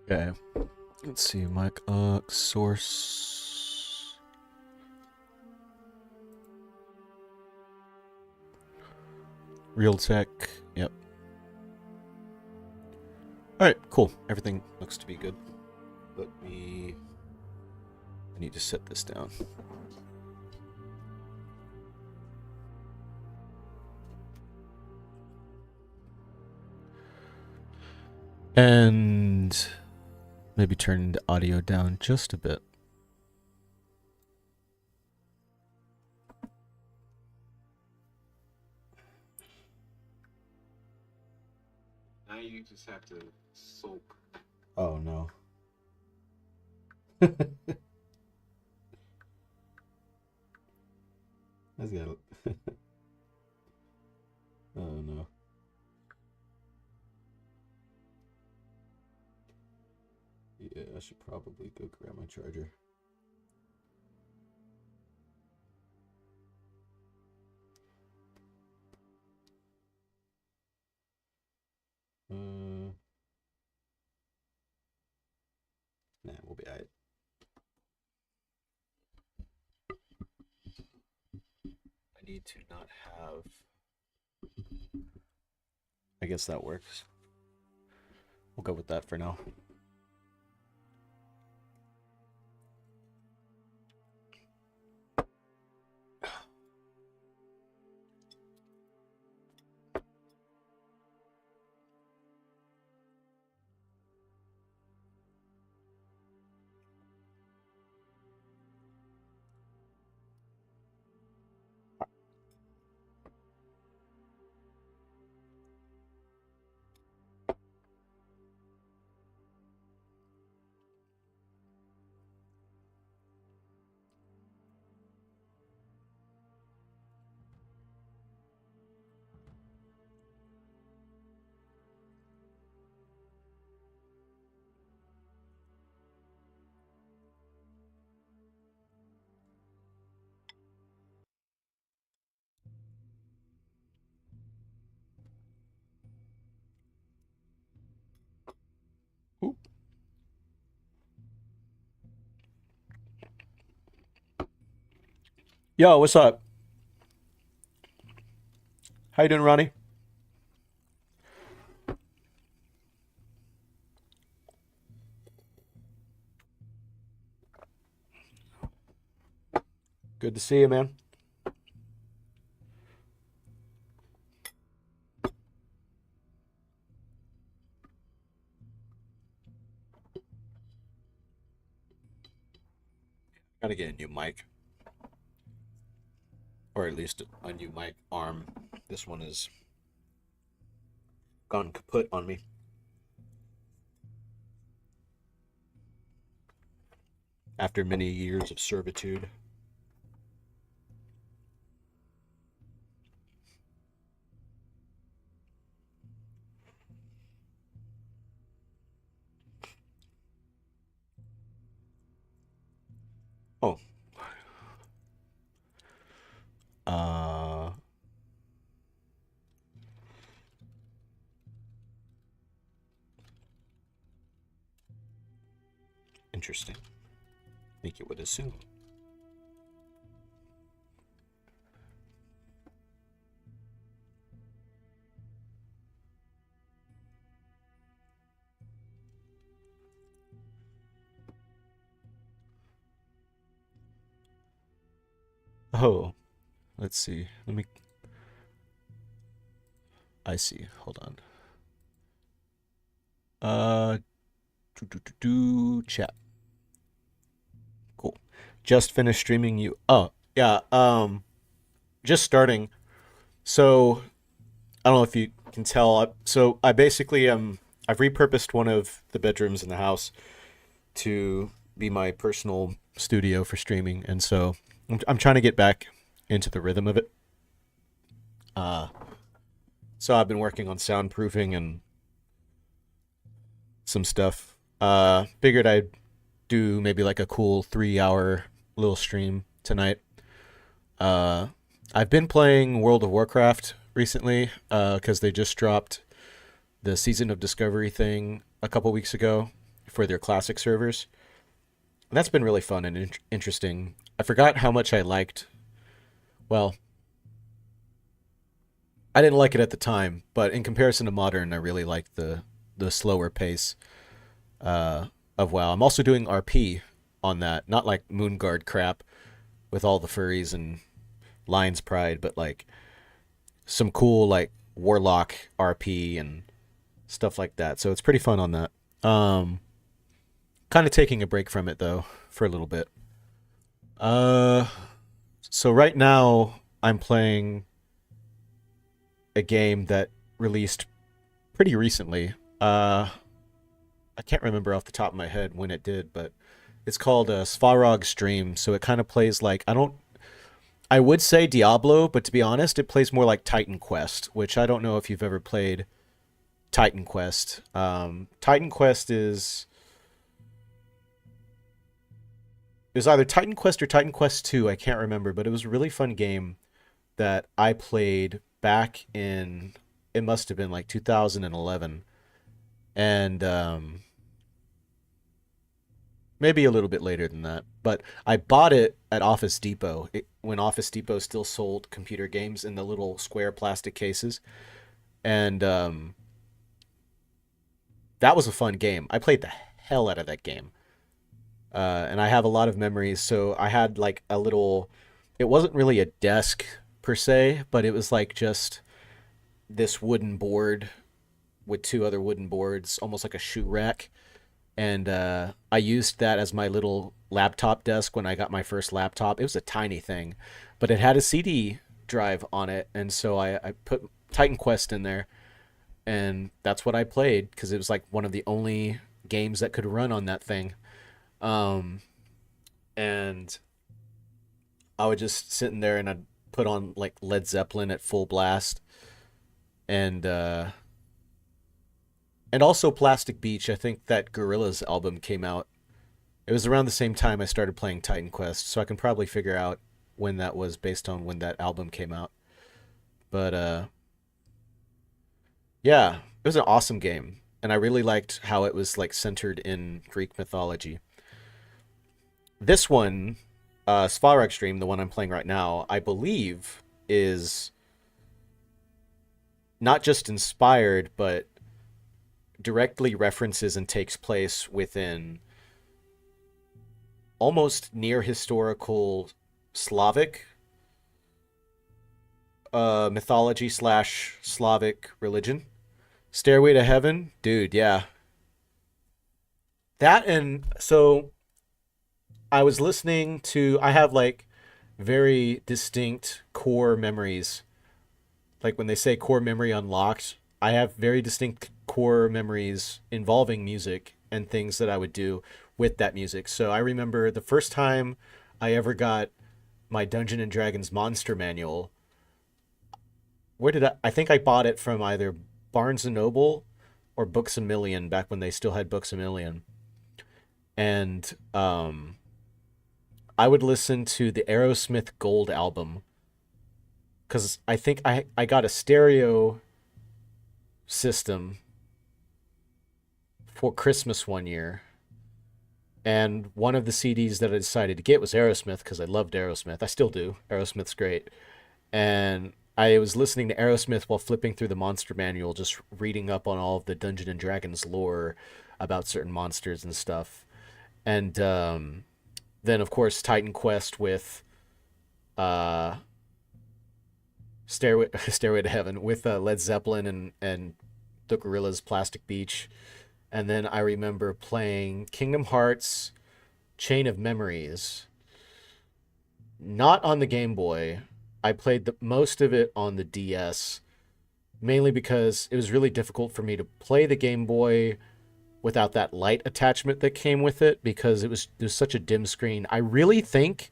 Okay. Let's see, mic source. Realtek. Yep. Alright, cool. Everything looks to be good. I need to set this down. And maybe turn the audio down just a bit. Now you just have to soak. Oh no. That's got. Oh no. Yeah, I should probably go grab my charger. Nah, we'll be alright. I need to not have. I guess that works. We'll go with that for now. Ooh. Yo, what's up? How you doing, Ronnie? Good to see you, man. Gotta get a new mic. Or at least a new mic arm. This one has gone kaput on me. After many years of servitude. Oh. Uh. Interesting. I think you would assume. Oh, let's see. I see. Hold on. Chat. Cool. Just finished streaming you. Oh, yeah. Just starting. So I don't know if you can tell. So I basically I've repurposed one of the bedrooms in the house to be my personal studio for streaming, and so I'm trying to get back into the rhythm of it. Uh, so I've been working on soundproofing and some stuff. Figured I'd do maybe like a cool 3 hour little stream tonight. Uh, I've been playing World of Warcraft recently because they just dropped the Season of Discovery thing a couple weeks ago, for their classic servers. That's been really fun and interesting. I forgot how much I liked. Well, I didn't like it at the time, but in comparison to modern, I really like the slower pace of WoW. I'm also doing RP on that, not like Moonguard crap with all the furries and Lion's Pride, but like some cool like Warlock RP and stuff like that. So it's pretty fun on that. Kind of taking a break from it though for a little bit. Uh, so right now I'm playing a game that released pretty recently. I can't remember off the top of my head when it did, but it's called Svarog Stream. So it kind of plays like I would say Diablo, but to be honest, it plays more like Titan Quest, which I don't know if you've ever played Titan Quest. Titan Quest is it was either Titan Quest or Titan Quest 2, I can't remember, but it was a really fun game that I played back in it must have been like 2011 and maybe a little bit later than that. But I bought it at Office Depot when Office Depot still sold computer games in the little square plastic cases, and that was a fun game. I played the hell out of that game, and I have a lot of memories. So I had like a little. It wasn't really a desk per se, but it was like just this wooden board with two other wooden boards, almost like a shoe rack. And I used that as my little laptop desk when I got my first laptop. It was a tiny thing, but it had a CD drive on it, and so I put Titan Quest in there, and that's what I played because it was like one of the only games that could run on that thing. Um, and I would just sit in there and I'd put on like Led Zeppelin at full blast, and and also Plastic Beach. I think that Gorillaz album came out. It was around the same time I started playing Titan Quest, so I can probably figure out when that was based on when that album came out. But yeah, it was an awesome game, and I really liked how it was like centered in Greek mythology. This one, Svarog Stream, the one I'm playing right now, I believe is not just inspired, but directly references and takes place within almost near historical Slavic mythology slash Slavic religion. Stairway to Heaven, dude, yeah. That and so I was listening to I have like very distinct core memories. Like when they say core memory unlocked, I have very distinct core memories involving music and things that I would do with that music. So I remember the first time I ever got my Dungeon and Dragons monster manual. Where did I think I bought it from either Barnes and Noble or Books a Million back when they still had Books a Million. And I would listen to the Aerosmith Gold album because I think I got a stereo system for Christmas one year. And one of the CDs that I decided to get was Aerosmith because I loved Aerosmith. I still do. Aerosmith's great. And I was listening to Aerosmith while flipping through the monster manual, just reading up on all of the Dungeon and Dragons lore about certain monsters and stuff. And then, of course, Titan Quest with uh, Stairway to Heaven with Led Zeppelin and the Gorillaz Plastic Beach. And then I remember playing Kingdom Hearts Chain of Memories, not on the Game Boy. I played most of it on the DS, mainly because it was really difficult for me to play the Game Boy without that light attachment that came with it because it was such a dim screen. I really think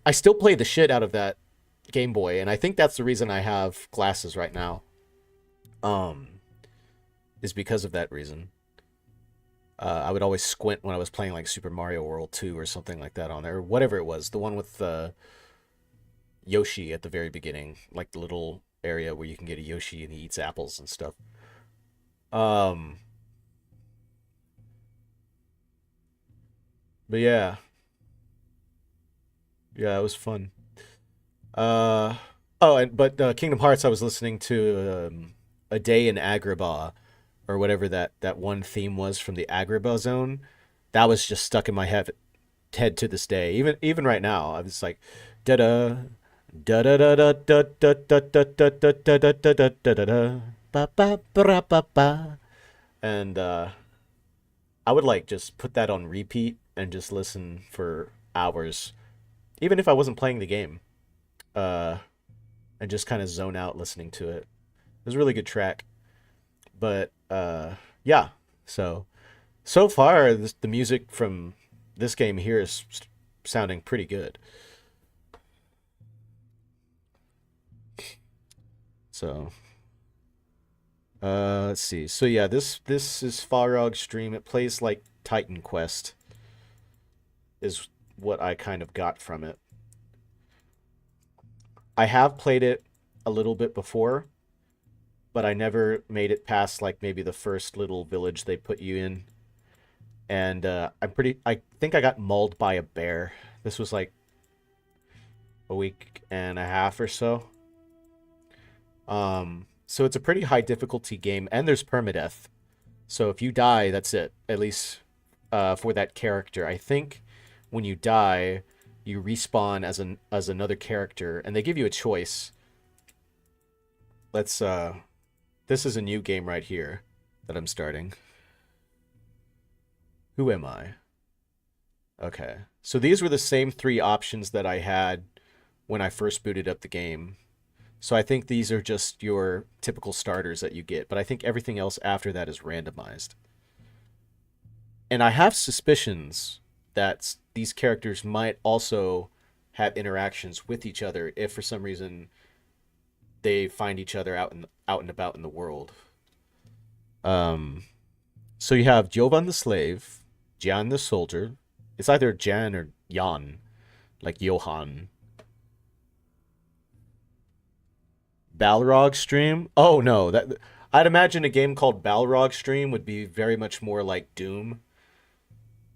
I still play the shit out of that Game Boy, and I think that's the reason I have glasses right now. Um, is because of that reason. I would always squint when I was playing like Super Mario World 2 or something like that on there, or whatever it was. The one with Yoshi at the very beginning, like the little area where you can get a Yoshi and he eats apples and stuff. Um, But yeah, yeah, it was fun. Uh oh, and but Kingdom Hearts, I was listening to A Day in Agrabah or whatever that one theme was from the Agrabah zone. That was just stuck in my head to this day. Even right now, I was like, da da da da da da da da da da da da da da da da da da da ba ba ba ba ba, and I would like just put that on repeat and just listen for hours, even if I wasn't playing the game, uh, and just kind of zone out listening to it. It was a really good track, but yeah. So so far, the music from this game here is sounding pretty good. So let's see. So yeah, this is Farog stream. It plays like Titan Quest is what I kind of got from it. I have played it a little bit before, but I never made it past like maybe the first little village they put you in. And I think I got mauled by a bear. This was like a week and a half or so. So it's a pretty high difficulty game, and there's permadeath. So if you die, that's it. At least for that character, I think when you die, you respawn as another character, and they give you a choice. Let's This is a new game right here that I'm starting. Who am I? Okay. So these were the same three options that I had when I first booted up the game. So I think these are just your typical starters that you get, but I think everything else after that is randomized. And I have suspicions that these characters might also have interactions with each other if for some reason they find each other out and about in the world. Um so you have Jovan the slave, Jan the soldier. It's either Jan or Jan, like Johan. Balrog stream? Oh no, that I'd imagine a game called Balrog stream would be very much more like Doom.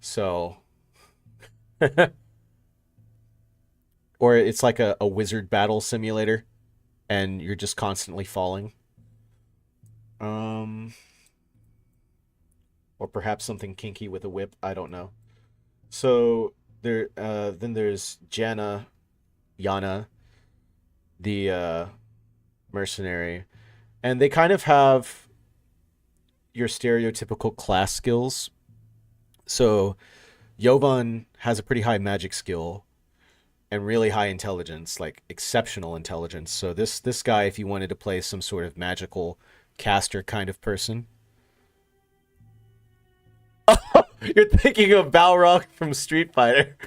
So, or it's like a wizard battle simulator, and you're just constantly falling. Um, or perhaps something kinky with a whip. I don't know. So then there's Yana, the mercenary, and they kind of have your stereotypical class skills. So Jovan has a pretty high magic skill and really high intelligence, like exceptional intelligence. So this guy, if you wanted to play some sort of magical caster kind of person, you're thinking of Balrog from Street Fighter.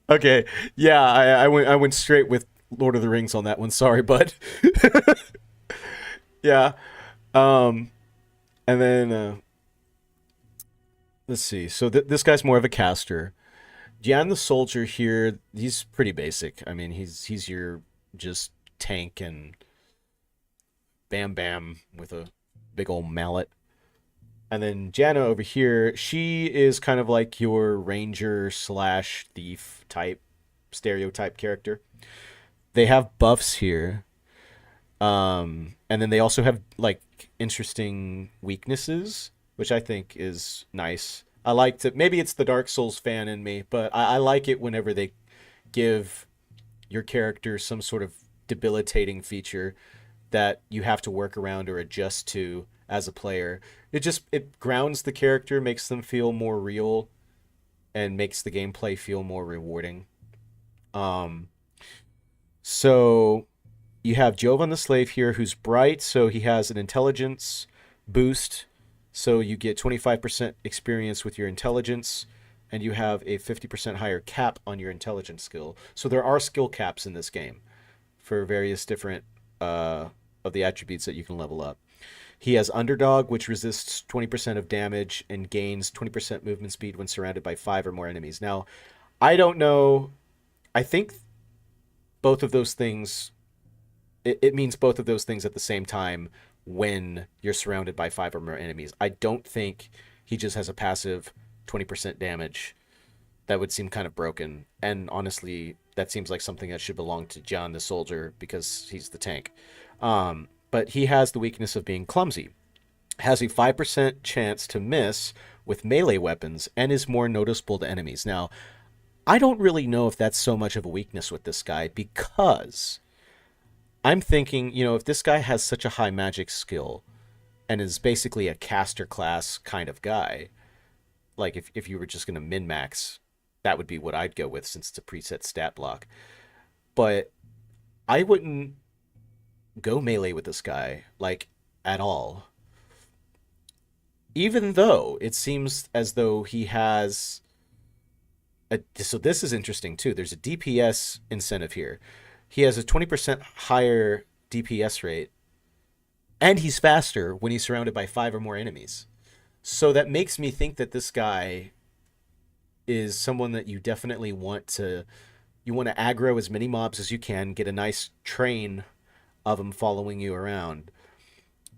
Okay, yeah, I went straight with Lord of the Rings on that one. Sorry, bud. Yeah. Um, and then let's see. So this guy's more of a caster. Jan the soldier here, he's pretty basic. I mean, he's your just tank and bam bam with a big old mallet. And then Janna over here, she is kind of like your ranger slash thief type stereotype character. They have buffs here. And then they also have like interesting weaknesses, which I think is nice. I like to maybe it's the Dark Souls fan in me, but I like it whenever they give your character some sort of debilitating feature that you have to work around or adjust to as a player. It grounds the character, makes them feel more real, and makes the gameplay feel more rewarding. Um, so you have Jovan the slave here, who's bright, so he has an intelligence boost. So you get 25% experience with your intelligence, and you have a 50% higher cap on your intelligence skill. So there are skill caps in this game for various different of the attributes that you can level up. He has Underdog, which resists 20% of damage and gains 20% movement speed when surrounded by 5 or more enemies. Now, I don't know. I think both of those things, it means both of those things at the same time when you're surrounded by 5 or more enemies. I don't think he just has a passive 20% damage. That would seem kind of broken. And honestly, that seems like something that should belong to John the soldier because he's the tank. But he has the weakness of being clumsy, has a 5% chance to miss with melee weapons, and is more noticeable to enemies. Now, I don't really know if that's so much of a weakness with this guy because I'm thinking, if this guy has such a high magic skill and is basically a caster class kind of guy, like if you were just going to min max, that would be what I'd go with since it's a preset stat block. But I wouldn't go melee with this guy, like, at all. Even though it seems as though he has so this is interesting too. There's a DPS incentive here. He has a 20% higher DPS rate, and he's faster when he's surrounded by 5 or more enemies. So that makes me think that this guy is someone that you definitely want to aggro as many mobs as you can, get a nice train of them following you around,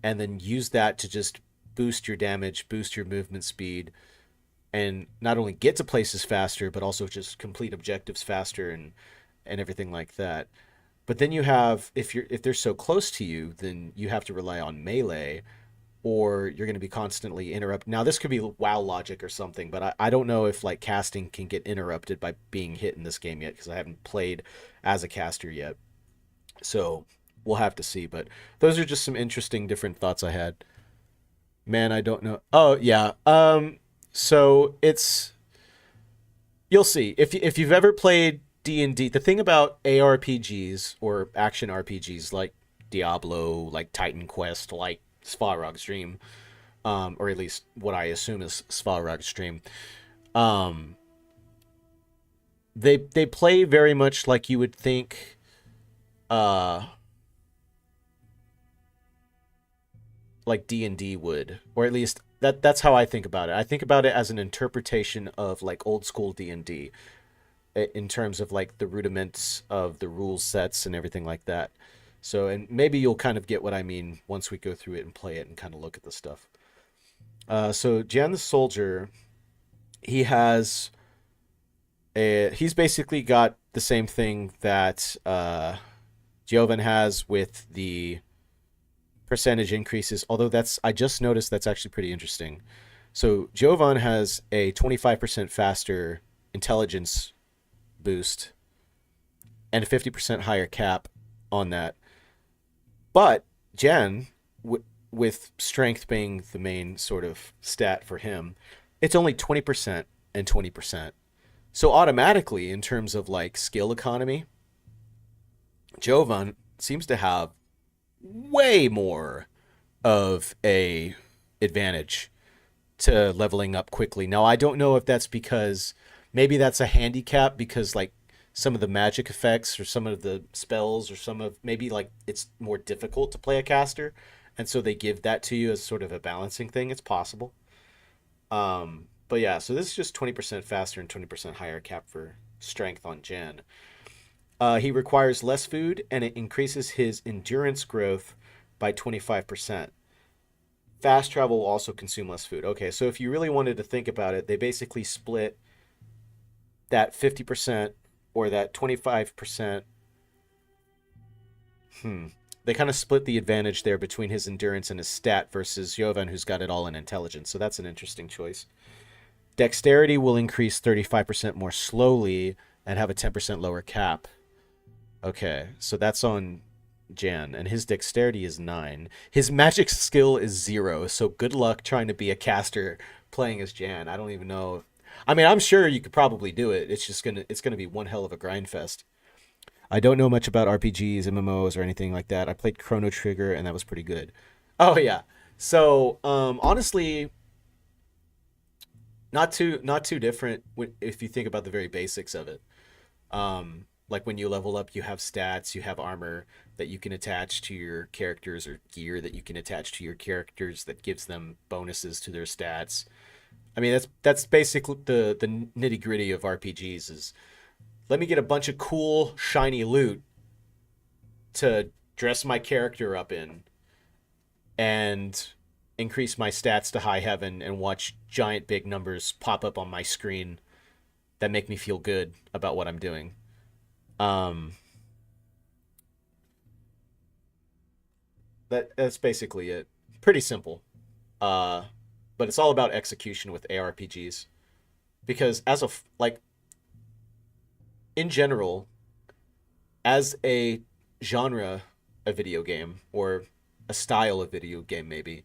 and then use that to just boost your damage, boost your movement speed, and not only get to places faster, but also just complete objectives faster and everything like that. But then you have if they're so close to you, then you have to rely on melee, or you're going to be constantly interrupted. Now this could be WoW logic or something, but I don't know if like casting can get interrupted by being hit in this game yet because I haven't played as a caster yet. So we'll have to see. But those are just some interesting different thoughts I had. Man, I don't know. Oh yeah. So it's you'll see if you've ever played D&D. The thing about ARPGs or action RPGs like Diablo, like Titan Quest, like Svarog's Dream, or at least what I assume is Svarog's Dream, um, they play very much like you would think, uh, like D&D would, or at least that's how I think about it. I think about it as an interpretation of like old school D&D in terms of like the rudiments of the rule sets and everything like that. So, and maybe you'll kind of get what I mean once we go through it and play it and kind of look at the stuff. So Jan the Soldier, he has he's basically got the same thing that Joven has with the percentage increases. Although I just noticed that's actually pretty interesting. So Jovan has a 25% faster intelligence boost and a 50% higher cap on that. But Jen, with strength being the main sort of stat for him, it's only 20% and 20%. So automatically, in terms of like skill economy, Jovan seems to have way more of a advantage to leveling up quickly. Now, I don't know if that's because maybe that's a handicap because like some of the magic effects or some of the spells or some of maybe like it's more difficult to play a caster and so they give that to you as sort of a balancing thing. It's possible. But yeah, so this is just 20% faster and 20% higher cap for strength on Jan. He requires less food and it increases his endurance growth by 25%. Fast travel will also consume less food. Okay, so if you really wanted to think about it, they basically split that 50% or that 25%. They kind of split the advantage there between his endurance and his stat versus Jovan, who's got it all in intelligence. So that's an interesting choice. Dexterity will increase 35% more slowly and have a 10% lower cap. Okay, so that's on Jan, and his dexterity is 9. His magic skill is 0, so good luck trying to be a caster playing as Jan. I don't even know. I mean, I'm sure you could probably do it. It's gonna be one hell of a grind fest. I don't know much about RPGs, MMOs, or anything like that. I played Chrono Trigger, and that was pretty good. Oh yeah. So honestly, not too different if you think about the very basics of it. Like when you level up, you have stats, you have armor that you can attach to your characters or gear that you can attach to your characters that gives them bonuses to their stats. I mean, that's basically the nitty gritty of RPGs is let me get a bunch of cool shiny loot to dress my character up in, and increase my stats to high heaven and watch giant big numbers pop up on my screen that make me feel good about what I'm doing. Um, that's basically it. Pretty simple. Uh, but it's all about execution with ARPGs because like in general, as a genre of video game or a style of video game maybe,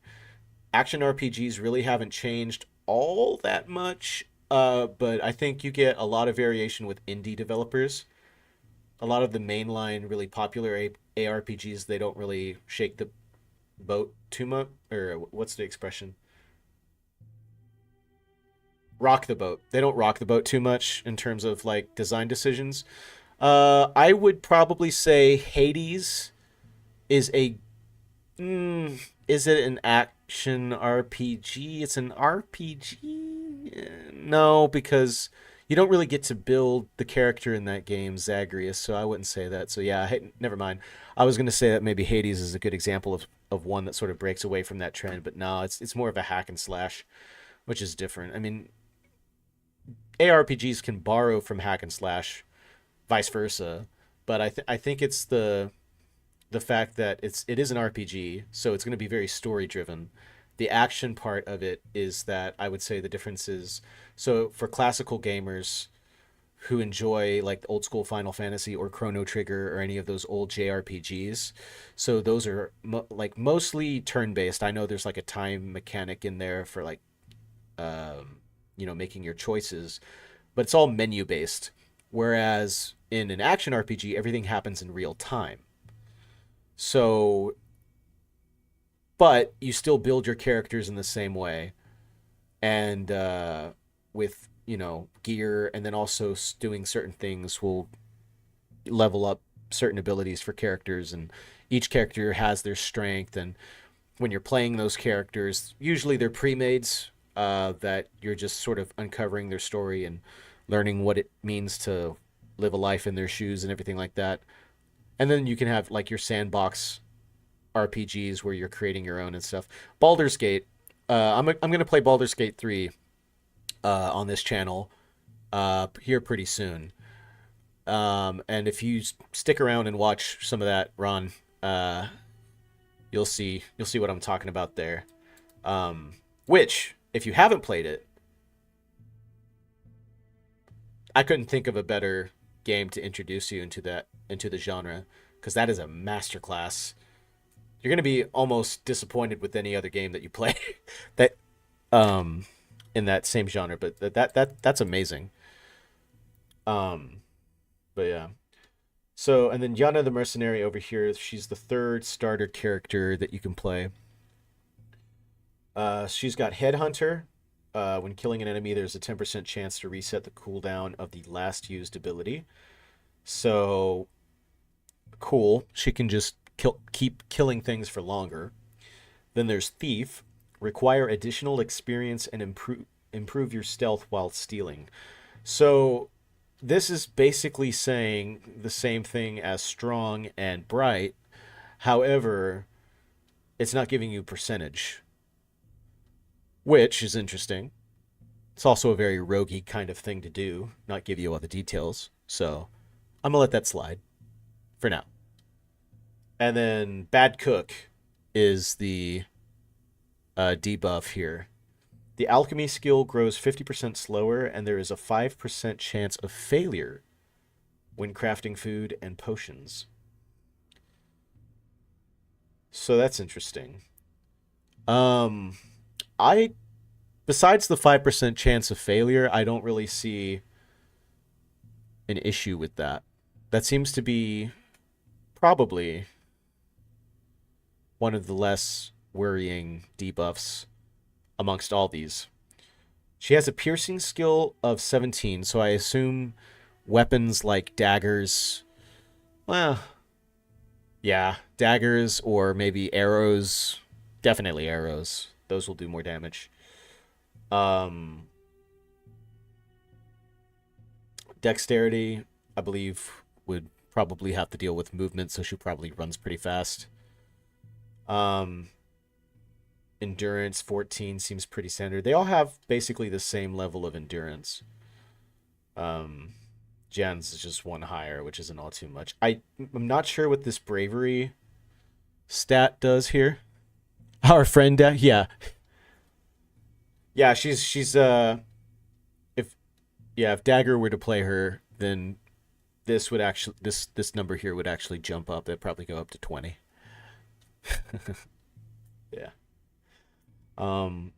action RPGs really haven't changed all that much. But I think you get a lot of variation with indie developers. A lot of the mainline, really popular ARPGs, they don't really shake the boat too much. Or what's the expression? Rock the boat. They don't rock the boat too much in terms of like design decisions. I would probably say Hades is a is it an action RPG? It's an RPG? No, because you don't really get to build the character in that game, Zagreus, so I wouldn't say that. So yeah, hey, never mind. I was going to say that maybe Hades is a good example of one that sort of breaks away from that trend, but no, it's more of a hack and slash, which is different. I mean, ARPGs can borrow from hack and slash, vice versa, but I think it's the fact that it is an RPG, so it's going to be very story driven. The action part of it is that I would say the difference is so for classical gamers who enjoy like the old school Final Fantasy or Chrono Trigger or any of those old JRPGs. So those are like mostly turn based. I know there's like a time mechanic in there for like making your choices, but it's all menu based. Whereas in an action RPG, everything happens in real time. So, but you still build your characters in the same way, and with gear, and then also doing certain things will level up certain abilities for characters, and each character has their strength. And when you're playing those characters, usually they're pre-mades that you're just sort of uncovering their story and learning what it means to live a life in their shoes and everything like that. And then you can have like your sandbox RPGs where you're creating your own and stuff. Baldur's Gate. I'm gonna play Baldur's Gate 3 on this channel here pretty soon. And if you stick around and watch some of that, Ron, you'll see what I'm talking about there. Which, if you haven't played it, I couldn't think of a better game to introduce you into the genre because that is a masterclass. You're gonna be almost disappointed with any other game that you play that um in that same genre, but that's amazing. Um, but yeah. So and then Yana the Mercenary over here, she's the third starter character that you can play. She's got Headhunter. When killing an enemy, there's a 10% chance to reset the cooldown of the last used ability. So cool. She can just keep killing things for longer. Then there's Thief. Require additional experience and improve your stealth while stealing. So this is basically saying the same thing as Strong and Bright. However, it's not giving you percentage, which is interesting. It's also a very roguey kind of thing to do, not give you all the details. So I'm gonna let that slide for now. And then Bad Cook is the debuff here. The alchemy skill grows 50% slower, and there is a 5% chance of failure when crafting food and potions. So that's interesting. Um, I besides the 5% chance of failure, I don't really see an issue with that. That seems to be probably one of the less worrying debuffs amongst all these. She has a piercing skill of 17, so I assume weapons like daggers, well, yeah, daggers or maybe arrows, definitely arrows. Those will do more damage. Um, Dexterity, I believe, would probably have to deal with movement, so she probably runs pretty fast. Um, Endurance 14 seems pretty standard. They all have basically the same level of endurance. Um, Jan's is just one higher, which isn't all too much. I'm not sure what this bravery stat does here. Our friend, yeah, yeah, she's if if Dagger were to play her, then this number here would actually jump up. It'd probably go up to 20. Yeah. Um,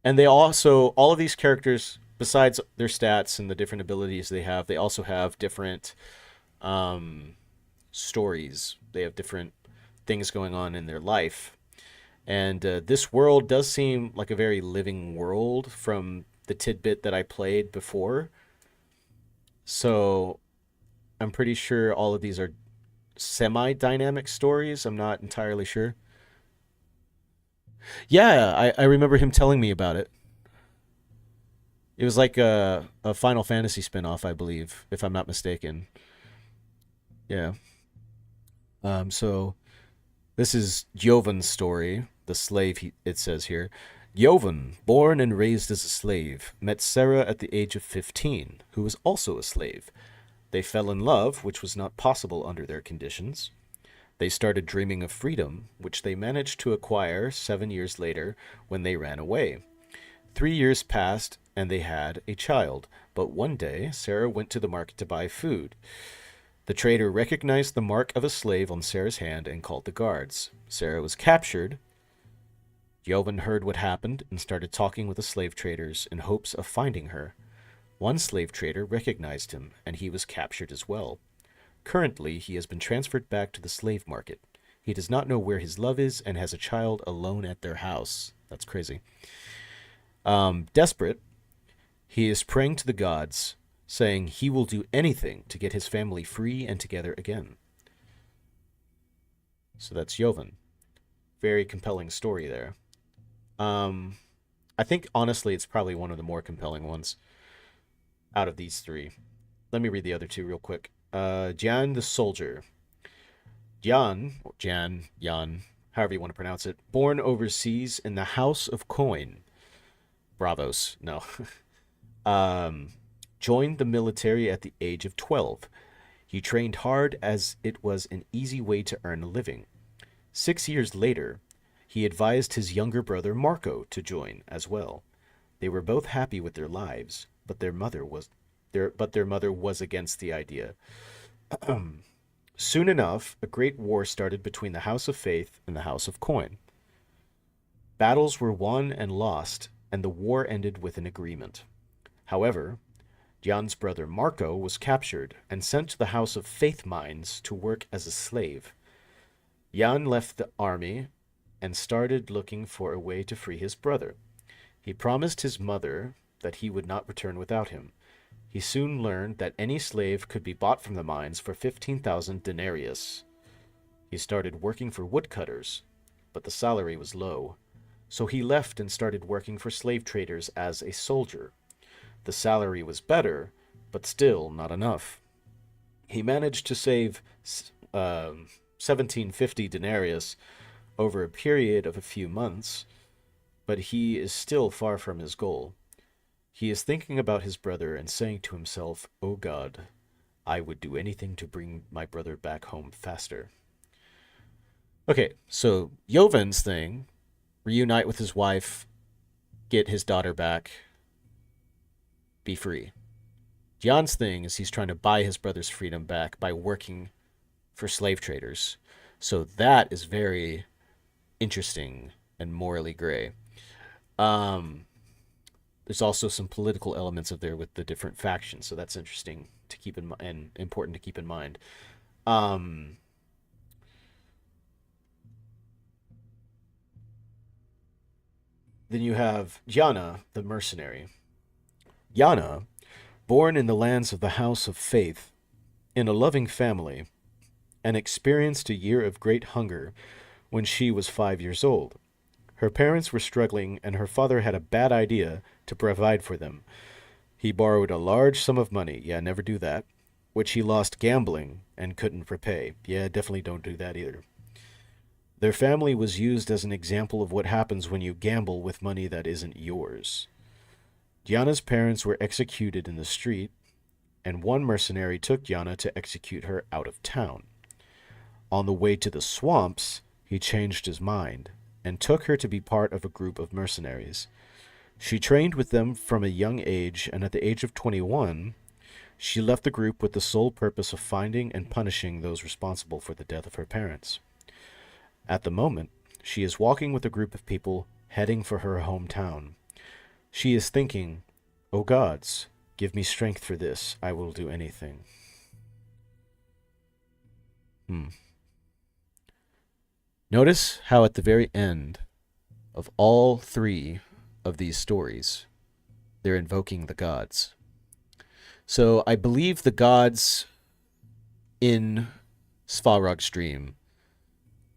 and they also all of these characters, besides their stats and the different abilities they have, they also have different um stories. They have different things going on in their life. And this world does seem like a very living world from the tidbit that I played before. So I'm pretty sure all of these are semi dynamic stories. I'm not entirely sure. Yeah, I remember him telling me about it. It was like a Final Fantasy spinoff, I believe, if I'm not mistaken. Yeah. So this is Jovan's story, the slave, it says here. Jovan, born and raised as a slave, met Sarah at the age of 15, who was also a slave. They fell in love, which was not possible under their conditions. They started dreaming of freedom, which they managed to acquire 7 years later when they ran away. 3 years passed, and they had a child. But one day, Sarah went to the market to buy food. The trader recognized the mark of a slave on Sarah's hand and called the guards. Sarah was captured. Jovan heard what happened and started talking with the slave traders in hopes of finding her. One slave trader recognized him, and he was captured as well. Currently, he has been transferred back to the slave market. He does not know where his love is and has a child alone at their house. That's crazy. Desperate, he is praying to the gods, saying he will do anything to get his family free and together again. So that's Jovan. Very compelling story there. Um, I think honestly, it's probably one of the more compelling ones out of these three. Let me read the other two real quick. Jan the soldier. Jan, however you want to pronounce it, born overseas in the House of Coin. Bravos, no. um, Joined the military at the age of 12. He trained hard as it was an easy way to earn a living. 6 years later, he advised his younger brother Marco to join as well. They were both happy with their lives, but their mother was against the idea. Soon enough, a great war started between the House of Faith and the House of Coin. Battles were won and lost, and the war ended with an agreement. However, Jan's brother Marco was captured and sent to the House of Faith mines to work as a slave. Jan left the army and started looking for a way to free his brother. He promised his mother that he would not return without him. He soon learned that any slave could be bought from the mines for 15,000 denarius. He started working for woodcutters, but the salary was low. So he left and started working for slave traders as a soldier. The salary was better, but still not enough. He managed to save 1750 denarius over a period of a few months, but he is still far from his goal. He is thinking about his brother and saying to himself, "Oh God, I would do anything to bring my brother back home faster." Okay, so Jovan's thing, reunite with his wife, get his daughter back, be free. Jan's thing is he's trying to buy his brother's freedom back by working for slave traders. So that is very interesting and morally gray. Um, there's also some political elements of there with the different factions, so that's interesting to keep in mind and important to keep in mind. Um, then you have Yana, the mercenary. Yana, born in the lands of the House of Faith, in a loving family, and experienced a year of great hunger when she was 5 years old. Her parents were struggling, and her father had a bad idea to provide for them. He borrowed a large sum of money, yeah, never do that, which he lost gambling and couldn't repay. Yeah, definitely don't do that either. Their family was used as an example of what happens when you gamble with money that isn't yours. Diana's parents were executed in the street, and one mercenary took Diana to execute her out of town. On the way to the swamps, he changed his mind and took her to be part of a group of mercenaries. She trained with them from a young age, and at the age of 21, she left the group with the sole purpose of finding and punishing those responsible for the death of her parents. At the moment, she is walking with a group of people heading for her hometown. She is thinking, "O gods, give me strength for this. I will do anything." Hmm. Notice how at the very end of all three of these stories, they're invoking the gods. So I believe the gods in Svarog's dream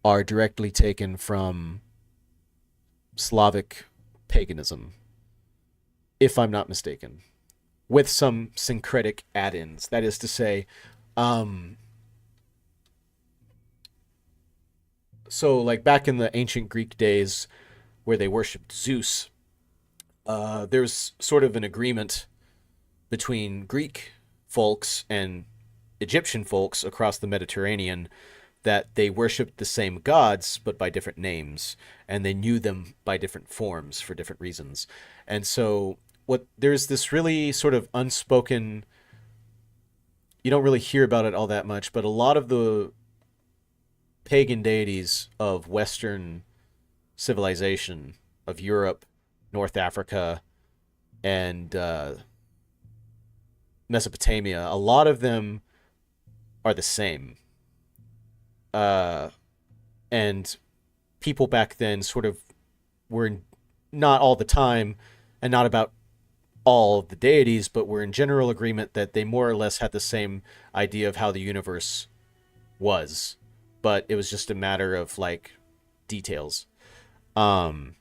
are directly taken from Slavic paganism, if I'm not mistaken, with some syncretic add-ins. That is to say, um, so like back in the ancient Greek days where they worshipped Zeus, there's sort of an agreement between Greek folks and Egyptian folks across the Mediterranean that they worshipped the same gods but by different names, and they knew them by different forms for different reasons. And so what there's this really sort of unspoken, you don't really hear about it all that much, but a lot of the pagan deities of Western civilization, of Europe, North Africa, and Mesopotamia, a lot of them are the same. Uh, and people back then sort of were not all the time and not about all of the deities, but were in general agreement that they more or less had the same idea of how the universe was. But it was just a matter of like details. Um,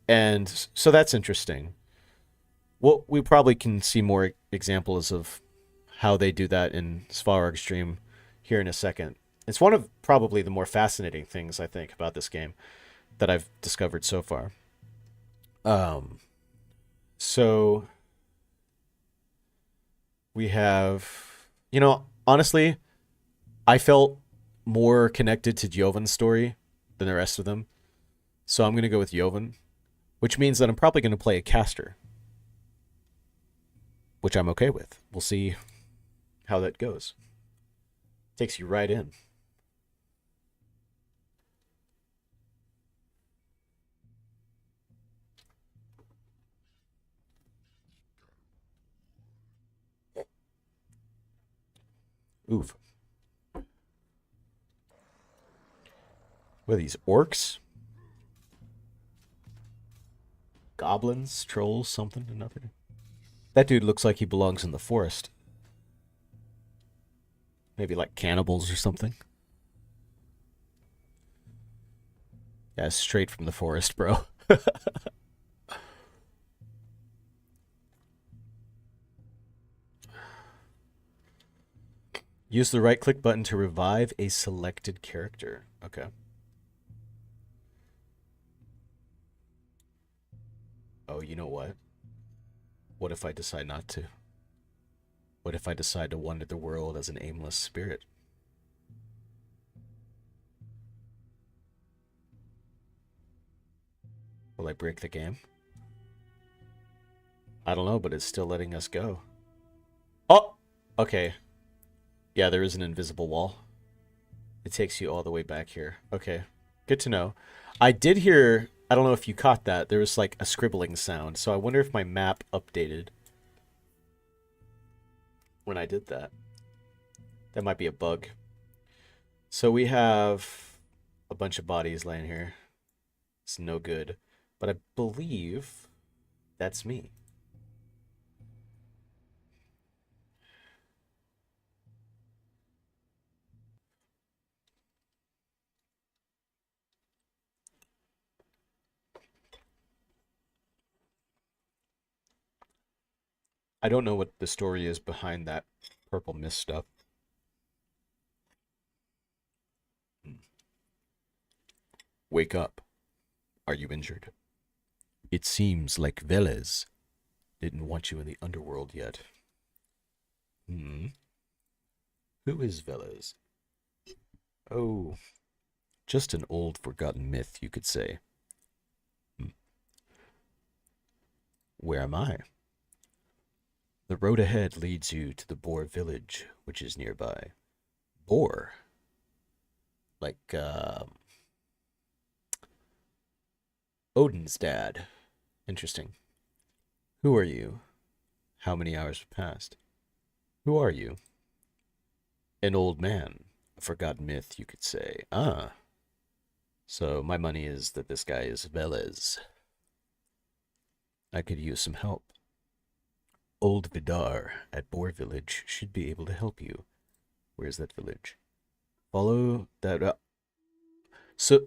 and so that's interesting. Well, we probably can see more examples of how they do that in Svarog's Dream here in a second. It's one of probably the more fascinating things I think about this game that I've discovered so far. Um, so we have, honestly, I felt more connected to Jovan's story than the rest of them. So I'm going to go with Jovan, which means that I'm probably going to play a caster, which I'm okay with. We'll see how that goes. Takes you right in. Oof. What are these, orcs? Goblins? Trolls? Something? Another? That dude looks like he belongs in the forest. Maybe like cannibals or something. Yeah, straight from the forest, bro. Use the right click button to revive a selected character. Okay. Oh, you know what? What if I decide not to? What if I decide to wander the world as an aimless spirit? Will I break the game? I don't know, but it's still letting us go. Oh! Okay. Yeah, there is an invisible wall. It takes you all the way back here. Okay. Good to know. I did hear, I don't know if you caught that, there was like a scribbling sound, so I wonder if my map updated when I did that. That might be a bug. So we have a bunch of bodies laying here. It's no good. But I believe that's me. I don't know what the story is behind that purple mist stuff. Wake up. Are you injured? It seems like Velez didn't want you in the underworld yet. Hmm. Who is Velez? Oh, just an old forgotten myth, you could say. Hmm. Where am I? The road ahead leads you to the Boar village, which is nearby. Boar? Like, Odin's dad. Interesting. Who are you? How many hours have passed? Who are you? An old man. A forgotten myth, you could say. Ah. So my money is that this guy is Velez. I could use some help. Old Vidar at Boar Village should be able to help you. Where's that village? Follow that up. So,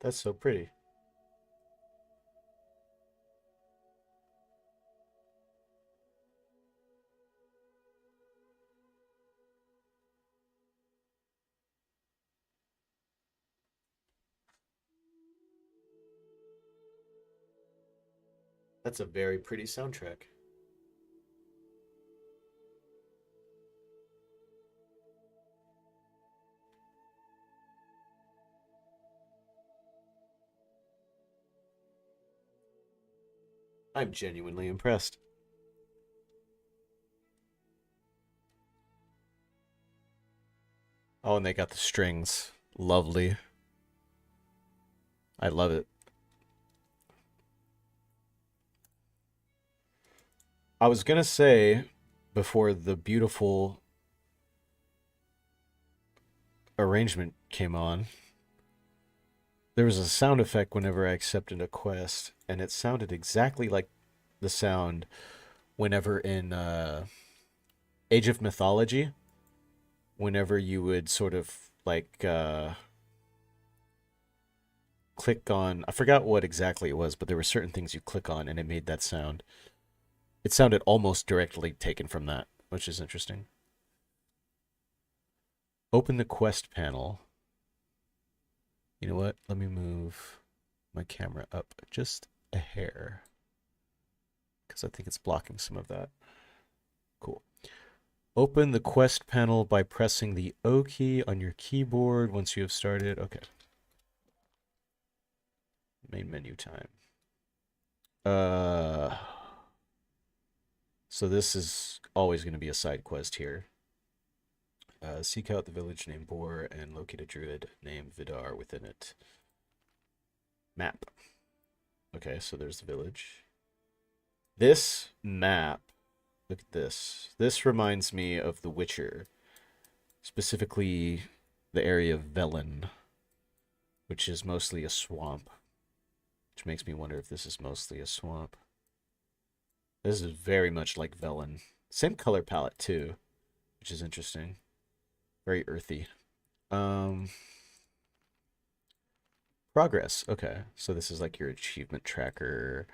that's so pretty. That's a very pretty soundtrack. I'm genuinely impressed. Oh, and they got the strings. Lovely. I love it. I was gonna say, before the beautiful arrangement came on, there was a sound effect whenever I accepted a quest, and it sounded exactly like the sound whenever in Age of Mythology, whenever you would sort of like click on, I forgot what exactly it was, but there were certain things you click on and it made that sound. It sounded almost directly taken from that, which is interesting. Open the quest panel. You know what? Let me move my camera up just a hair because I think it's blocking some of that. Cool. Open the quest panel by pressing the O key on your keyboard once you have started. Okay. Main menu time. Uh, so this is always going to be a side quest here. Seek out the village named Bor and locate a druid named Vidar within it. Map. Okay, so there's the village. This map, look at this. This reminds me of The Witcher, specifically the area of Velen, which is mostly a swamp, which makes me wonder if this is mostly a swamp. This is very much like Velen. Same color palette too, which is interesting. Very earthy. Um, Progress. Okay, so this is like your achievement tracker.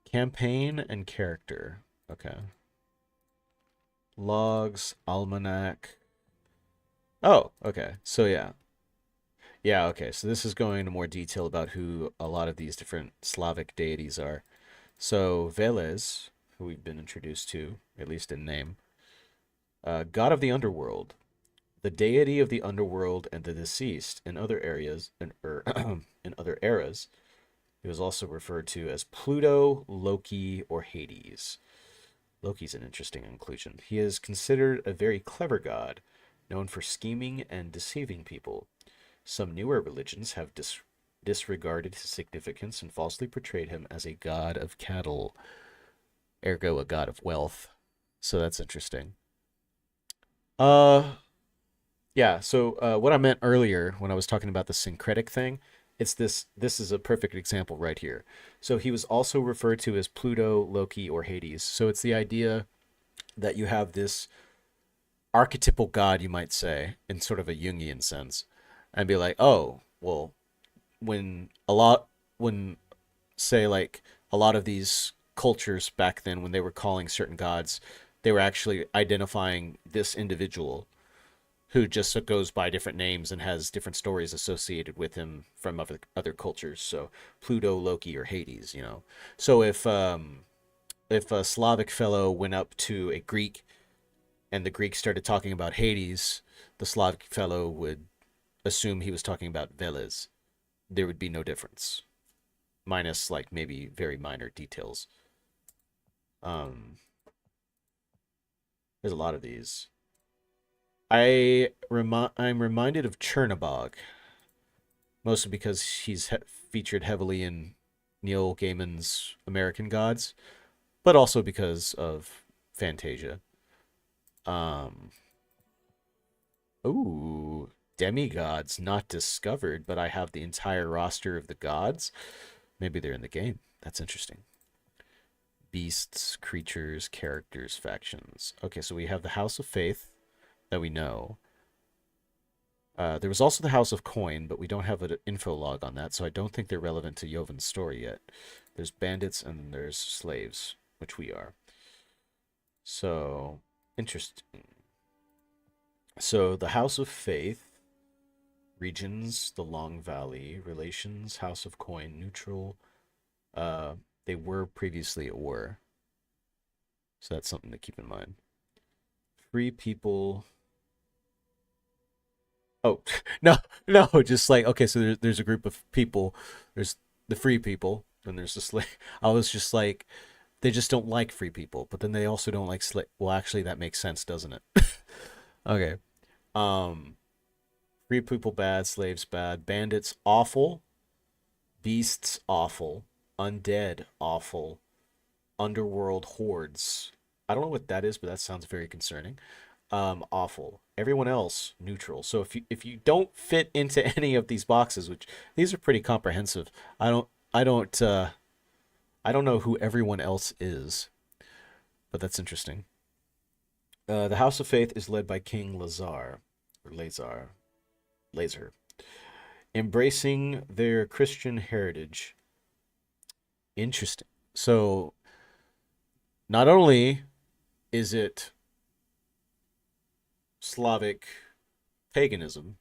Campaign and character. Okay. Logs, almanac. Oh, okay. So yeah. Yeah, okay. So this is going into more detail about who a lot of these different Slavic deities are. So Veles, who we've been introduced to, at least in name, god of the underworld, the deity of the underworld and the deceased in other areas in other eras. He was also referred to as Pluto, Loki, or Hades. Loki's an interesting inclusion. He is considered a very clever god, known for scheming and deceiving people. Some newer religions have disregarded his significance and falsely portrayed him as a god of cattle, ergo a god of wealth. So that's interesting. Uh, yeah. So what I meant earlier when I was talking about the syncretic thing, it's this. This is a perfect example right here. So he was also referred to as Pluto, Loki, or Hades. So it's the idea that you have this archetypal god, you might say, in sort of a Jungian sense, and be like, oh, well, when a lot when say like a lot of these cultures back then when they were calling certain gods, they were actually identifying this individual who just goes by different names and has different stories associated with him from other cultures. So Pluto, Loki, or Hades, you know. So if a Slavic fellow went up to a Greek and the Greek started talking about Hades, the Slavic fellow would assume he was talking about Veles. There would be no difference, minus like maybe very minor details. Um, there's a lot of these. I'm reminded of Chernobog, mostly because featured heavily in Neil Gaiman's American Gods, but also because of Fantasia. Um, ooh, demigods not discovered, but I have the entire roster of the gods. Maybe they're in the game. That's interesting. Beasts, creatures, characters, factions. Okay, so we have the House of Faith that we know. There was also the House of Coin, but we don't have an info log on that, so I don't think they're relevant to Yoven's story yet. There's bandits and then there's slaves, which we are. So, interesting. So, the House of Faith, regions, the Long Valley, relations, House of Coin, neutral. Uh, they were previously at war, so that's something to keep in mind. Free people. Oh, no, no, just like, okay, so there's a group of people. There's the free people, and there's the slave. I was just like, they just don't like free people, but then they also don't like slave. Well, actually, that makes sense, doesn't it? Okay. Um, Free people bad, slaves bad, bandits awful, beasts awful, undead awful, underworld hordes. I don't know what that is, but that sounds very concerning. Awful. Everyone else neutral. So if you don't fit into any of these boxes, which these are pretty comprehensive, I don't I don't uh I don't know who everyone else is, but that's interesting. The House of Faith is led by King Lazar, or Lazar, embracing their Christian heritage. Interesting. So not only is it Slavic paganism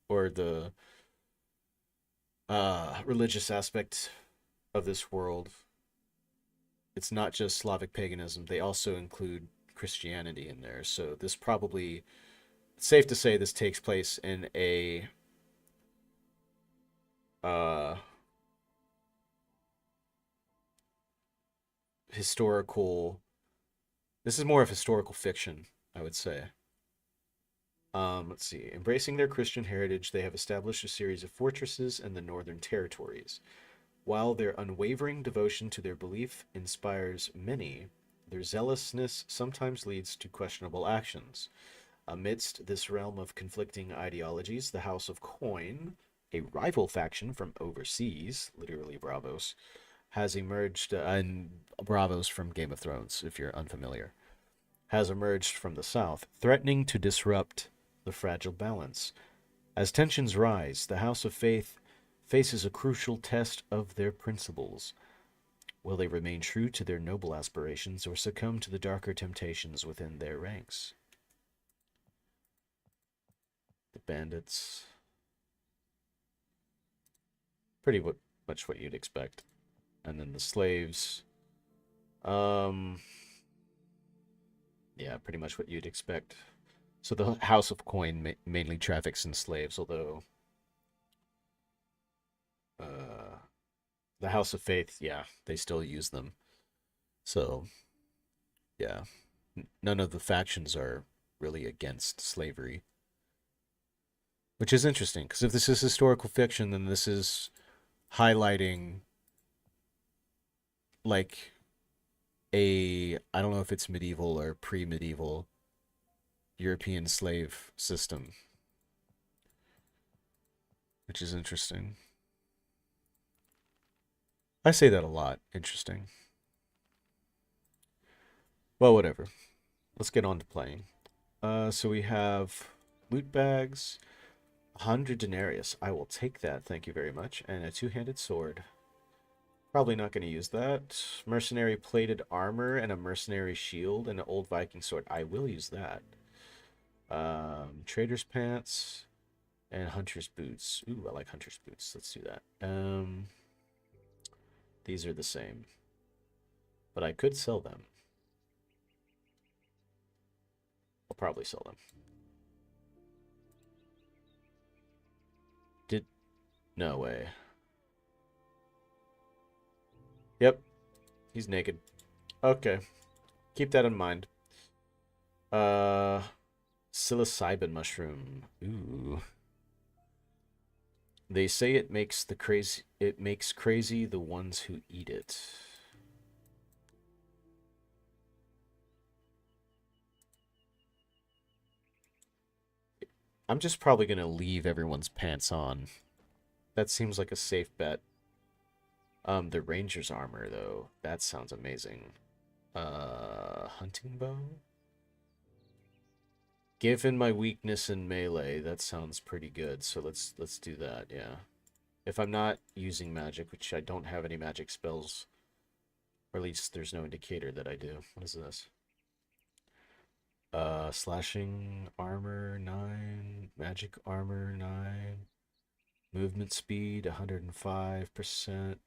or the religious aspect of this world, it's not just Slavic paganism. They also include Christianity in there. So this probably, it's safe to say this takes place in a uh, historical. This is more of historical fiction, I would say. Let's see. Embracing their Christian heritage, they have established a series of fortresses in the northern territories. While their unwavering devotion to their belief inspires many, their zealousness sometimes leads to questionable actions. Amidst this realm of conflicting ideologies, the House of Coin, a rival faction from overseas, literally Bravos, has emerged, and Bravos from Game of Thrones, if you're unfamiliar, has emerged from the south, threatening to disrupt the fragile balance. As tensions rise, the House of Faith faces a crucial test of their principles. Will they remain true to their noble aspirations or succumb to the darker temptations within their ranks? The bandits. Pretty much what you'd expect. And then the slaves. Um, yeah, pretty much what you'd expect. So the House of Coin mainly traffics in slaves, although uh, the House of Faith, yeah, they still use them. So yeah, none of the factions are really against slavery, which is interesting because if this is historical fiction, then this is highlighting like I don't know if it's medieval or pre-medieval European slave system, which is interesting. I say that a lot. Interesting. Well, whatever. Let's get on to playing. So we have loot bags, 100 denarius. I will take that. Thank you very much. And a two-handed sword. Probably not going to use that. Mercenary plated armor and a mercenary shield and an old Viking sword. I will use that. Trader's pants and hunter's boots. Ooh, I like hunter's boots. Let's do that. These are the same, but I could sell them. I'll probably sell them. No way. Yep, he's naked. Okay, keep that in mind. Psilocybin mushroom. Ooh. They say it makes crazy the ones who eat it. I'm just probably gonna leave everyone's pants on. That seems like a safe bet. The ranger's armor though, that sounds amazing. Hunting bow? Given my weakness in melee, that sounds pretty good. So let's do that, yeah. If I'm not using magic, which I don't have any magic spells, or at least there's no indicator that I do. What is this? Slashing armor 9, magic armor 9, movement speed 105%,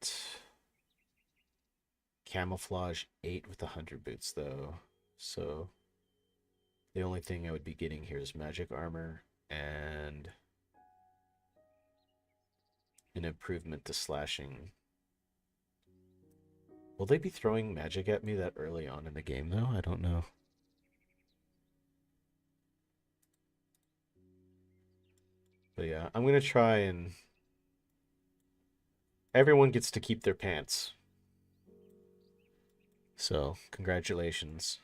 camouflage 8 with 100 boots though. So the only thing I would be getting here is magic armor and an improvement to slashing. Will they be throwing magic at me that early on in the game though? I don't know. But yeah, I'm gonna try and everyone gets to keep their pants. So, congratulations.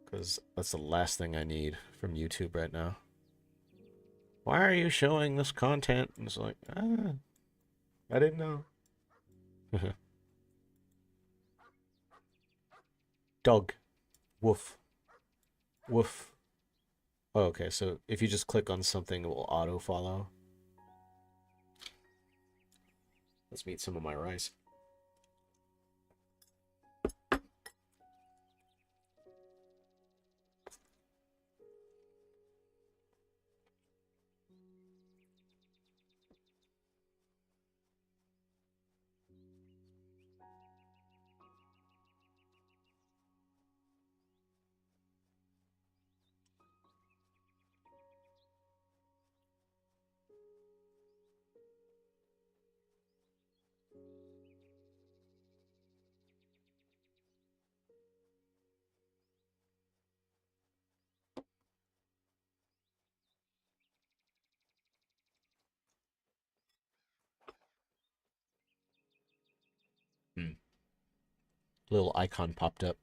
Because that's the last thing I need from YouTube right now. Why are you showing this content? And it's like, I didn't know. Dog. Woof. Woof. Oh, okay, so if you just click on something, it will auto-follow. Let's meet some of my rice. Hmm. Little icon popped up.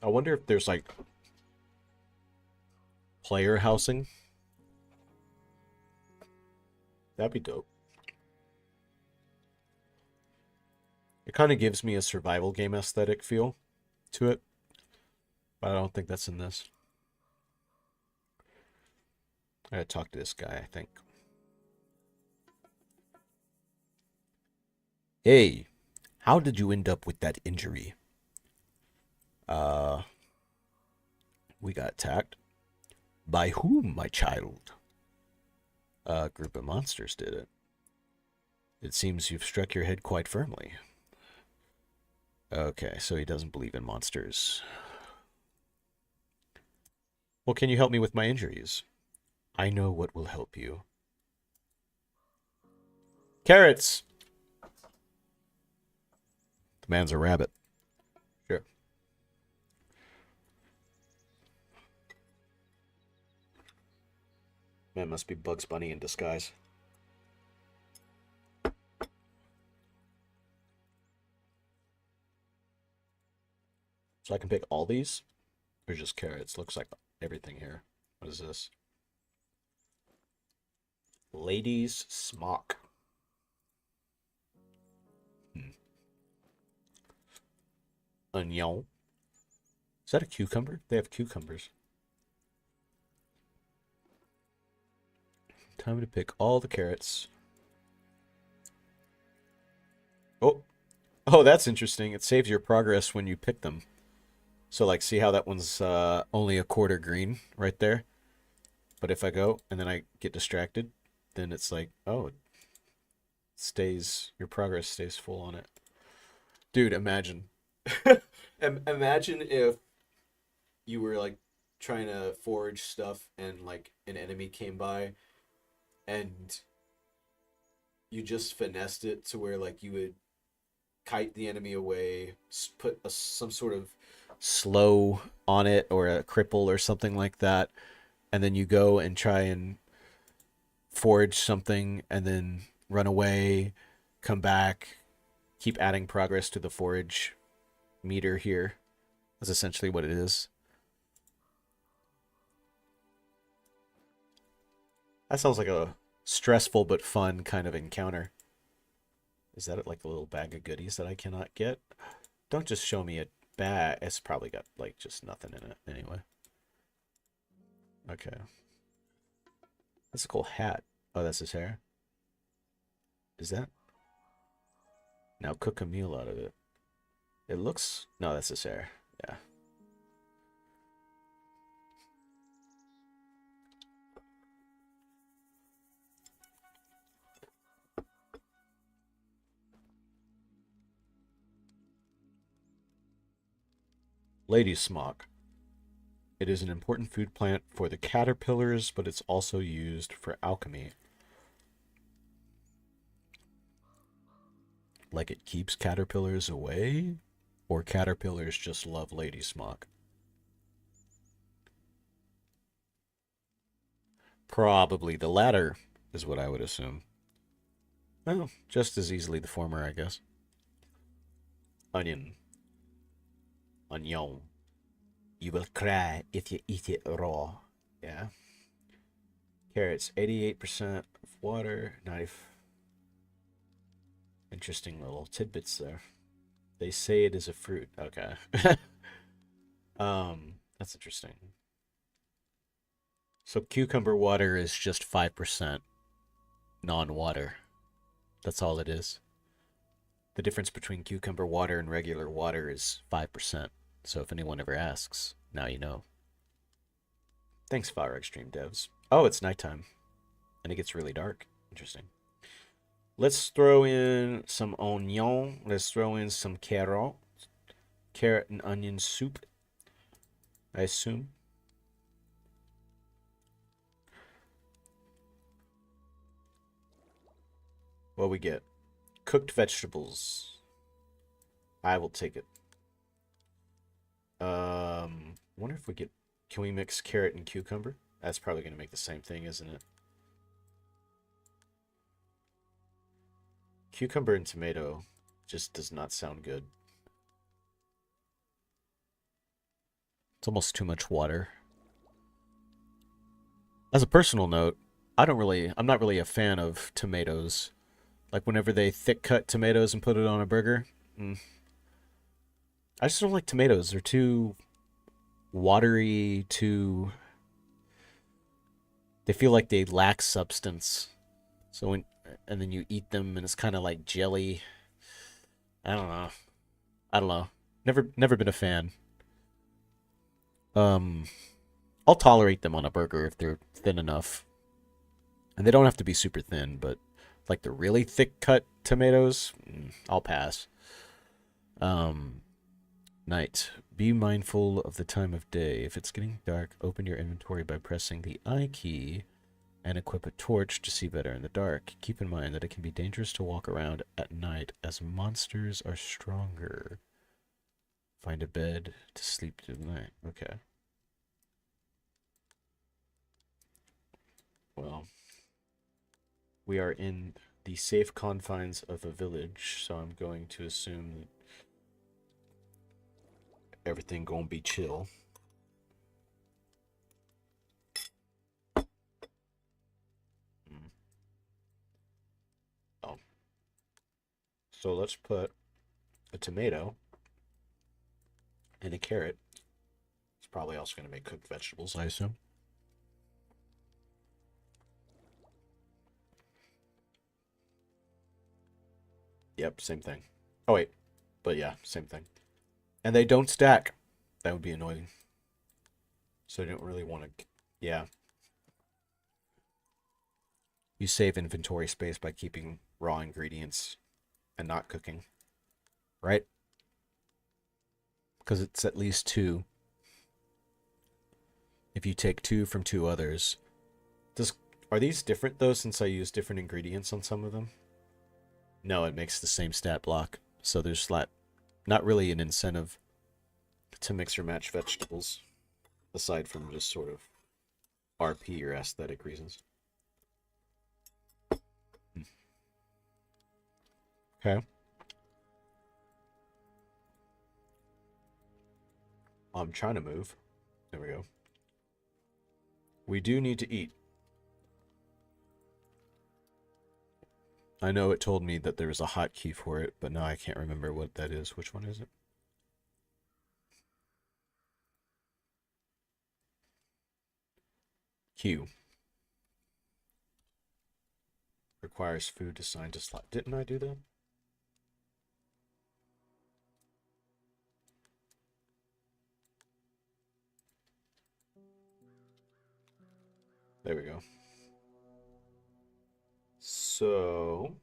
I wonder if there's like player housing. That'd be dope. It kind of gives me a survival game aesthetic feel to it, but I don't think that's in this. I gotta talk to this guy, I think. Hey, how did you end up with that injury? Uh, we got attacked. By whom, my child? A group of monsters did it. It seems you've struck your head quite firmly. Okay, so he doesn't believe in monsters. Well, can you help me with my injuries? I know what will help you. Carrots! The man's a rabbit. Sure. Man must be Bugs Bunny in disguise. So I can pick all these? Or just carrots? Looks like everything here. What is this? Ladies' smock. Onion. Is that a cucumber? They have cucumbers. Time to pick all the carrots. Oh, oh, that's interesting. It saves your progress when you pick them. So, like, see how that one's only a quarter green right there? But if I go and then I get distracted, then it's like, oh, it stays, your progress stays full on it. Dude, imagine. Imagine if you were like trying to forage stuff and like an enemy came by and you just finessed it to where like you would kite the enemy away, put some sort of slow on it or a cripple or something like that, and then you go and try and forage something and then run away, come back, keep adding progress to the forage meter here. That's essentially what it is. That sounds like a stressful but fun kind of encounter. Is that like a little bag of goodies that I cannot get? Don't just show me a bag. It's probably got like just nothing in it anyway. Okay. That's a cool hat. Oh, that's his hair. Is that? Now cook a meal out of it. It looks... No, that's his hair. Yeah. Lady smock. It is an important food plant for the caterpillars, but it's also used for alchemy. Like it keeps caterpillars away? Or caterpillars just love lady smock? Probably the latter is what I would assume. Well, just as easily the former, I guess. Onion. Onion. You will cry if you eat it raw. Yeah. Carrots, 88% of water, 90. Interesting little tidbits there. They say it is a fruit. Okay. That's interesting. So cucumber water is just 5% non-water. That's all it is. The difference between cucumber water and regular water is 5%. So if anyone ever asks, now you know. Thanks, Fire Extreme Devs. Oh, it's nighttime. And it gets really dark. Interesting. Let's throw in some onion. Let's throw in some carrot. Carrot and onion soup, I assume. What we get? Cooked vegetables. I will take it. Wonder if we get... Can we mix carrot and cucumber? That's probably going to make the same thing, isn't it? Cucumber and tomato just does not sound good. It's almost too much water. As a personal note, I'm not really a fan of tomatoes. Like whenever they thick cut tomatoes and put it on a burger. I just don't like tomatoes. They're too watery, too... They feel like they lack substance. So when... And then you eat them and it's kind of like jelly. I don't know. I don't know. Never been a fan. I'll tolerate them on a burger if they're thin enough. And they don't have to be super thin, but like the really thick cut tomatoes, I'll pass. Night. Be mindful of the time of day. If it's getting dark, open your inventory by pressing the I key and equip a torch to see better in the dark. Keep in mind that it can be dangerous to walk around at night as monsters are stronger. Find a bed to sleep through the night. Okay. Well, we are in the safe confines of a village, so I'm going to assume that everything gonna be chill. Oh. So let's put a tomato and a carrot probably also going to make cooked vegetables, I assume. Yep, same thing. Oh, wait. But yeah, same thing. And they don't stack. That would be annoying. So I don't really want to... Yeah. You save inventory space by keeping raw ingredients and not cooking. Right? Because it's at least two. If you take two from two others... Are these different, though, since I use different ingredients on some of them? No, it makes the same stat block. So there's not really an incentive to mix or match vegetables, aside from just sort of RP or aesthetic reasons. Okay. I'm trying to move. There we go. We do need to eat. I know it told me that there was a hotkey for it, but now I can't remember what that is. Which one is it? Q. Requires food assigned to slot. Didn't I do that? There we go. So...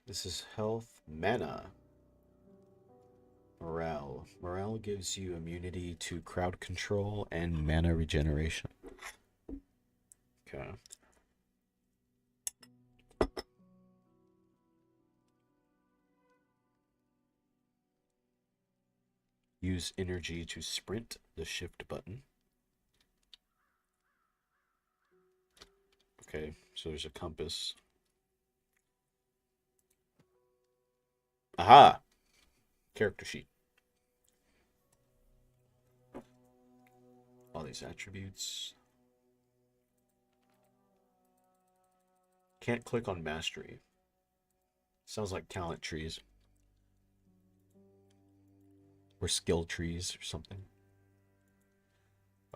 This is health, mana, morale. Morale gives you immunity to crowd control and mana regeneration. Okay. Use energy to sprint, the shift button. Okay, so there's a compass. Aha! Character sheet. All these attributes. Can't click on mastery. Sounds like talent trees. Or skill trees or something.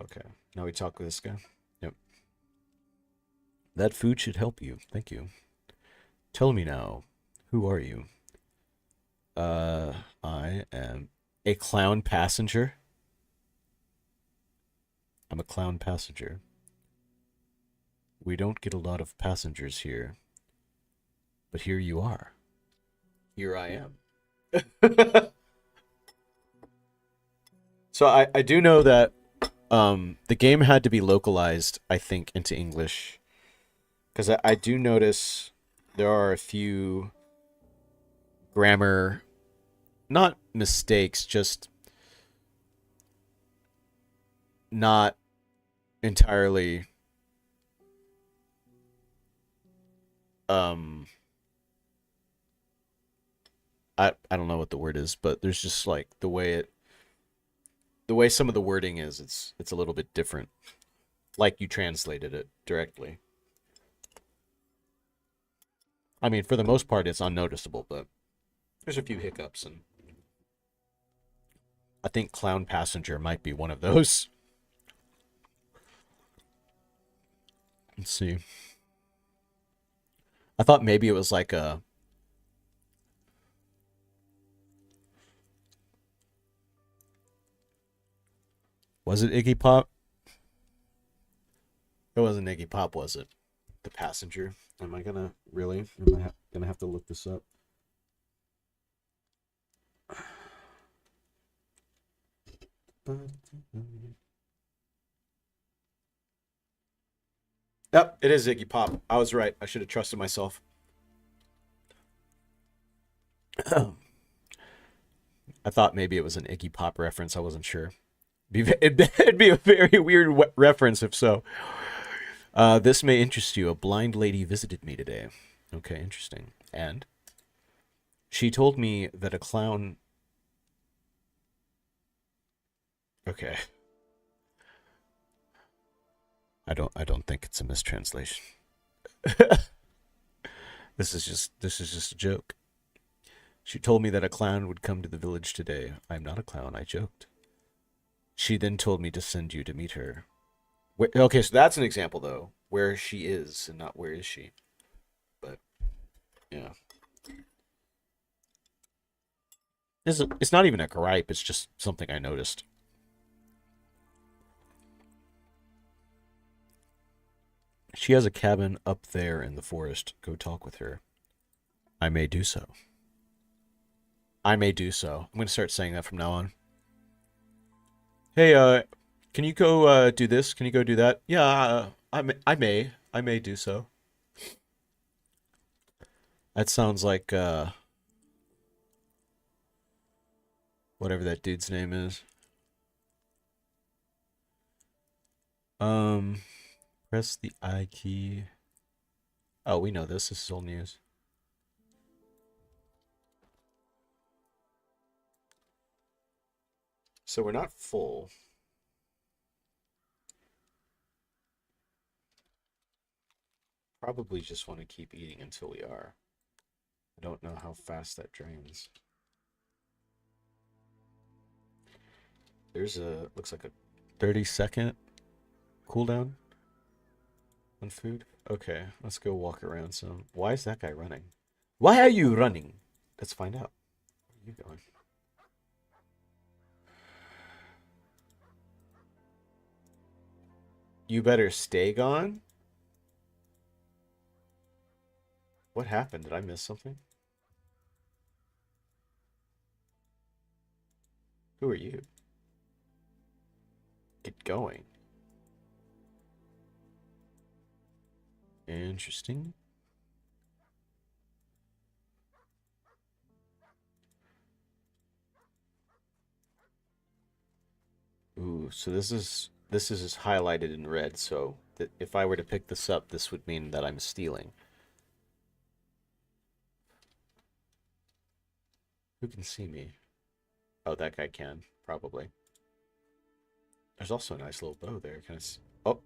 Okay, now we talk with this guy. Yep. That food should help you. Thank you. Tell me now, who are you? I am a clown passenger. I'm a clown passenger. We don't get a lot of passengers here. But here you are. Here I am. So I do know that the game had to be localized, I think, into English. Because I do notice there are a few grammar, not mistakes, just not entirely I don't know what the word is, but there's just like the way some of the wording is, it's a little bit different. Like you translated it directly. I mean, for the most part, it's unnoticeable, but there's a few hiccups, and I think clown passenger might be one of those. Let's see. I thought maybe it was like a... Was it Iggy Pop? It wasn't Iggy Pop, was it? The passenger. Am I gonna... Really? Am I gonna have to look this up? Yep, it is Iggy Pop. I was right. I should have trusted myself. I thought maybe it was an Iggy Pop reference. I wasn't sure. It'd be a very weird reference if so. This may interest you. A blind lady visited me today. Okay, interesting. And she told me that a clown... Okay. I don't think it's a mistranslation. This is just a joke. She told me that a clown would come to the village today. I am not a clown, I joked. She then told me to send you to meet her. Okay, so that's an example, though, where she is and not where is she. But, yeah. It's not even a gripe, it's just something I noticed. She has a cabin up there in the forest. Go talk with her. I may do so. I may do so. I'm going to start saying that from now on. Hey, can you go do this? Can you go do that? Yeah, I may do so. That sounds like whatever that dude's name is. Um, press the I key. Oh, we know this. This is old news. So we're not full. Probably just want to keep eating until we are. I don't know how fast that drains. There's a, looks like a 30-second cooldown on food. Okay, let's go walk around some. Why is that guy running? Why are you running? Let's find out. Where are you going? You better stay gone? What happened? Did I miss something? Who are you? Get going. Interesting. Ooh, so this is highlighted in red, so that if I were to pick this up, this would mean that I'm stealing. Who can see me? Oh, that guy can, probably. There's also a nice little bow there. Can I see? Oh.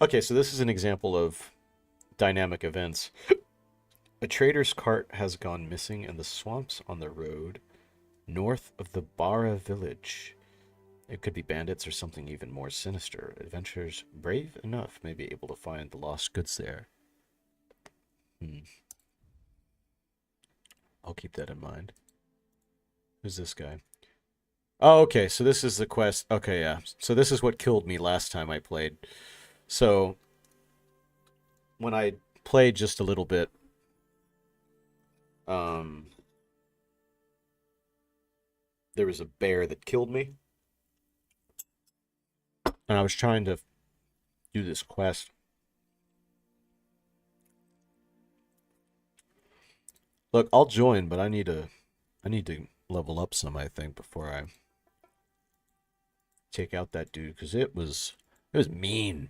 Okay, so this is an example of dynamic events. A trader's cart has gone missing in the swamps on the road north of the Bara village. It could be bandits or something even more sinister. Adventurers brave enough may be able to find the lost goods there. I'll keep that in mind. Who's this guy? Oh, okay, so this is the quest. Okay, yeah. So this is what killed me last time I played. So, when I played just a little bit, um, there was a bear that killed me. And I was trying to do this quest. Look, I'll join, but I need to level up some, I think, before I take out that dude, because it was mean.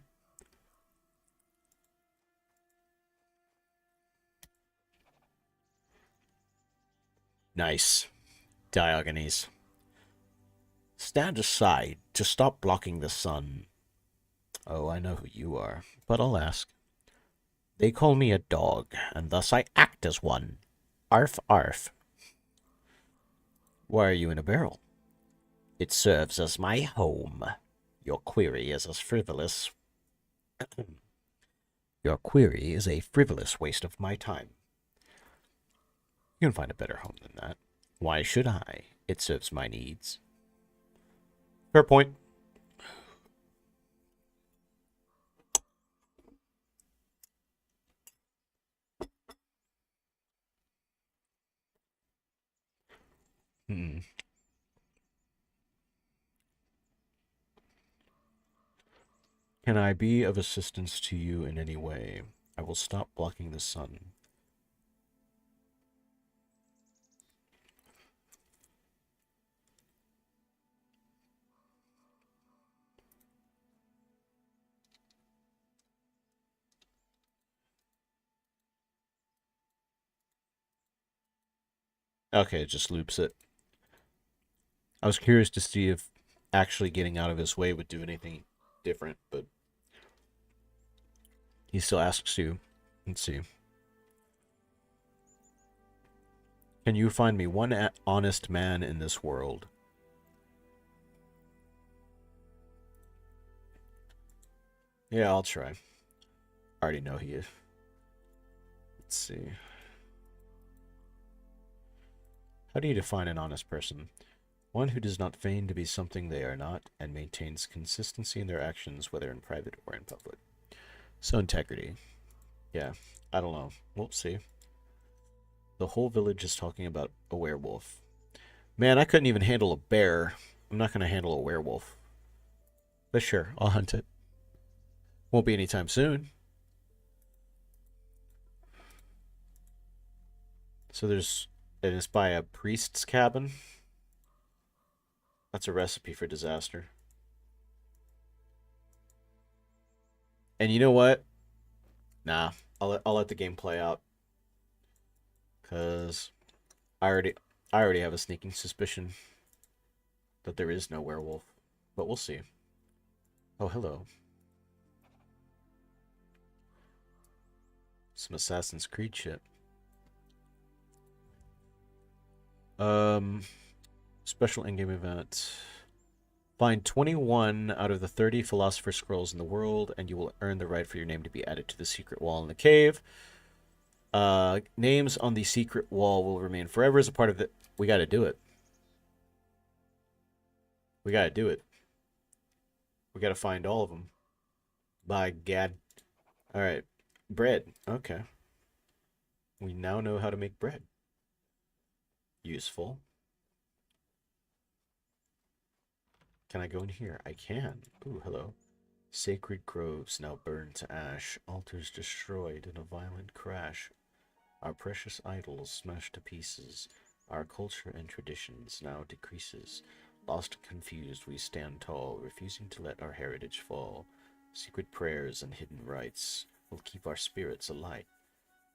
Nice. Diogenes. Stand aside to stop blocking the sun. Oh, I know who you are, but I'll ask. They call me a dog, and thus I act as one. Arf, arf. Why are you in a barrel? It serves as my home. Your query is as frivolous. Your query is a frivolous waste of my time. You can find a better home than that. Why should I? It serves my needs. Fair point. Hmm. Can I be of assistance to you in any way? I will stop blocking the sun. Okay, it just loops it. I was curious to see if actually getting out of his way would do anything different, but he still asks you. Let's see. Can you find me one honest man in this world? Yeah, I'll try. I already know he is. Let's see. How do you define an honest person? One who does not feign to be something they are not and maintains consistency in their actions, whether in private or in public. So integrity. Yeah, I don't know. We'll see. The whole village is talking about a werewolf. Man, I couldn't even handle a bear. I'm not going to handle a werewolf. But sure, I'll hunt it. Won't be anytime soon. So it is by a priest's cabin. That's a recipe for disaster. And you know what? Nah, I'll let the game play out. Cause I already I already have a sneaking suspicion that there is no werewolf. But we'll see. Oh, hello. Some Assassin's Creed shit. Special in-game event. Find 21 out of the 30 Philosopher's Scrolls in the world, and you will earn the right for your name to be added to the secret wall in the cave. Names on the secret wall will remain forever as a part of the... We gotta do it. We gotta do it. We gotta find all of them. By gad. Alright. Bread. Okay. We now know how to make bread. Useful. Can I go in here? I can. Ooh, hello. Sacred groves now burned to ash. Altars destroyed in a violent crash. Our precious idols smashed to pieces. Our culture and traditions now decreases. Lost and confused, we stand tall, refusing to let our heritage fall. Secret prayers and hidden rites will keep our spirits alight.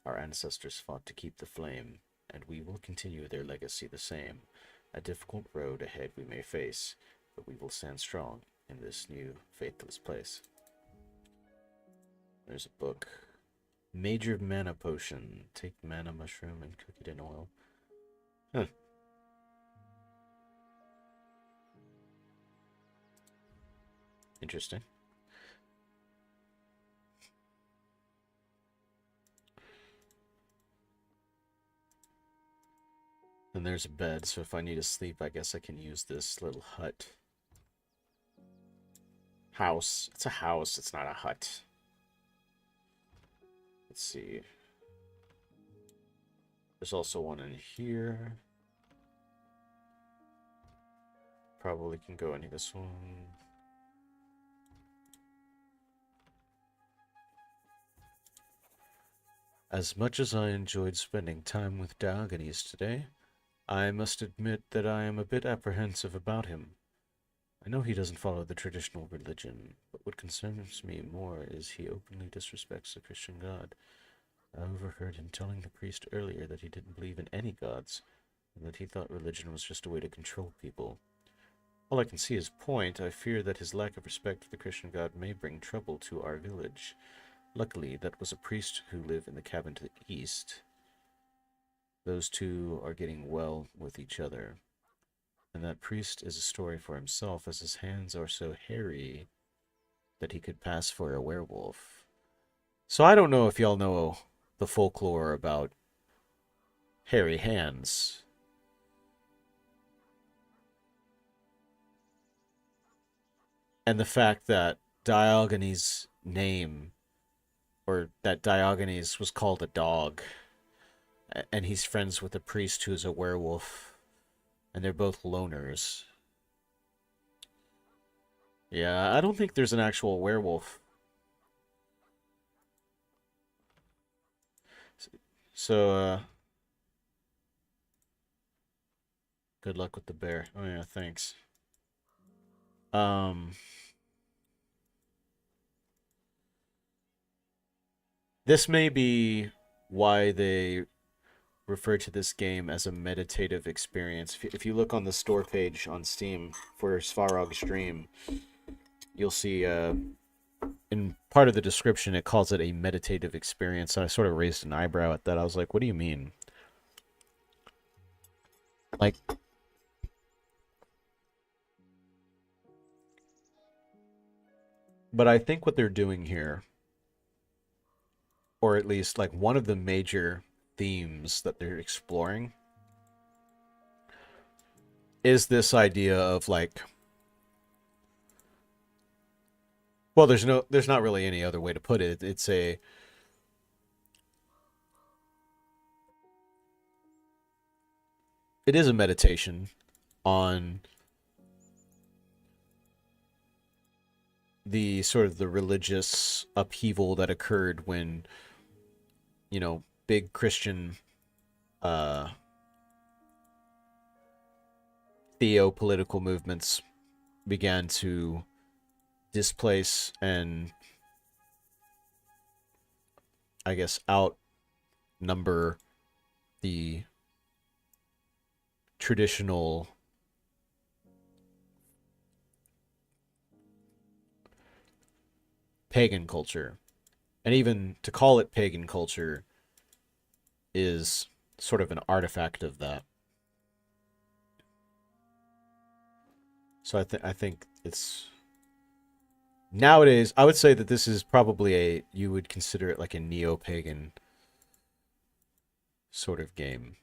Our ancestors fought to keep the flame, and we will continue their legacy the same. A difficult road ahead we may face, but we will stand strong in this new, faithless place. There's a book. Major mana potion. Take mana mushroom and cook it in oil. Huh. Interesting. And there's a bed, so if I need to sleep, I guess I can use this little hut. House. It's a house, it's not a hut. Let's see. There's also one in here. Probably can go into this one. As much as I enjoyed spending time with Diogenes today, I must admit that I am a bit apprehensive about him. I know he doesn't follow the traditional religion, but what concerns me more is he openly disrespects the Christian God. I overheard him telling the priest earlier that he didn't believe in any gods, and that he thought religion was just a way to control people. While I can see his point, I fear that his lack of respect for the Christian God may bring trouble to our village. Luckily, that was a priest who lived in the cabin to the east. Those two are getting well with each other. And that priest is a story for himself, as his hands are so hairy that he could pass for a werewolf. So I don't know if y'all know the folklore about hairy hands. And the fact that Diogenes' name, or that Diogenes was called a dog, and he's friends with a priest who's a werewolf, and they're both loners. Yeah, I don't think there's an actual werewolf. So, good luck with the bear. Oh yeah, thanks. Um, this may be why they refer to this game as a meditative experience. If you look on the store page on Steam for Svarog Stream, you'll see in part of the description it calls it a meditative experience. And I sort of raised an eyebrow at that. I was like, what do you mean? Like, but I think what they're doing here, or at least like one of the major themes that they're exploring, is this idea of like, well, there's not really any other way to put it. It is a meditation on the sort of the religious upheaval that occurred when, big Christian uh theo-political movements began to displace and, I guess, outnumber the traditional pagan culture. And even to call it pagan culture is sort of an artifact of that. So I think it's nowadays I would say that this is probably a you would consider it like a neo-pagan sort of game.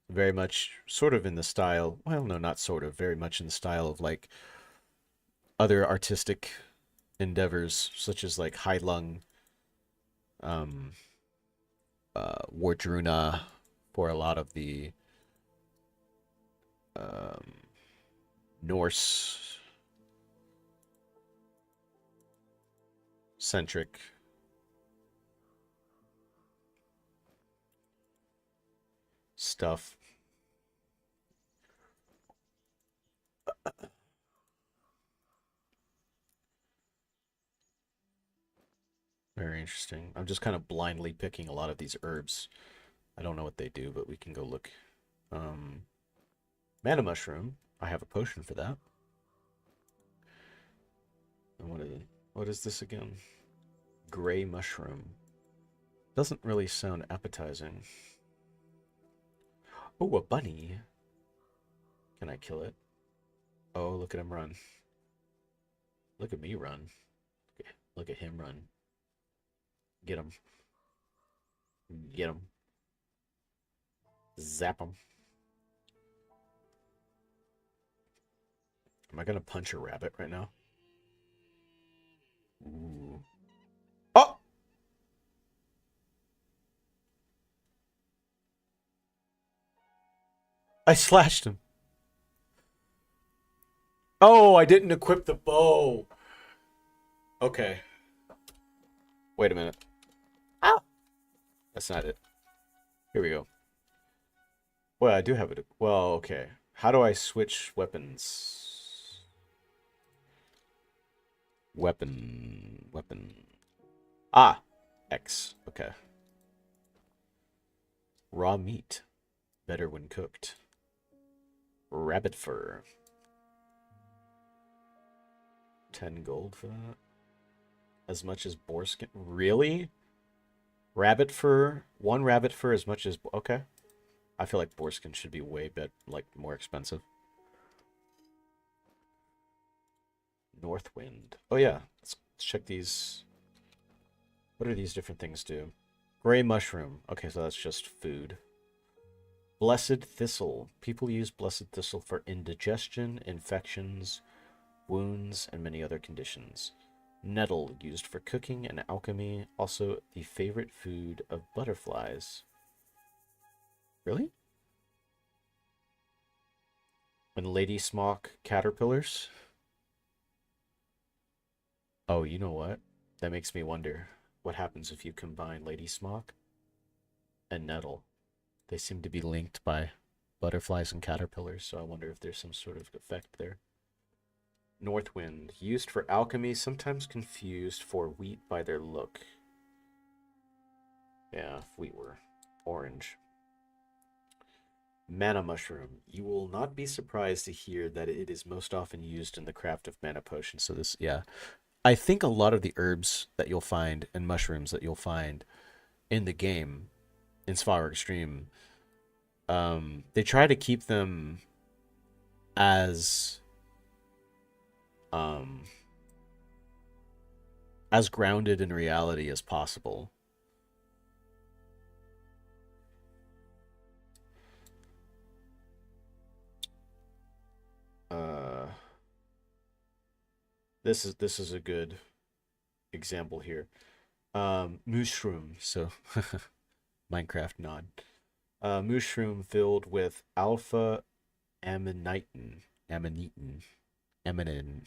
Very much sort of in the style, well, no, not sort of, very much in the style of like other artistic endeavors such as like Heilung, um Wardruna for a lot of the um Norse centric stuff. Very interesting. I'm just kind of blindly picking a lot of these herbs. I don't know what they do, but we can go look. Um, Mana mushroom. I have a potion for that. And what is this again? Gray mushroom. Doesn't really sound appetizing. Oh, a bunny. Can I kill it? Oh, look at him run. Look at me run. Look at him run. Get him. Get him. Zap him. Am I gonna punch a rabbit right now? Ooh. Oh! I slashed him. Oh, I didn't equip the bow. Okay. Wait a minute. Ow! That's not it. Here we go. Well, I do have it. Well, okay. How do I switch weapons? Weapon. Ah! X. Okay. Raw meat. Better when cooked. Rabbit fur. 10 gold for that. As much as boar skin. Really? Rabbit fur? One rabbit fur as much as... Okay. I feel like boar skin should be way more expensive. Northwind. Oh yeah. Let's check these. What do these different things do? Gray mushroom. Okay, so that's just food. Blessed thistle. People use blessed thistle for indigestion, infections, wounds, and many other conditions. Nettle, used for cooking and alchemy, also the favorite food of butterflies. Really? And lady smock caterpillars? Oh, you know what? That makes me wonder what happens if you combine lady smock and nettle. They seem to be linked by butterflies and caterpillars, so I wonder if there's some sort of effect there. Northwind, used for alchemy, sometimes confused for wheat by their look. Yeah, if wheat were orange. Mana mushroom. You will not be surprised to hear that it is most often used in the craft of mana potions. So this, yeah. I think a lot of the herbs that you'll find and mushrooms that you'll find in the game, in Svarog Extreme, They try to keep them as um as grounded in reality as possible. Uh, this is a good example here. Mushroom. So Minecraft nod. Mushroom filled with alpha amanitin, amanitin, aminin,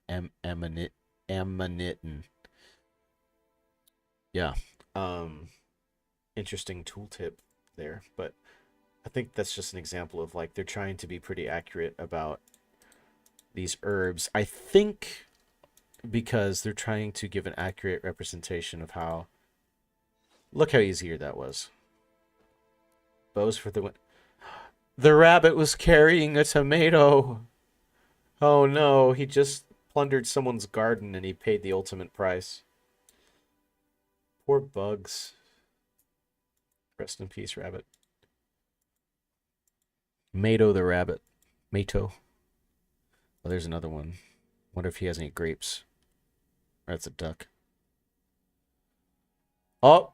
amanit, amanitin. Yeah. Um, Interesting tooltip there, but I think that's just an example of like they're trying to be pretty accurate about these herbs. I think because they're trying to give an accurate representation of how. Look how easier that was. Bows for the win. The rabbit was carrying a tomato. Oh no, he just plundered someone's garden and he paid the ultimate price. Poor bugs. Rest in peace, rabbit. Mato the rabbit. Mato. Oh, there's another one. Wonder if he has any grapes. Or that's a duck. Oh,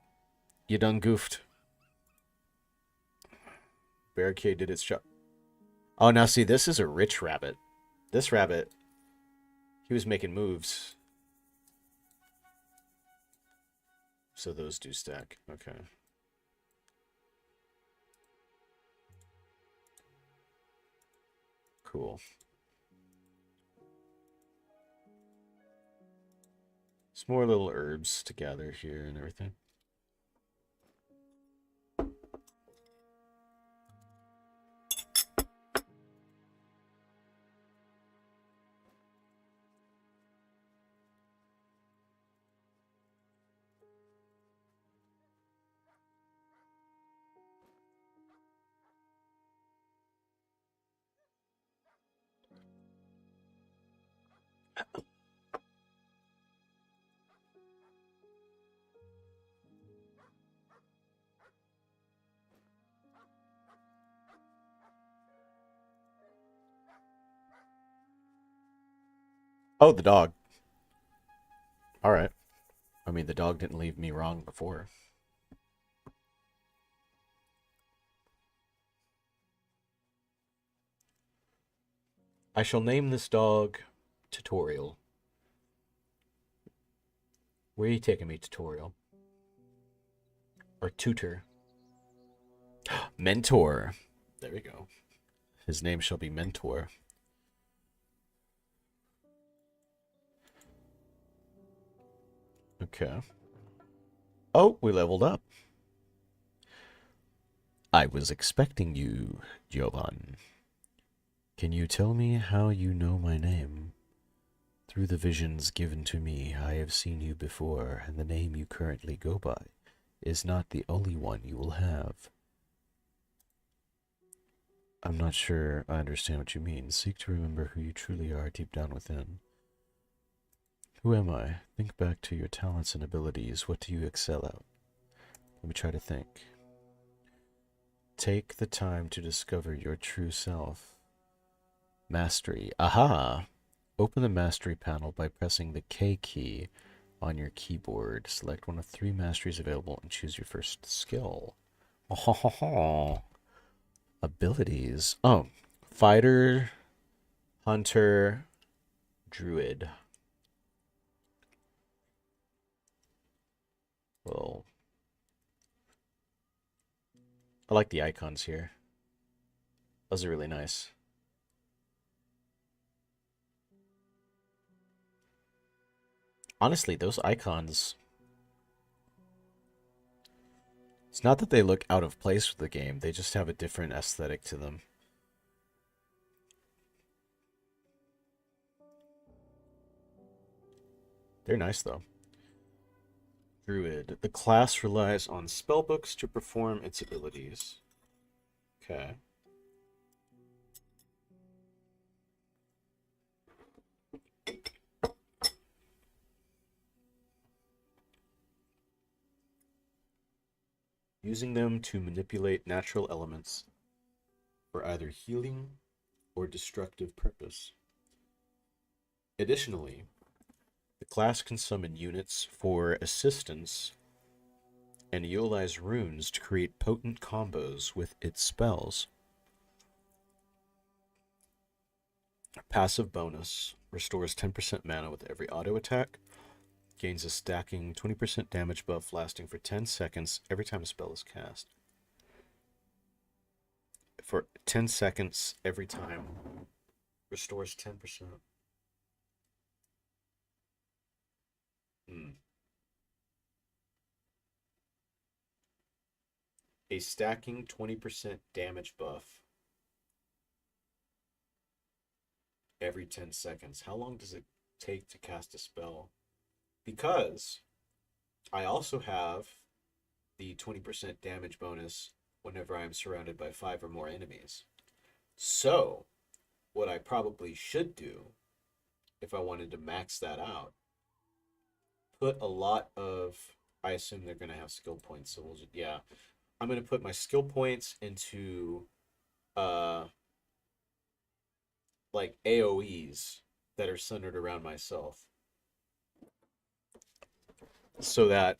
you done goofed. Barricade did its job. Oh, now see, this is a rich rabbit. This rabbit, he was making moves. So those do stack. Okay. Cool. Some more little herbs to gather here and everything. Oh, the dog. All right. I mean, the dog didn't leave me wrong before. I shall name this dog Tutorial. Where are you taking me, Tutorial? Or Tutor? Mentor. There we go. His name shall be Mentor. Okay. Oh, we leveled up. I was expecting you, Jovan. Can you tell me how you know my name? Through the visions given to me, I have seen you before, and the name you currently go by is not the only one you will have. I'm not sure I understand what you mean. Seek to remember who you truly are deep down within. Who am I? Think back to your talents and abilities. What do you excel at? Let me try to think. Take the time to discover your true self. Mastery. Aha! Open the mastery panel by pressing the K key on your keyboard. Select one of 3 masteries available and choose your first skill. Oh, abilities. Oh, fighter, hunter, druid. Well, I like the icons here. Those are really nice. Honestly, those icons, it's not that they look out of place with the game, they just have a different aesthetic to them. They're nice though. Druid. The class relies on spellbooks to perform its abilities. Okay. Using them to manipulate natural elements for either healing or destructive purpose. Additionally, the class can summon units for assistance and utilize runes to create potent combos with its spells. Passive bonus restores 10% mana with every auto attack, gains a stacking 20% damage buff lasting for 10 seconds every time a spell is cast. For 10 seconds every time, restores 10%. A stacking 20% damage buff every 10 seconds. How long does it take to cast a spell? Because I also have the 20% damage bonus whenever I am surrounded by 5 or more enemies. So, what I probably should do, if I wanted to max that out, put a lot of, I assume they're going to have skill points, so we'll just, yeah. I'm going to put my skill points into, like AoEs that are centered around myself, so that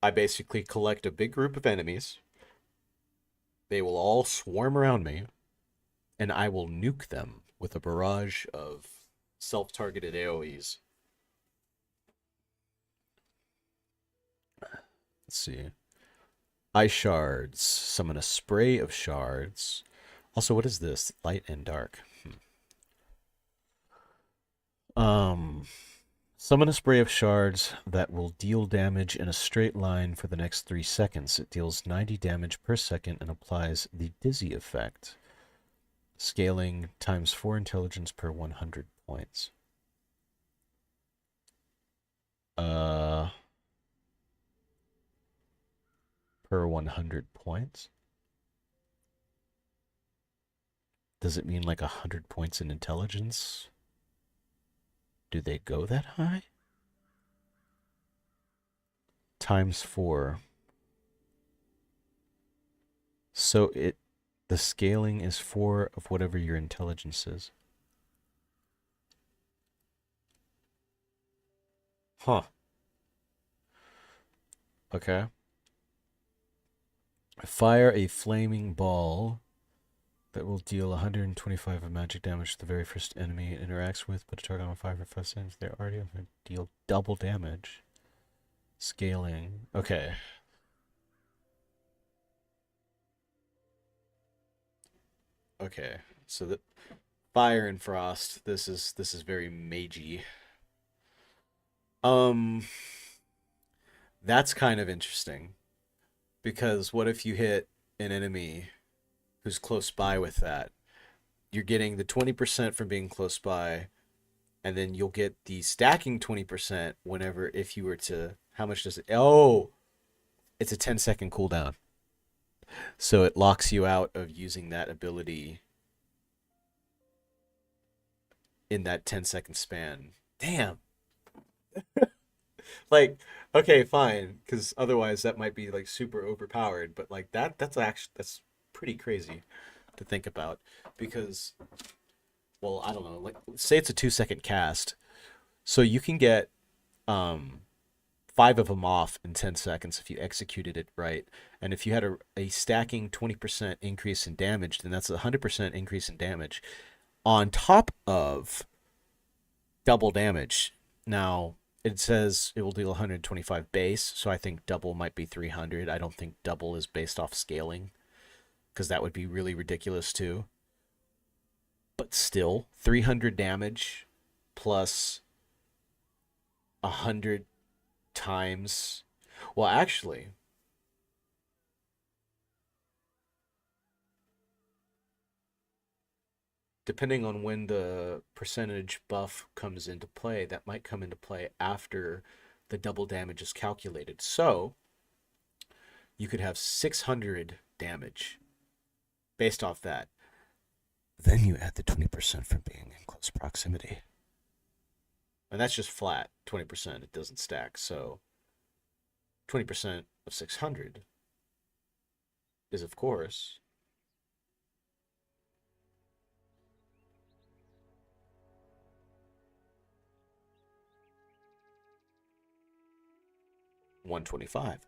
I basically collect a big group of enemies. They will all swarm around me, and I will nuke them with a barrage of self-targeted AoEs. Let's see. Ice shards. Summon a spray of shards. Also, what is this? Light and dark. Summon a spray of shards that will deal damage in a straight line for the next 3 seconds. It deals 90 damage per second and applies the dizzy effect. Scaling times 4 intelligence per 100 points. Per 100 points? Does it mean like 100 points in intelligence? Do they go that high? Times 4. So the scaling is 4 of whatever your intelligence is. Huh. Okay. Fire a flaming ball that will deal 125 of magic damage to the very first enemy it interacts with. Put a target on fire for 5 seconds. They already have to deal double damage. Scaling. Okay. Okay. So the fire and frost. This is very magey. That's kind of interesting, because what if you hit an enemy who's close by with that? You're getting the 20% from being close by, and then you'll get the stacking 20% whenever, if you were to, how much does it? Oh, it's a 10-second cooldown. So it locks you out of using that ability in that 10-second span. Damn. Like, okay, fine, because otherwise that might be like super overpowered, but like that's actually, that's pretty crazy to think about, because, well, I don't know, like, say it's a 2-second cast, so you can get 5 of them off in 10 seconds if you executed it right. And if you had a stacking 20% increase in damage, then that's a 100% increase in damage on top of double damage. Now, it says it will deal 125 base, so I think double might be 300. I don't think double is based off scaling, because that would be really ridiculous too. But still, 300 damage plus 100 times. Well, actually, depending on when the percentage buff comes into play, that might come into play after the double damage is calculated. So you could have 600 damage based off that. Then you add the 20% from being in close proximity. And that's just flat 20%. It doesn't stack. So 20% of 600 is, of course, 125.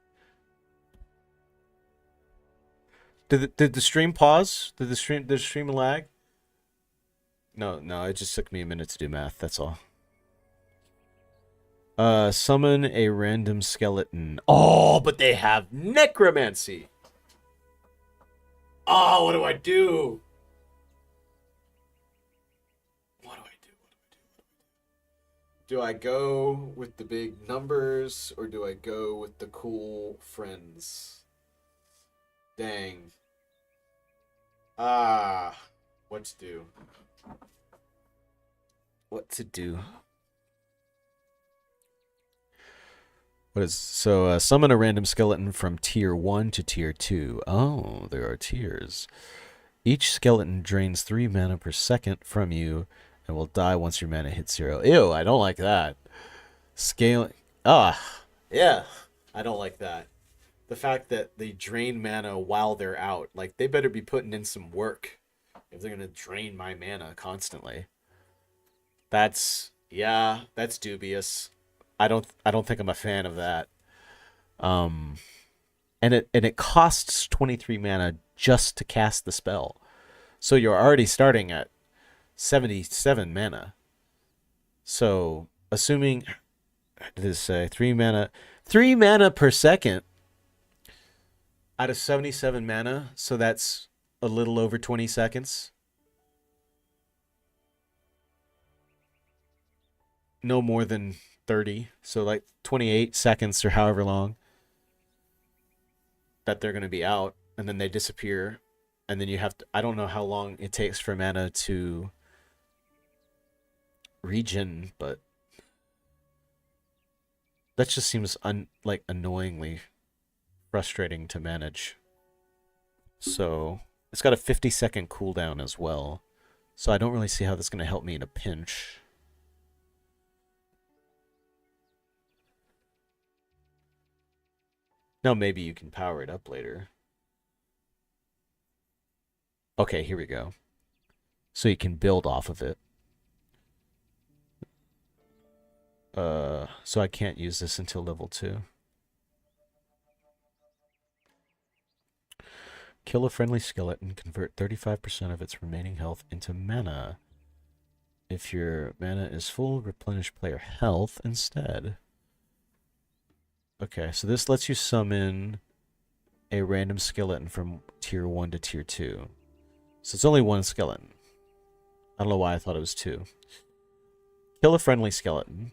Did the stream pause? Did the stream lag? No, no, it just took me a minute to do math, that's all. Summon a random skeleton. Oh, but they have necromancy. Oh, what do I do? What do I do? Do I go with the big numbers or do I go with the cool friends? Dang. Ah, what to do? What to do? What is so? Summon a random skeleton from tier 1 to tier 2. Oh, there are tiers. Each skeleton drains 3 mana per second from you and will die once your mana hits 0. Ew, I don't like that. Scaling. Ah, yeah, I don't like that. The fact that they drain mana while they're out. Like, they better be putting in some work if they're gonna drain my mana constantly. That's dubious. I don't think I'm a fan of that. Um and it costs 23 mana just to cast the spell. So you're already starting at 77 mana. So assuming, did it say 3 mana per second out of 77 mana, so that's a little over 20 seconds. No more than 30, so like 28 seconds or however long that they're going to be out, and then they disappear, and then you have to. I don't know how long it takes for mana to regen, but that just seems like annoyingly frustrating to manage. So it's got a 50-second cooldown as well, so I don't really see how that's going to help me in a pinch. Now maybe you can power it up later. Okay, here we go. So you can build off of it. So I can't use this until level 2. Kill a friendly skeleton, convert 35% of its remaining health into mana. If your mana is full, replenish player health instead. Okay, so this lets you summon a random skeleton from tier 1 to tier 2. So it's only one skeleton. I don't know why I thought it was 2. Kill a friendly skeleton.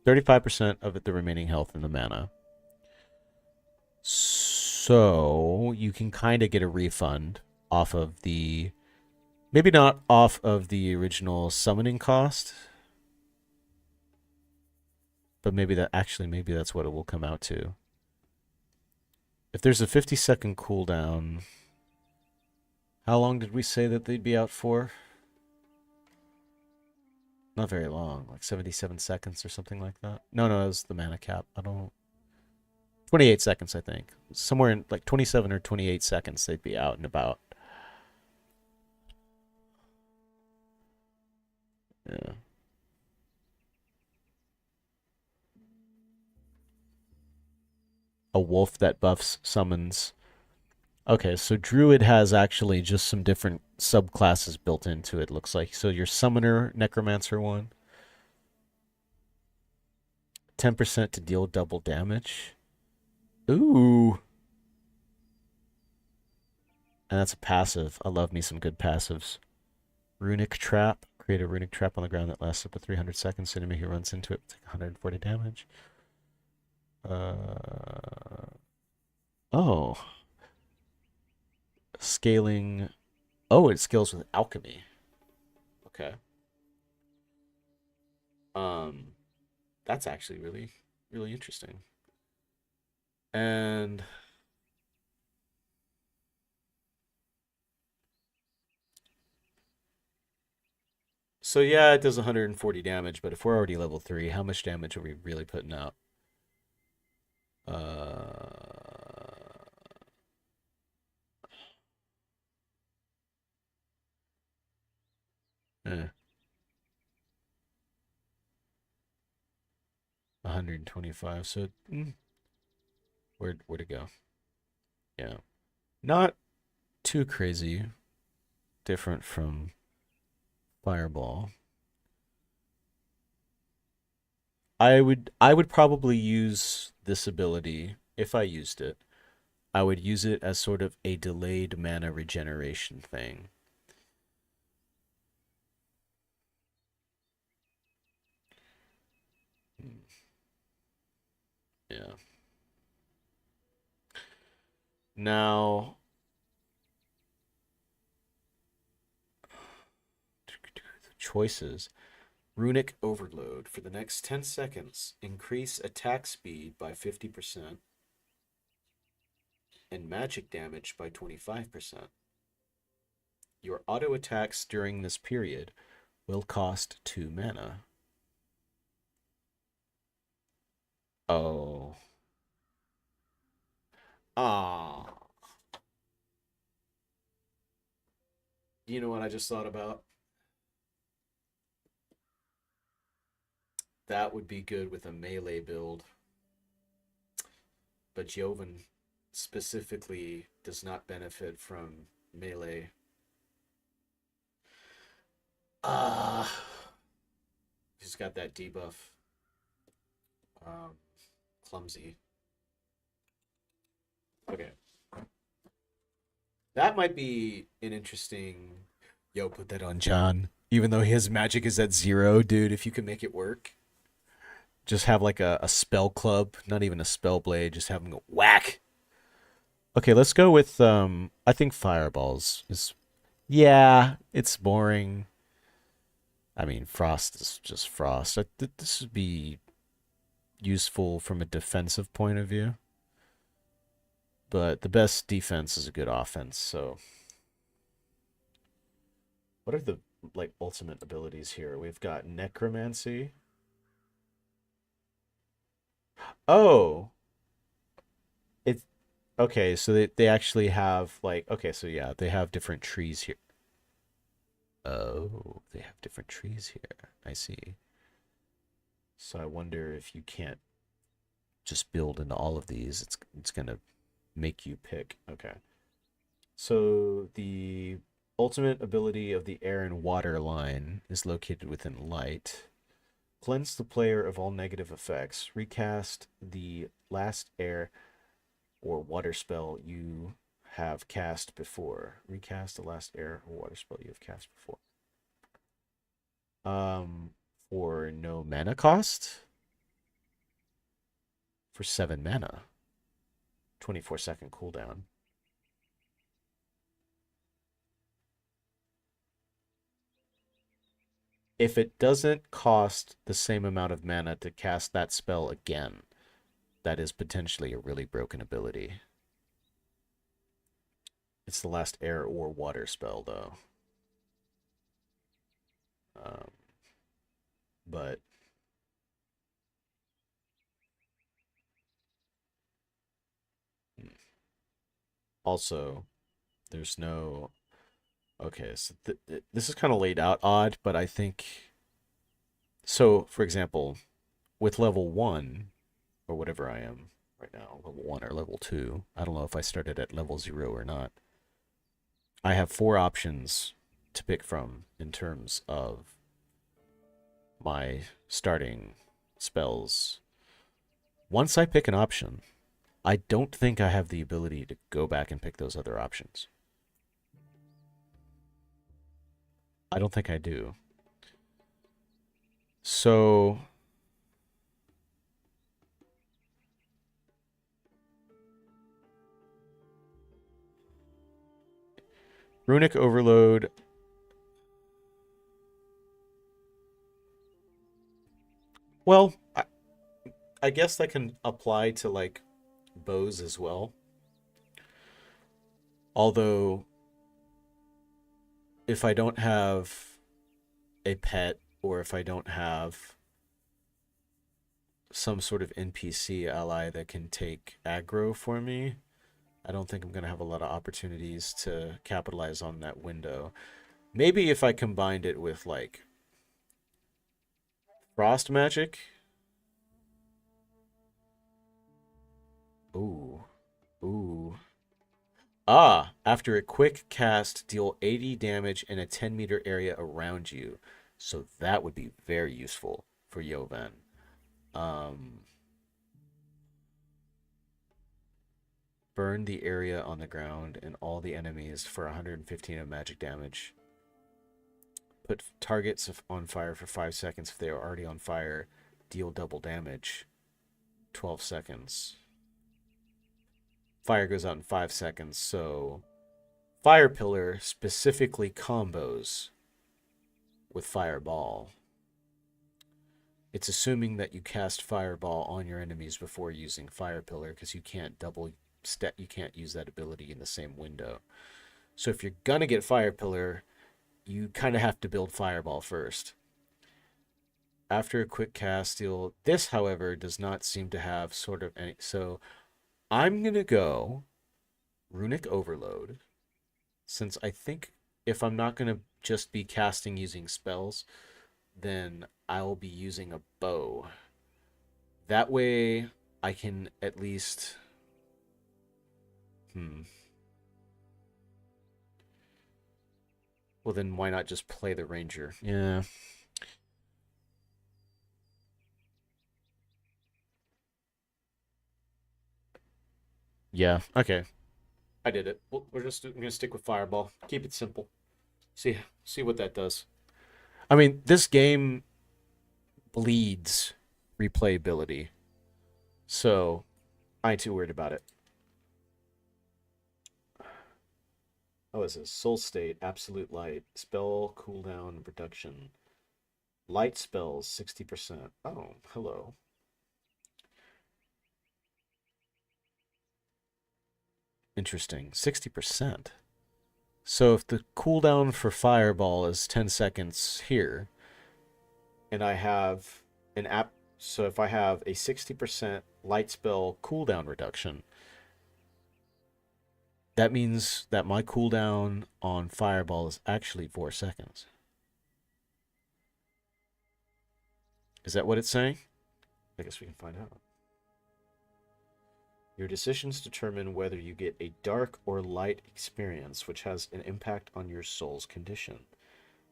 35% of the remaining health and the mana. So you can kind of get a refund off of the... Maybe not off of the original summoning cost. But maybe that's what it will come out to. If there's a 50-second cooldown, how long did we say that they'd be out for? Not very long, like 77 seconds or something like that. No, it was the mana cap. 28 seconds, I think. Somewhere in like 27 or 28 seconds they'd be out and about. Yeah. A wolf that buffs summons. Okay, so Druid has actually just some different subclasses built into it, looks like. So your Summoner, Necromancer one. 10% to deal double damage. Ooh. And that's a passive. I love me some good passives. Runic Trap. Create a Runic Trap on the ground that lasts up to 300 seconds. Enemy who runs into it will take 140 damage. Oh. Scaling. Oh, it scales with alchemy. Okay. That's actually really, really interesting. And so yeah, it does 140 damage, but if we're already level 3, how much damage are we really putting out? Eh, 125. So Where'd it go? Yeah. Not too crazy different from Fireball. I would probably use this ability if I used it. I would use it as sort of a delayed mana regeneration thing. Hmm, yeah. Now, the choices. Runic Overload. For the next 10 seconds, increase attack speed by 50% and magic damage by 25%. Your auto attacks during this period will cost 2 mana. Oh. Ah. You know what I just thought about? That would be good with a melee build. But Joven specifically does not benefit from melee. Ah. He's got that debuff. Um, clumsy. Okay. That might be an interesting. Yo, put that on John. Even though his magic is at 0, dude, if you can make it work, just have like a spell club, not even a spell blade, just have him go whack. Okay, let's go with I think fireballs is yeah, it's boring. I mean, frost is just frost. This would be useful from a defensive point of view, but the best defense is a good offense. So, what are the like ultimate abilities here? We've got necromancy. Oh, it's okay. So they actually have like okay. So yeah, they have different trees here. Oh, they have different trees here. I see. So I wonder if you can't just build into all of these. It's gonna make you pick. Okay. So the ultimate ability of the air and water line is located within light. Cleanse the player of all negative effects. Recast the last air or water spell you have cast before. Recast the last air or water spell you have cast before. Um, for no mana cost. For 7 mana. 24-second cooldown. If it doesn't cost the same amount of mana to cast that spell again, that is potentially a really broken ability. It's the last air or water spell, though. Um, but also, there's no. Okay, so this is kind of laid out odd, but I think. So, for example, with level 1, or whatever I am right now, level 1 or level 2, I don't know if I started at level 0 or not. I have 4 options to pick from in terms of my starting spells. Once I pick an option, I don't think I have the ability to go back and pick those other options. I don't think I do. So, Runic Overload. Well, I guess that can apply to like bows as well. Although, if I don't have a pet or if I don't have some sort of NPC ally that can take aggro for me, I don't think I'm going to have a lot of opportunities to capitalize on that window. Maybe if I combined it with like frost magic, Ooh. Ooh. Ah, after a quick cast, deal 80 damage in a 10-meter area around you. So that would be very useful for Yoven. Um, burn the area on the ground and all the enemies for 115 of magic damage. Put targets on fire for 5 seconds if they are already on fire. Deal double damage. 12 seconds. Fire goes out in 5 seconds, so Fire Pillar specifically combos with Fireball. It's assuming that you cast Fireball on your enemies before using Fire Pillar because you can't you can't use that ability in the same window. So if you're gonna get Fire Pillar, you kind of have to build Fireball first. After a quick cast, this, however, does not seem to have sort of any. So I'm gonna go Runic Overload, since I think if I'm not gonna just be casting using spells, then I'll be using a bow. That way, I can at least. Well, then why not just play the ranger? Yeah. Yeah. Okay. I did it. We're gonna stick with Fireball. Keep it simple. See what that does. I mean, this game bleeds replayability, so I ain't too worried about it. Oh, is this Soul State, Absolute Light, Spell Cooldown Reduction, Light Spells 60%. Oh, hello. Interesting. 60%. So if the cooldown for Fireball is 10 seconds here, and I have an app, so if I have a 60% light spell cooldown reduction, that means that my cooldown on Fireball is actually 4 seconds. Is that what it's saying? I guess we can find out. Your decisions determine whether you get a dark or light experience, which has an impact on your soul's condition.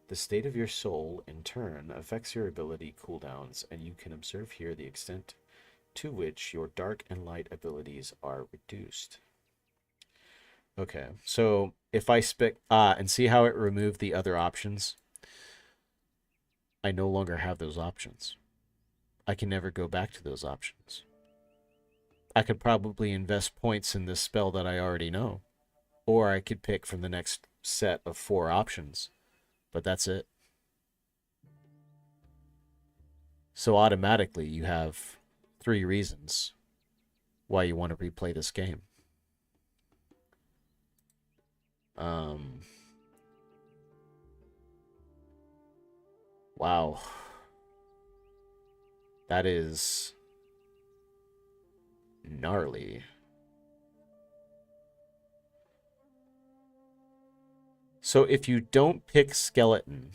The state of your soul, in turn, affects your ability cooldowns, and you can observe here the extent to which your dark and light abilities are reduced. Okay, so if I spec and see how it removed the other options? I no longer have those options. I can never go back to those options. I could probably invest points in this spell that I already know, or I could pick from the next set of 4 options, but that's it. So automatically you have 3 reasons why you want to replay this game. Wow. That is gnarly. So if you don't pick Skeleton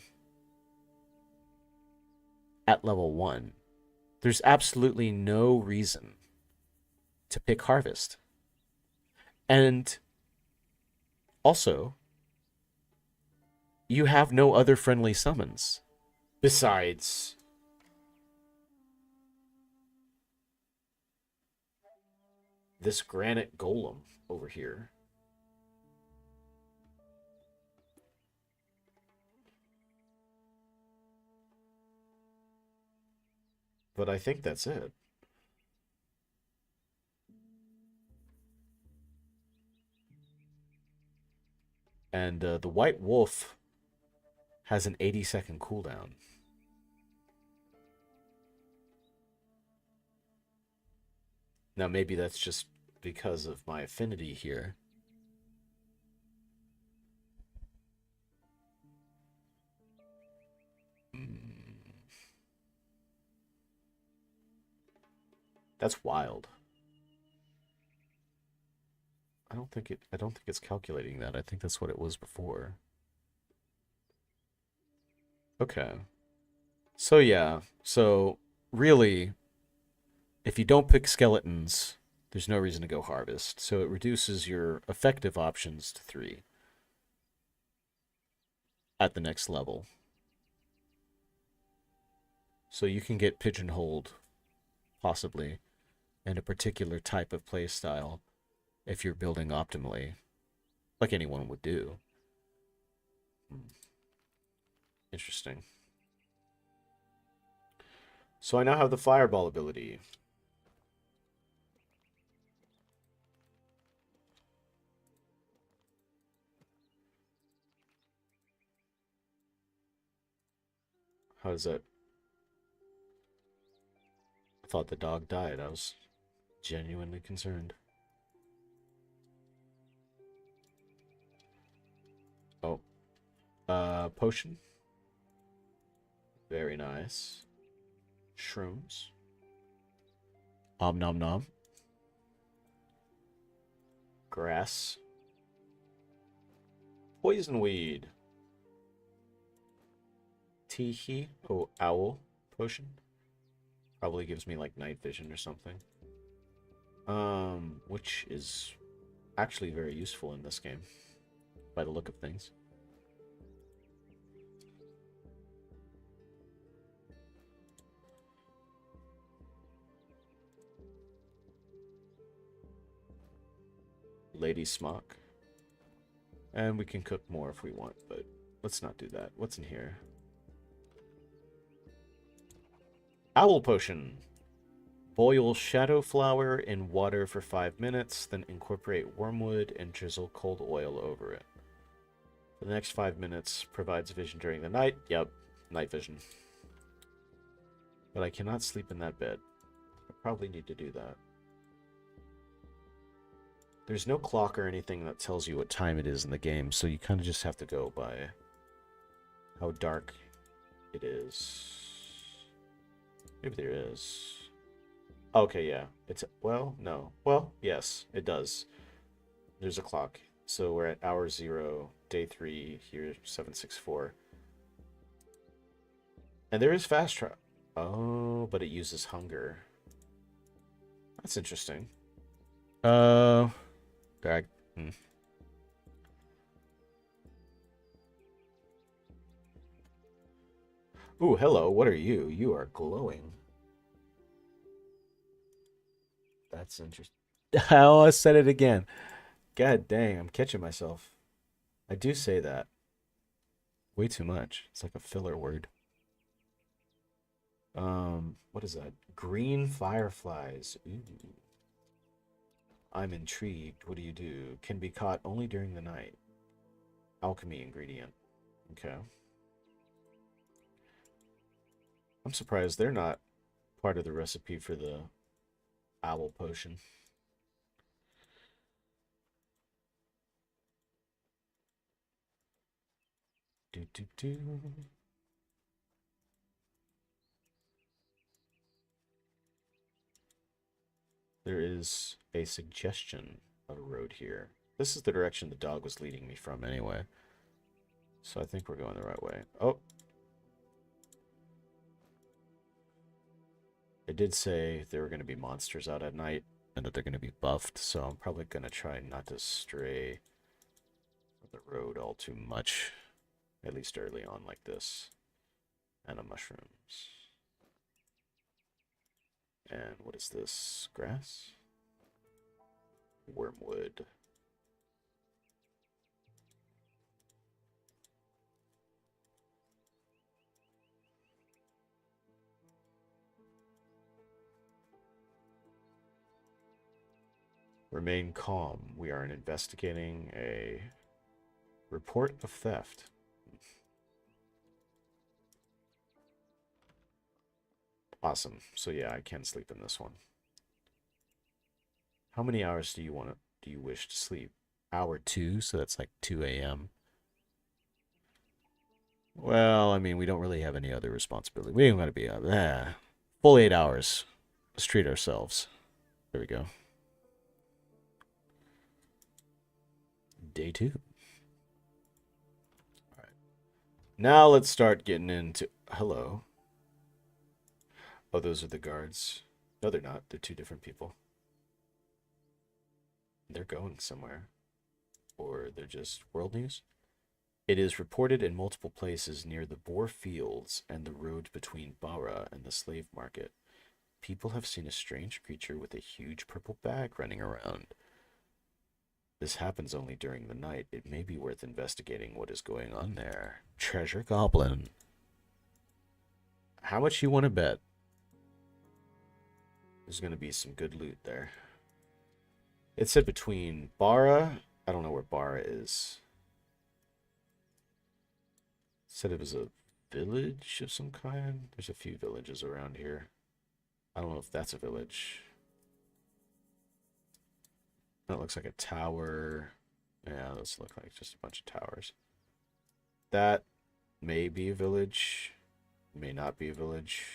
at level 1, there's absolutely no reason to pick Harvest. And also, you have no other friendly summons besides this granite golem over here. But I think that's it. And the White Wolf has an 80-second cooldown. Now, maybe that's just because of my affinity here. That's wild. I don't think it's calculating that. I think that's what it was before. Okay. So yeah. So really, if you don't pick skeletons, there's no reason to go harvest. So it reduces your effective options to 3 at the next level. So you can get pigeonholed, possibly, in a particular type of play style if you're building optimally, like anyone would do. Interesting. So I now have the fireball ability. How does that? I thought the dog died. I was genuinely concerned. Oh, potion. Very nice. Shrooms. Om nom nom. Grass. Poison weed. Teehee. Oh, owl potion. Probably gives me like night vision or something. Which is actually very useful in this game, by the look of things. Lady Smock. And we can cook more if we want, but let's not do that. What's in here? Owl potion. Boil shadow flower in water for 5 minutes, then incorporate wormwood and drizzle cold oil over it. For the next 5 minutes, provides vision during the night. Yep, night vision. But I cannot sleep in that bed. I probably need to do that. There's no clock or anything that tells you what time it is in the game, so you kind of just have to go by how dark it is. Maybe there is. Okay, yeah. It's, well, no. Well, yes, it does. There's a clock. So we're at hour 0, day 3, here 764. And there is fast travel. Oh, but it uses hunger. That's interesting. Drag. Ooh, hello. What are you? You are glowing. That's interesting. I almost said it again. God dang, I'm catching myself. I do say that. Way too much. It's like a filler word. What is that? Green fireflies. Ooh. I'm intrigued. What do you do? Can be caught only during the night. Alchemy ingredient. Okay. I'm surprised they're not part of the recipe for the owl potion. Do do do. There is a suggestion of a road here. This is the direction the dog was leading me from anyway. So I think we're going the right way. Oh. It did say there were going to be monsters out at night and that they're going to be buffed, so I'm probably going to try not to stray from the road all too much, at least early on like this. And mushrooms. And what is this? Grass? Wormwood. Remain calm. We are investigating a report of theft. Awesome. So yeah, I can sleep in this one. How many hours do you wish to sleep? Hour 2, so that's like 2 a.m. Well, I mean, we don't really have any other responsibility. We ain't gonna be up there. Full 8 hours. Let's treat ourselves. There we go. Day 2. All right. Now let's start getting into... Hello. Oh, those are the guards. No, they're not. They're two different people. They're going somewhere. Or they're just world news. It is reported in multiple places near the Boar Fields and the road between Bara and the slave market. People have seen a strange creature with a huge purple bag running around. This happens only during the night. It may be worth investigating what is going on there. Treasure Goblin. How much you want to bet? There's going to be some good loot there. It said between Bara. I don't know where Bara is. It said it was a village of some kind. There's a few villages around here. I don't know if that's a village. That looks like a tower. Yeah, those look like just a bunch of towers. That may be a village. May not be a village.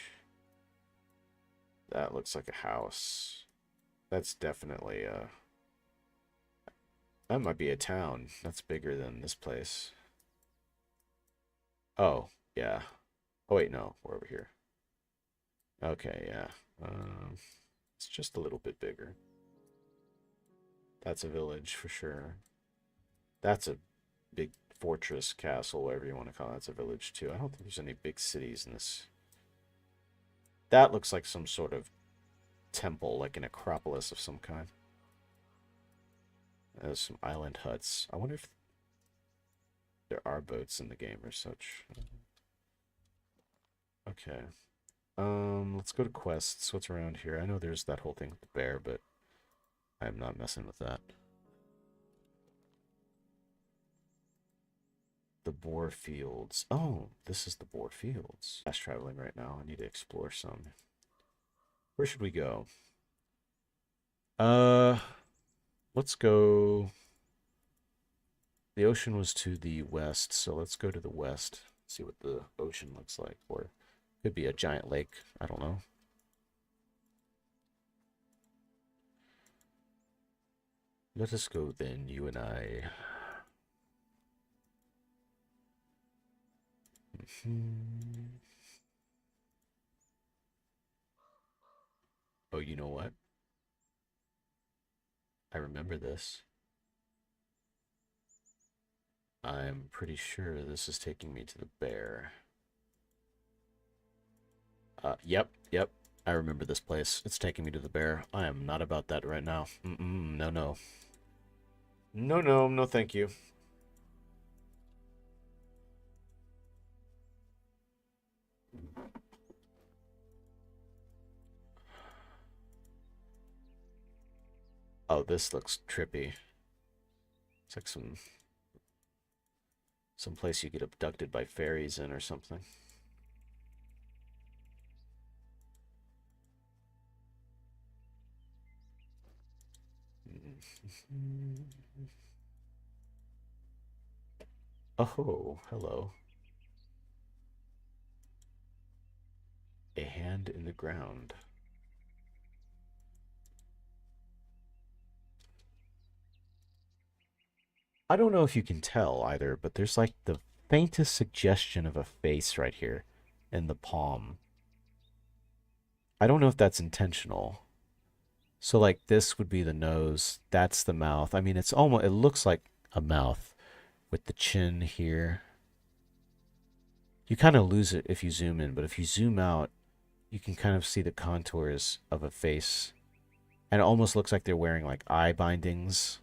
That looks like a house. That's definitely a... That might be a town. That's bigger than this place. Oh, yeah. Oh, wait, no. We're over here. Okay, yeah. It's just a little bit bigger. That's a village for sure. That's a big fortress, castle, whatever you want to call it. That's a village too. I don't think there's any big cities in this. That looks like some sort of temple, like an acropolis of some kind. There's some island huts. I wonder if there are boats in the game or such. Okay. Let's go to quests. What's around here? I know there's that whole thing with the bear, but I'm not messing with that. The Boar Fields. Oh, this is the Boar Fields. Fast traveling right now. I need to explore some. Where should we go? Let's go. The ocean was to the west, so let's go to the west. See what the ocean looks like. Or could be a giant lake. I don't know. Let us go then, you and I. Oh, you know what? I remember this. I'm pretty sure this is taking me to the bear. Yep. I remember this place. It's taking me to the bear. I am not about that right now. No, no. No, thank you. Oh, this looks trippy. It's like some place you get abducted by fairies in or something. Oh, hello. A hand in the ground. I don't know if you can tell either, but there's like the faintest suggestion of a face right here in the palm. I don't know if that's intentional. So like this would be the nose, that's the mouth. I mean, it's almost, it looks like a mouth with the chin here. You kind of lose it if you zoom in, but if you zoom out, you can kind of see the contours of a face. And it almost looks like they're wearing like eye bindings,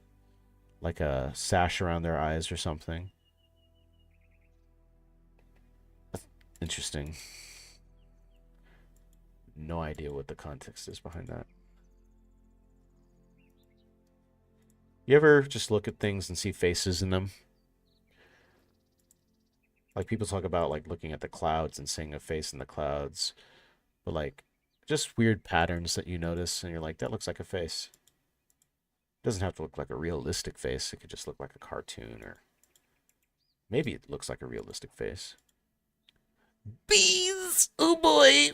like a sash around their eyes or something. Interesting. No idea what the context is behind that. You ever just look at things and see faces in them? Like people talk about like looking at the clouds and seeing a face in the clouds, but like just weird patterns that you notice and you're like, that looks like a face. It doesn't have to look like a realistic face. It could just look like a cartoon, or maybe it looks like a realistic face. Bees! Oh boy!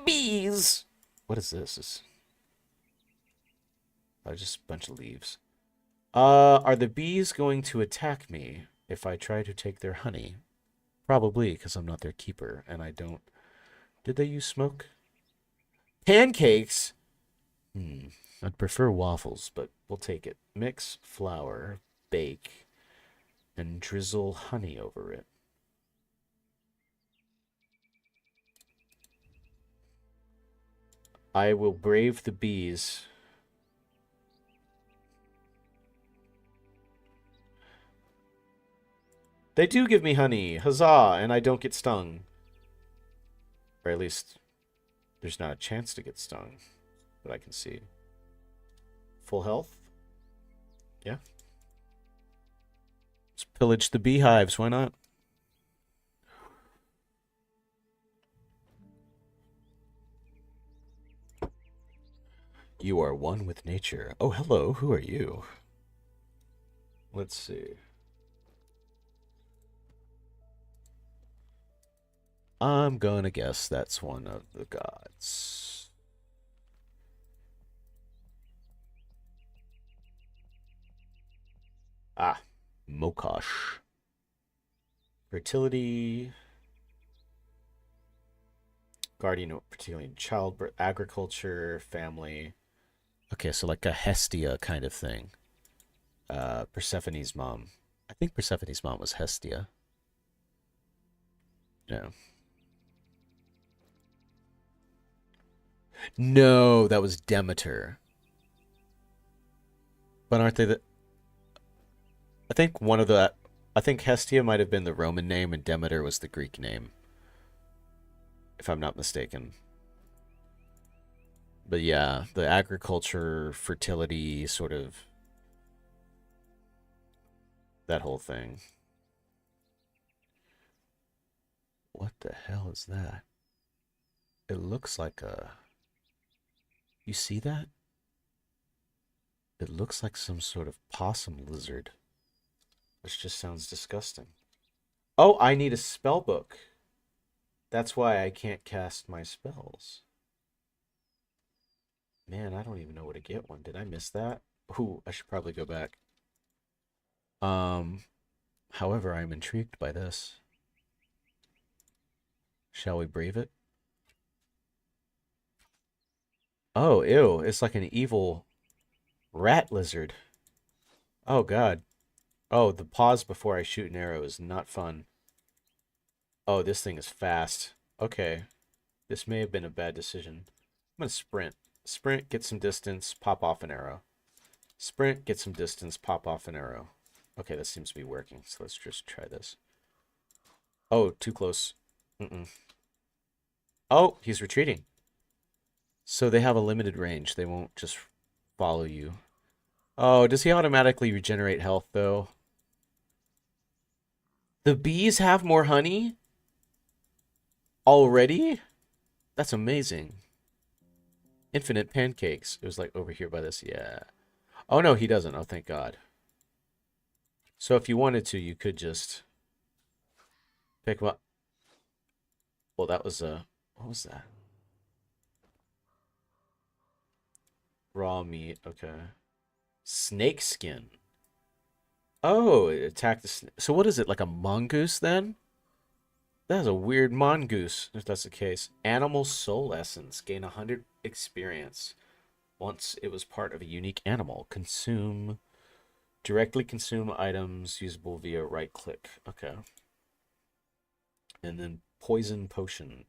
Bees! What is this? Just a bunch of leaves. Are the bees going to attack me if I try to take their honey? Probably, because I'm not their keeper, and I don't... Did they use smoke? Pancakes? I'd prefer waffles, but We'll take it. Mix flour, bake, and drizzle honey over it. I will brave the bees. They do give me honey. Huzzah! And I don't get stung. Or at least there's not a chance to get stung that I can see. Full health? Yeah. Let's pillage the beehives. Why not? You are one with nature. Oh, hello. Who are you? Let's see. I'm gonna guess that's one of the gods. Ah, Mokosh. Fertility, guardian of fertility and childbirth, agriculture, family. Okay, so like a Hestia kind of thing. Persephone's mom. I think Persephone's mom was Hestia. No. No, that was Demeter. But aren't they the I think one of the I think Hestia might have been the Roman name and Demeter was the Greek name, if I'm not mistaken. But yeah, the agriculture, fertility, sort of that whole thing. What the hell is that? It looks like a. You see that? It looks like some sort of possum lizard, which just sounds disgusting. Oh, I need a spell book. That's why I can't cast my spells. Man, I don't even know where to get one. Did I miss that? Ooh, I should probably go back. Um, However, I'm intrigued by this. Shall we brave it? Oh, ew, it's like an evil rat lizard. Oh, God. Oh, the pause before I shoot an arrow is not fun. Oh, this thing is fast. Okay, this may have been a bad decision. I'm gonna sprint. Sprint, get some distance, pop off an arrow. Sprint, get some distance, pop off an arrow. Okay, this seems to be working, so let's just try this. Oh, too close. Mm-mm. Oh, he's retreating. So they have a limited range. They won't just follow you. Oh, does he automatically regenerate health, though? The bees have more honey? Already? That's amazing. Infinite pancakes. It was like over here by this. Yeah. Oh, no, he doesn't. Oh, thank God. So if you wanted to, you could just pick him up. Well, that was what was that? Raw meat. Okay. Snake skin. Oh, it attacked the so what is it? Like a mongoose then? That's a weird mongoose, if that's the case. Animal soul essence. Gain 100 experience. Once it was part of a unique animal. Consume. Directly consume items usable via right click. Okay. And then poison potion.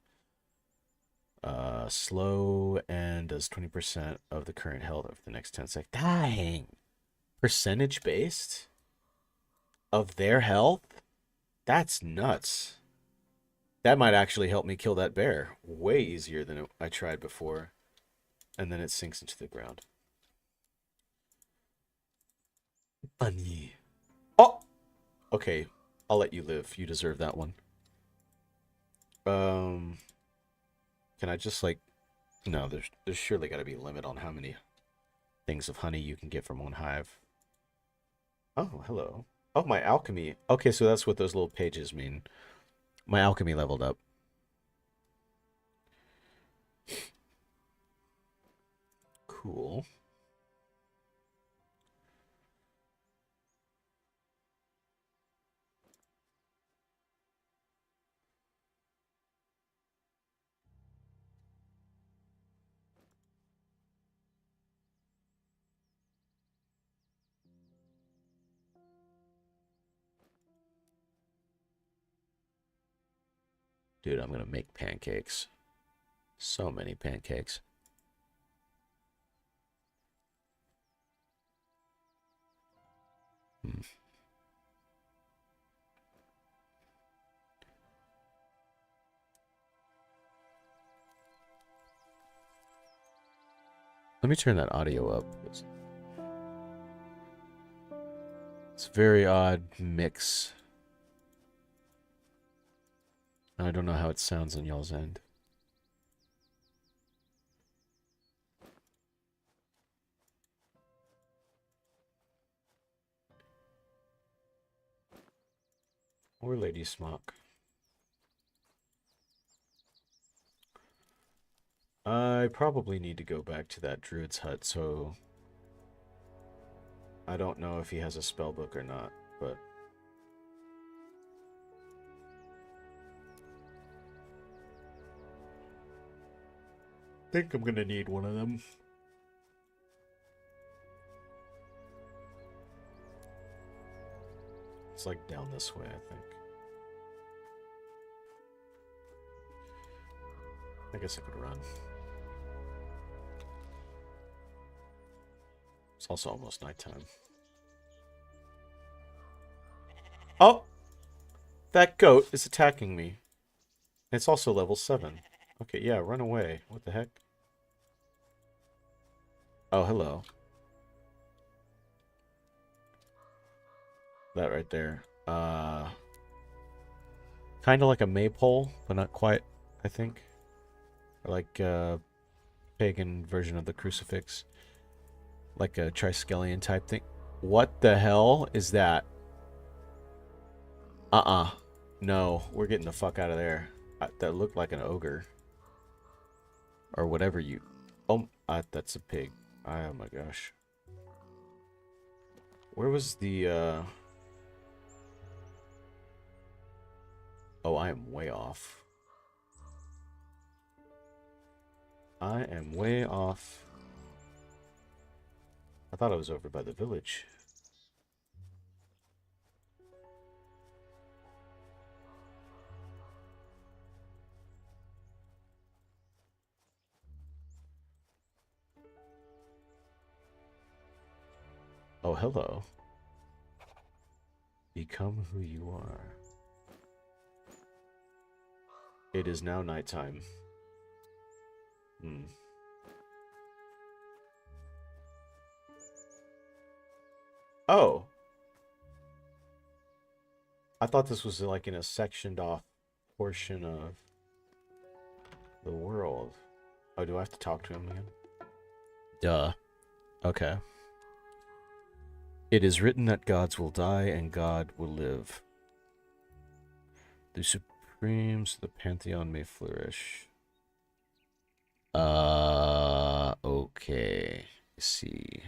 Slow and does 20% of the current health over the next 10 seconds. Dang. Percentage based of their health? That's nuts. That might actually help me kill that bear. Way easier than I tried before. And then it sinks into the ground. Bunny. Oh! Okay, I'll let you live. You deserve that one. Um, can I just like... No, there's surely got to be a limit on how many things of honey you can get from one hive. Oh, hello. Oh, my alchemy. Okay, so that's what those little pages mean. My alchemy leveled up. Cool. Dude, I'm gonna make pancakes. So many pancakes. Hmm. Let me turn that audio up. It's a very odd mix. I don't know how it sounds on y'all's end. Or Lady Smock. I probably need to go back to that druid's hut, so I don't know if he has a spell book or not, but I think I'm gonna need one of them. It's like down this way, I think. I guess I could run. It's also almost nighttime. Oh! That goat is attacking me. It's also level 7. Okay, yeah, run away. What the heck? Oh, hello. That right there. Kind of like a maypole, but not quite, I think. Or like a pagan version of the crucifix. Like a Triskelion type thing. What the hell is that? No, we're getting the fuck out of there. That looked like an ogre. Or whatever you... Oh, that's a pig. Oh my gosh. Where was the, Oh, I am way off. I am way off. I thought I was over by the village. Oh, hello. Become who you are. It is now nighttime. Oh. I thought this was like in a sectioned off portion of the world. Oh, do I have to talk to him again? Duh. Okay. It is written that gods will die and God will live. The supremes of the pantheon may flourish. Okay. I see.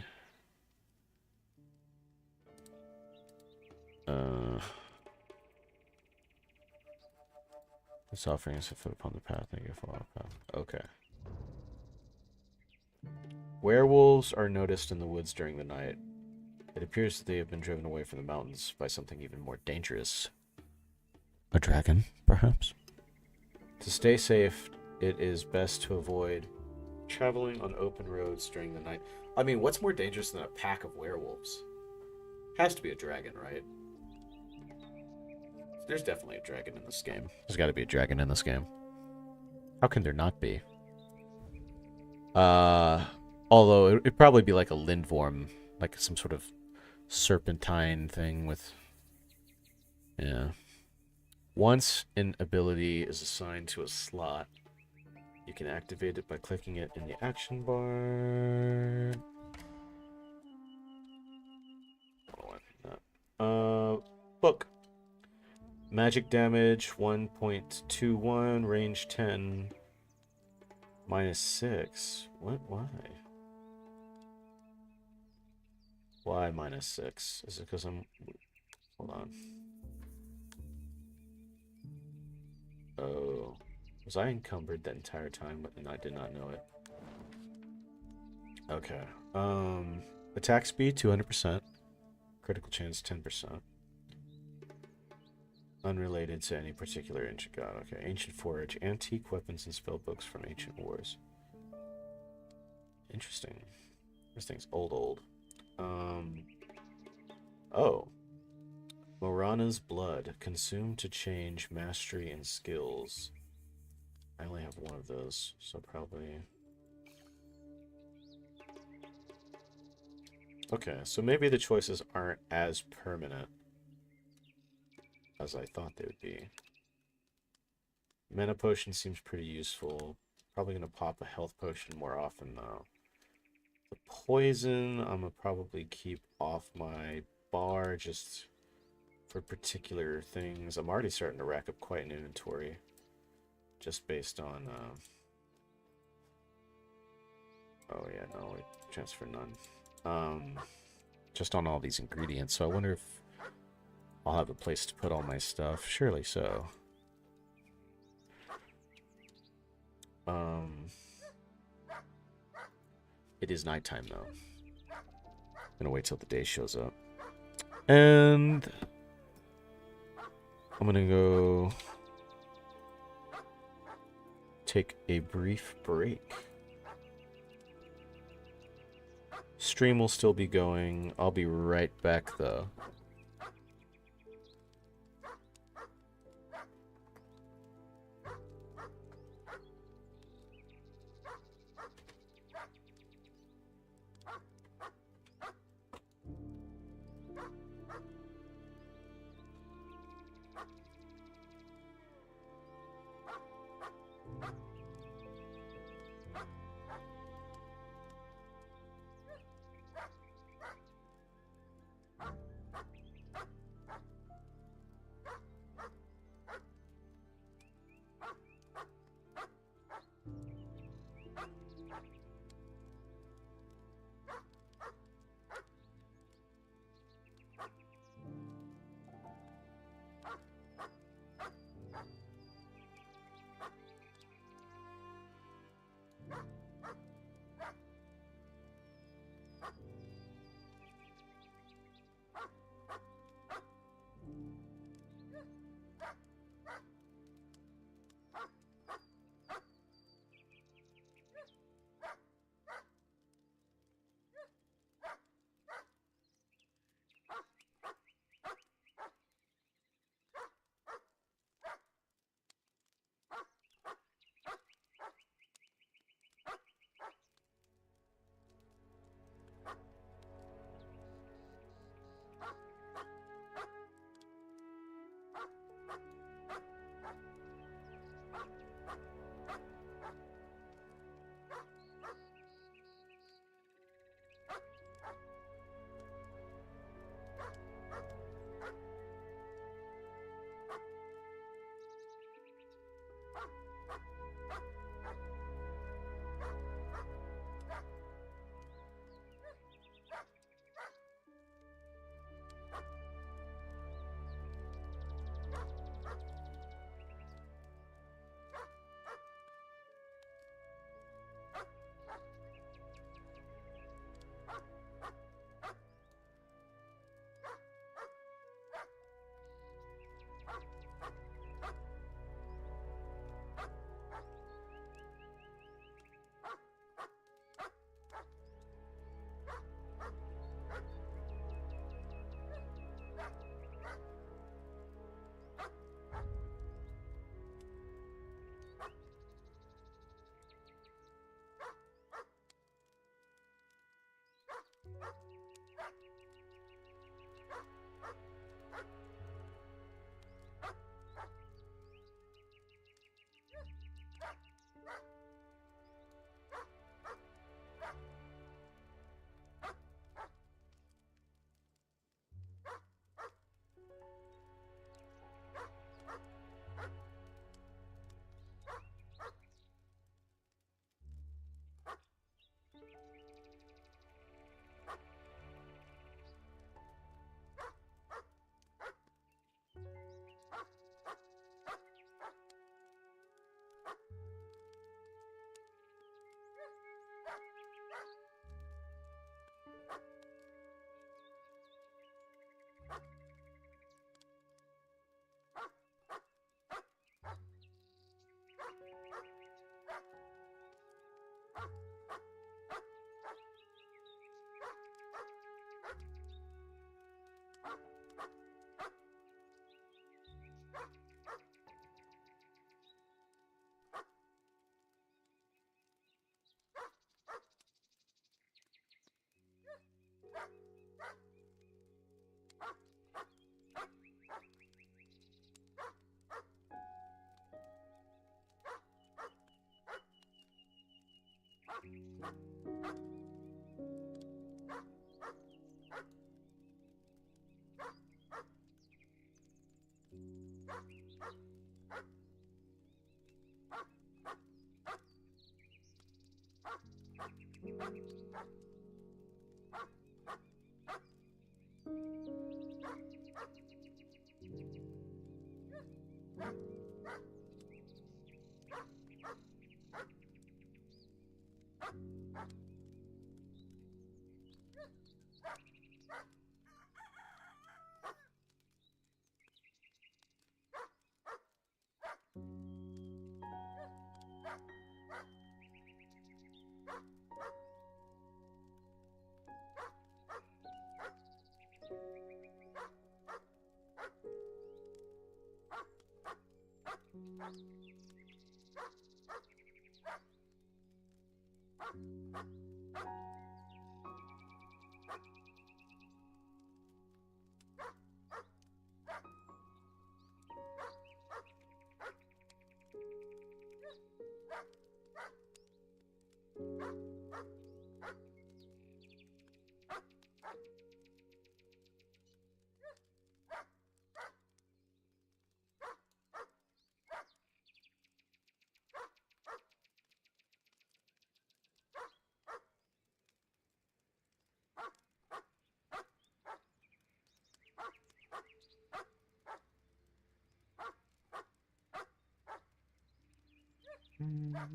This offering is a foot upon the path. Thank you for the path. Okay. Werewolves are noticed in the woods during the night. It appears that they have been driven away from the mountains by something even more dangerous. A dragon, perhaps? To stay safe, it is best to avoid traveling on open roads during the night. I mean, what's more dangerous than a pack of werewolves? Has to be a dragon, right? There's definitely a dragon in this game. There's got to be a dragon in this game. How can there not be? Although it'd probably be like a lindworm, like some sort of serpentine thing with... Yeah. Once an ability is assigned to a slot, you can activate it by clicking it in the action bar. Book. Magic damage 1.21, range 10, -6. What? Why? Why -6? Is it because I'm... Hold on. Oh. Was I encumbered that entire time and I did not know it? Okay. Attack speed 200%. Critical chance 10%. Unrelated to any particular ancient god. Okay. Ancient forage. Antique weapons and spell books from ancient wars. Interesting. This thing's old. Um. Oh. Morana's blood. Consumed to change mastery and skills. I only have one of those, so probably... Okay, so maybe the choices aren't as permanent as I thought they would be. Mana potion seems pretty useful. Probably gonna pop a health potion more often though. The poison, I'm gonna probably keep off my bar just for particular things. I'm already starting to rack up quite an inventory just based on oh yeah, no, wait, transfer none. Just on all these ingredients. So I wonder if I'll have a place to put all my stuff. Surely so. It is nighttime though. I'm gonna wait till the day shows up. And I'm gonna go take a brief break. Stream will still be going. I'll be right back though. Alright.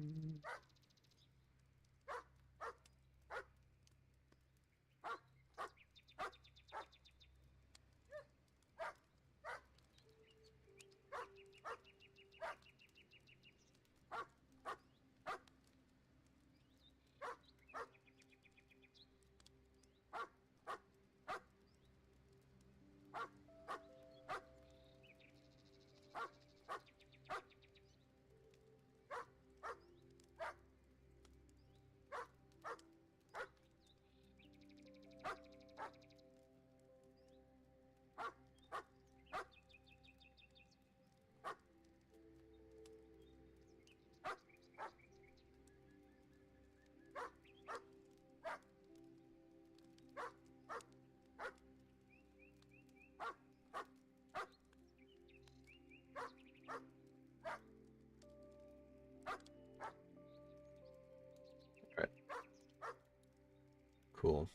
Cool.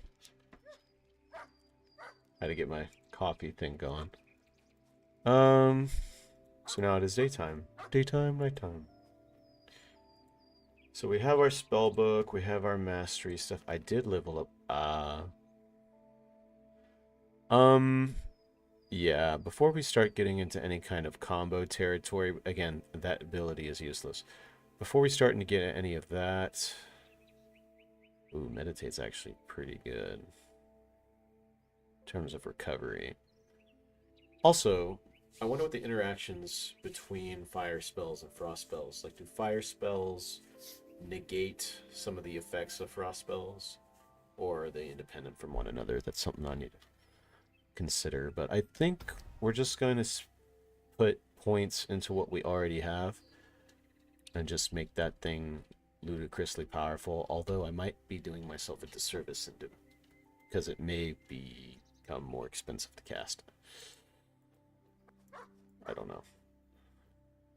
Had to get my coffee thing going. So now it is daytime. Daytime, nighttime. So we have our spell book, we have our mastery stuff. I did level up. Yeah, before we start getting into any kind of combo territory, again, that ability is useless. Before we start to get any of that... Ooh, meditate's actually pretty good. In terms of recovery. Also, I wonder what the interactions between fire spells and frost spells. Like, do fire spells negate some of the effects of frost spells? Or are they independent from one another? That's something I need to consider. But I think we're just going to put points into what we already have. And just make that thing ludicrously powerful. Although I might be doing myself a disservice because it may become more expensive to cast. I don't know.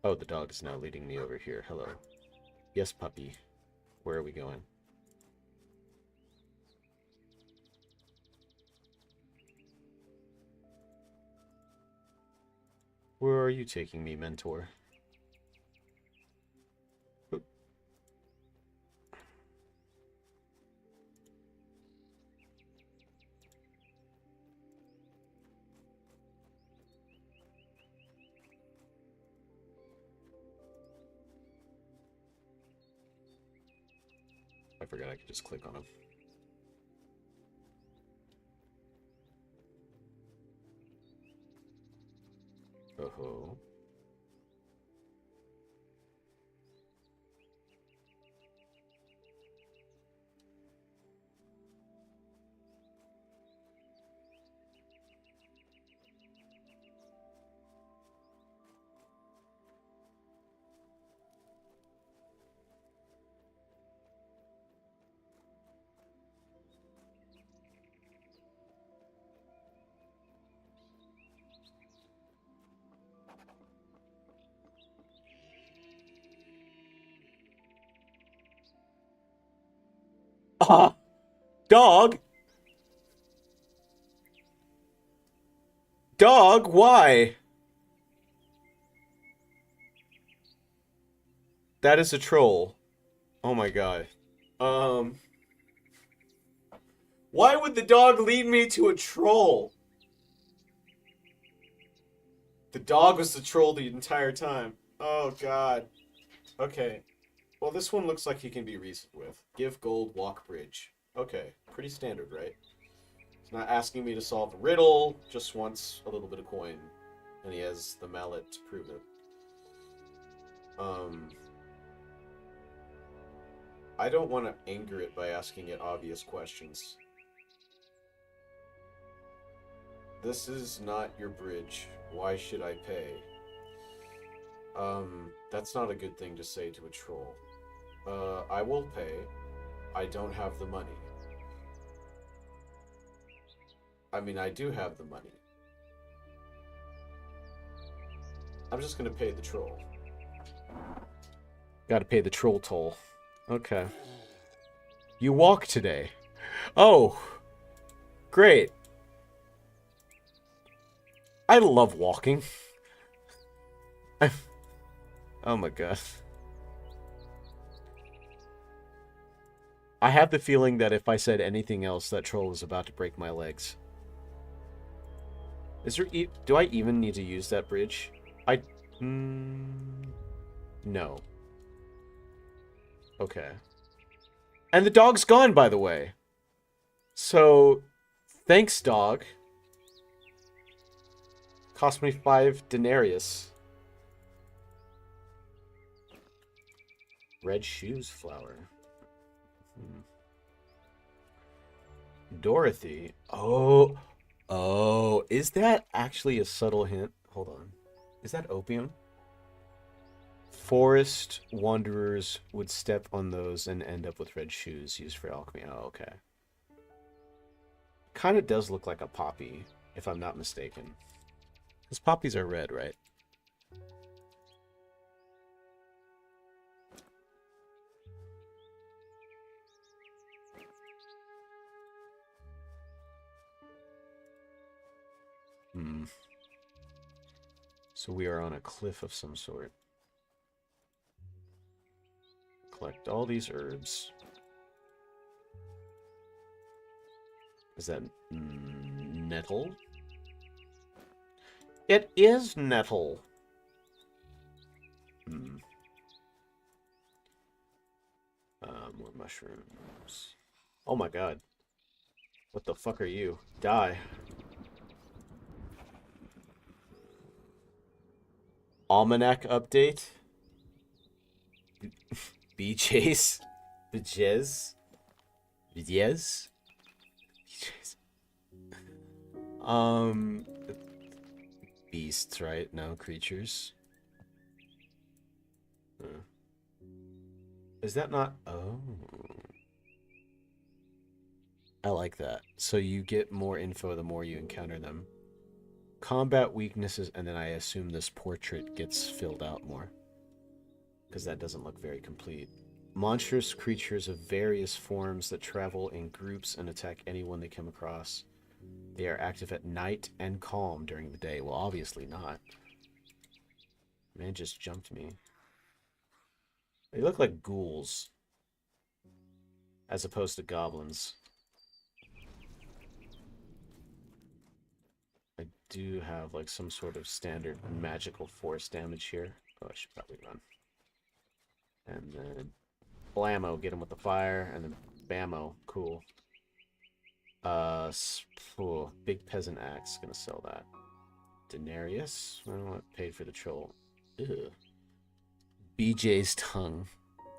Oh, the dog is now leading me over here. Hello. Yes, puppy. Where are we going? Where are you taking me, mentor? Oop. I forgot I could just click on him. Oh-ho. Ah! Dog! Dog, why? That is a troll. Oh my god. Um... Why would the dog lead me to a troll? The dog was the troll the entire time. Oh god. Okay. Well, this one looks like he can be reasoned with. Give gold, walk bridge. Okay. Pretty standard, right? He's not asking me to solve a riddle, just wants a little bit of coin. And he has the mallet to prove it. I don't want to anger it by asking it obvious questions. This is not your bridge. Why should I pay? That's not a good thing to say to a troll. I will pay. I don't have the money. I mean, I do have the money. I'm just gonna pay the troll. Gotta pay the troll toll. Okay. You walk today. Oh! Great. I love walking. Oh my god. I have the feeling that if I said anything else, that troll was about to break my legs. Is there? Do I even need to use that bridge? I. No. Okay. And the dog's gone, by the way. So, thanks, dog. Cost me 5 denarius. Red shoes flower. Dorothy. Oh. Oh. Is that actually a subtle hint? Hold on. Is that opium? Forest wanderers would step on those and end up with red shoes used for alchemy. Oh, okay. Kind of does look like a poppy, if I'm not mistaken. Because poppies are red, right? Hmm. So we are on a cliff of some sort. Collect all these herbs. Is that nettle? It is nettle. Hmm. More mushrooms. Oh my god. What the fuck are you? Die. Almanac update? Bee chase? Bijez? Bijez? Beasts, right? No, creatures. Is that not... Oh. I like that. So you get more info the more you encounter them. Combat weaknesses, and then I assume this portrait gets filled out more. Because that doesn't look very complete. Monstrous creatures of various forms that travel in groups and attack anyone they come across. They are active at night and calm during the day. Well, obviously not. Man just jumped me. They look like ghouls. As opposed to goblins. I do have like some sort of standard magical force damage here. Oh, I should probably run. And then blammo, get him with the fire, and then bammo, cool. Big peasant axe, gonna sell that. Denarius, well, I paid for the troll. Ew. BJ's tongue.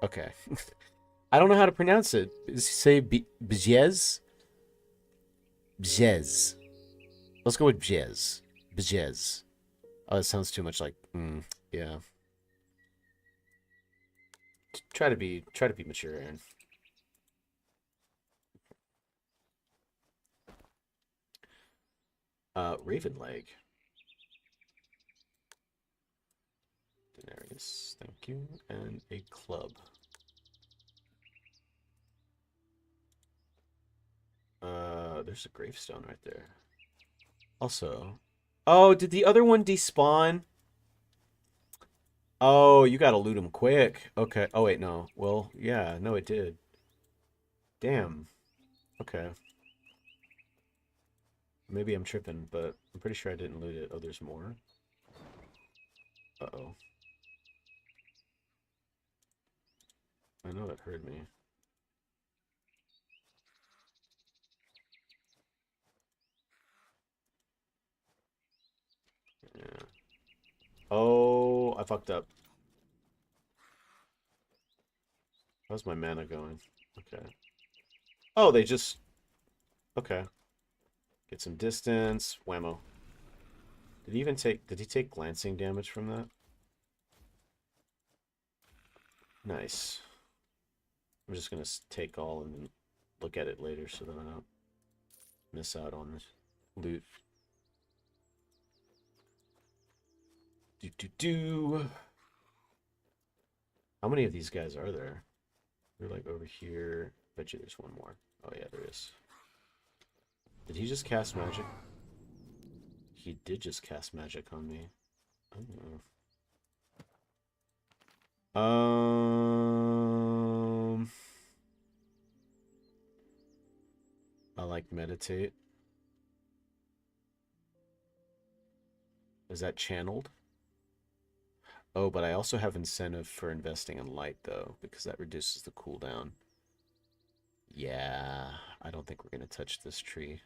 Okay. I don't know how to pronounce it. Does he say Bjez? Bjez. Let's go with Bjez. Bjez. Oh, it sounds too much like, yeah. Try to be mature, Aaron. Raven leg. Denarius, thank you. And a club. There's a gravestone right there. Also, oh, did the other one despawn? Oh, you gotta loot him quick. Okay. Oh, wait, no. Well, yeah, no, it did. Damn. Okay. Maybe I'm tripping, but I'm pretty sure I didn't loot it. Oh, there's more. Uh-oh. I know it heard me. Yeah. Oh, I fucked up. How's my mana going? Okay. Oh, they just... Okay. Get some distance. Whammo. Did he even take... Did he take glancing damage from that? Nice. I'm just gonna take all and then look at it later so that I don't miss out on loot. Do. How many of these guys are there? They're like over here. Bet you there's one more. Oh yeah, there is. Did he just cast magic? He did just cast magic on me. Oh. meditate. Is that channeled? Oh, but I also have incentive for investing in light, though, because that reduces the cooldown. Yeah, I don't think we're going to touch this tree.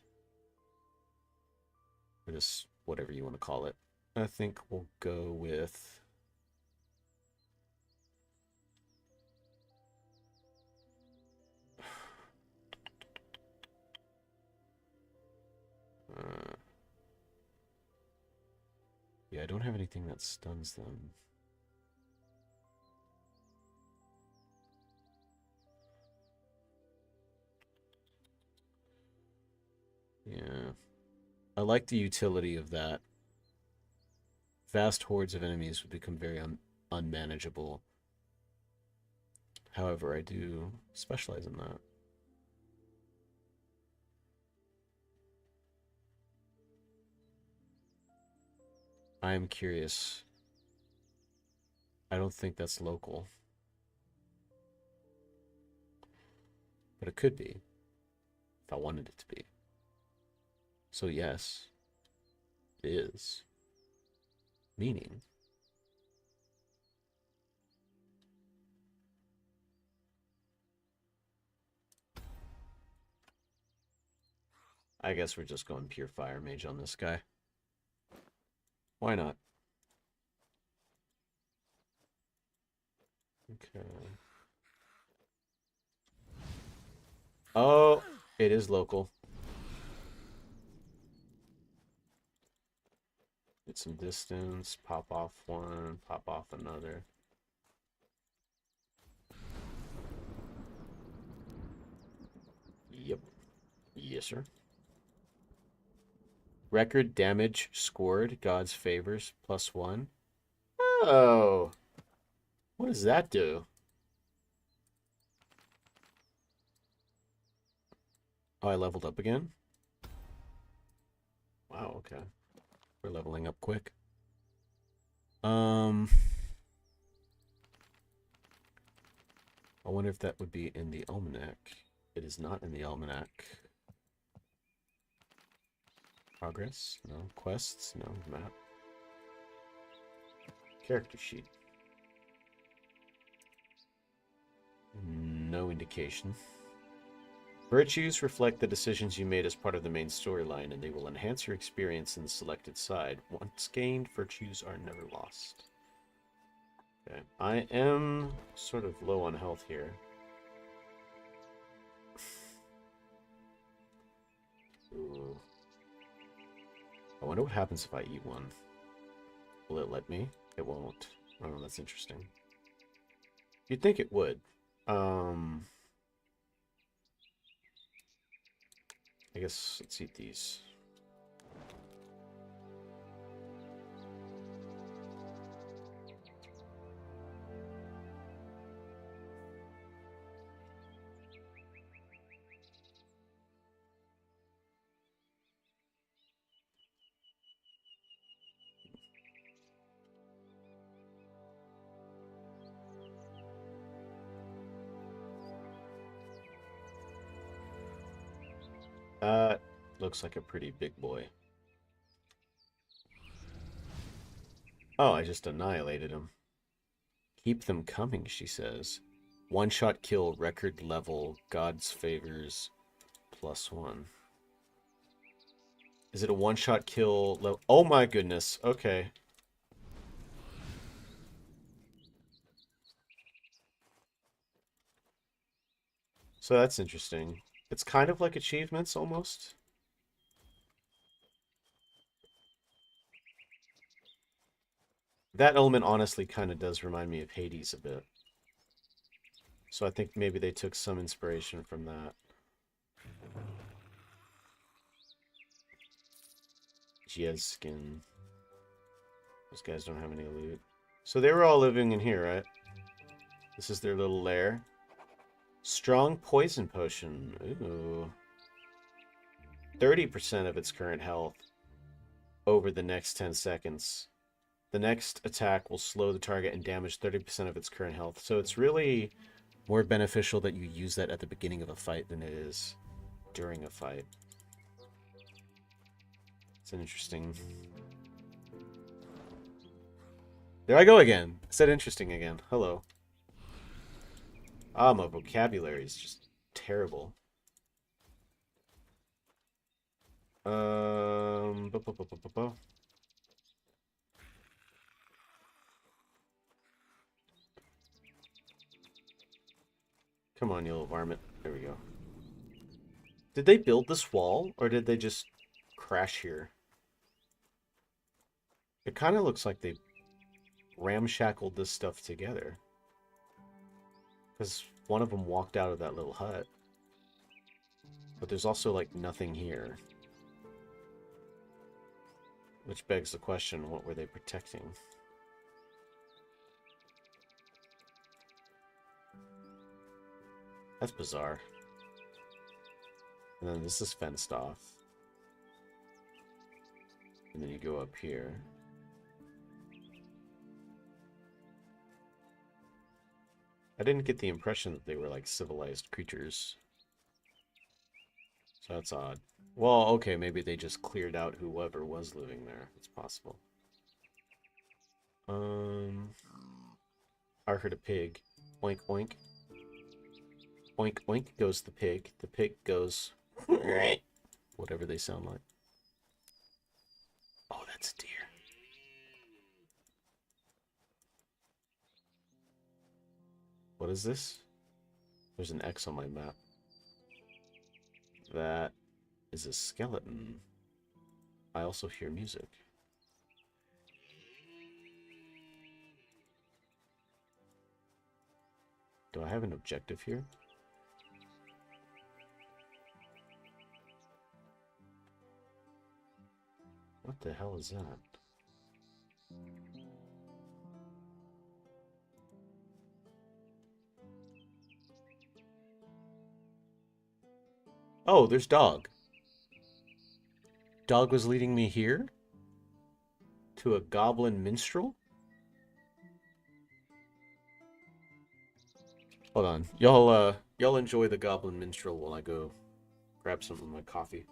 Or this, whatever you want to call it. I think we'll go with... yeah, I don't have anything that stuns them. Yeah. I like the utility of that. Vast hordes of enemies would become very unmanageable. However, I do specialize in that. I am curious. I don't think that's local. But it could be. If I wanted it to be. So yes, it is. Meaning. I guess we're just going pure fire mage on this guy. Why not? Okay. Oh, it is local. Get some distance, pop off one, pop off another. Yep. Yes, sir. Record damage scored, God's favors, +1. Oh. What does that do? Oh, I leveled up again? Wow, okay. We're leveling up quick. I wonder if that would be in the almanac. It is not in the almanac. Progress? No. Quests? No. Map. Character sheet. No indication. Virtues reflect the decisions you made as part of the main storyline, and they will enhance your experience in the selected side. Once gained, virtues are never lost. Okay. I am sort of low on health here. Ooh. I wonder what happens if I eat one. Will it let me? It won't. Oh, that's interesting. You'd think it would. I guess let's eat these. Looks like a pretty big boy. Oh, I just annihilated him. Keep them coming, she says. One-shot kill, record level, God's favors, +1. Is it a one-shot kill level? Oh my goodness. Okay. So that's interesting. It's kind of like achievements, almost. That element honestly kind of does remind me of Hades a bit. So I think maybe they took some inspiration from that. Gia's skin. Those guys don't have any loot. So they were all living in here, right? This is their little lair. Strong poison potion. Ooh. 30% of its current health over the next 10 seconds. The next attack will slow the target and damage 30% of its current health. So it's really more beneficial that you use that at the beginning of a fight than it is during a fight. It's an interesting... There I go again. I said interesting again. Hello. Ah, my vocabulary is just terrible. Bu- bu- bu- bu- bu- bu. Come on, you little varmint. There we go. Did they build this wall, or did they just crash here? It kind of looks like they ramshackled this stuff together. Because one of them walked out of that little hut. But there's also, like, nothing here. Which begs the question, what were they protecting? That's bizarre. And then this is fenced off. And then you go up here. I didn't get the impression that they were like civilized creatures. So that's odd. Well, okay, maybe they just cleared out whoever was living there. It's possible. I heard a pig. Oink oink. Oink oink goes the pig. The pig goes whatever they sound like. Oh, that's a deer. What is this? There's an X on my map. That is a skeleton. I also hear music. Do I have an objective here? What the hell is that? Oh, there's dog. Dog was leading me here? To a goblin minstrel? Hold on. Y'all enjoy the goblin minstrel while I go grab some of my coffee.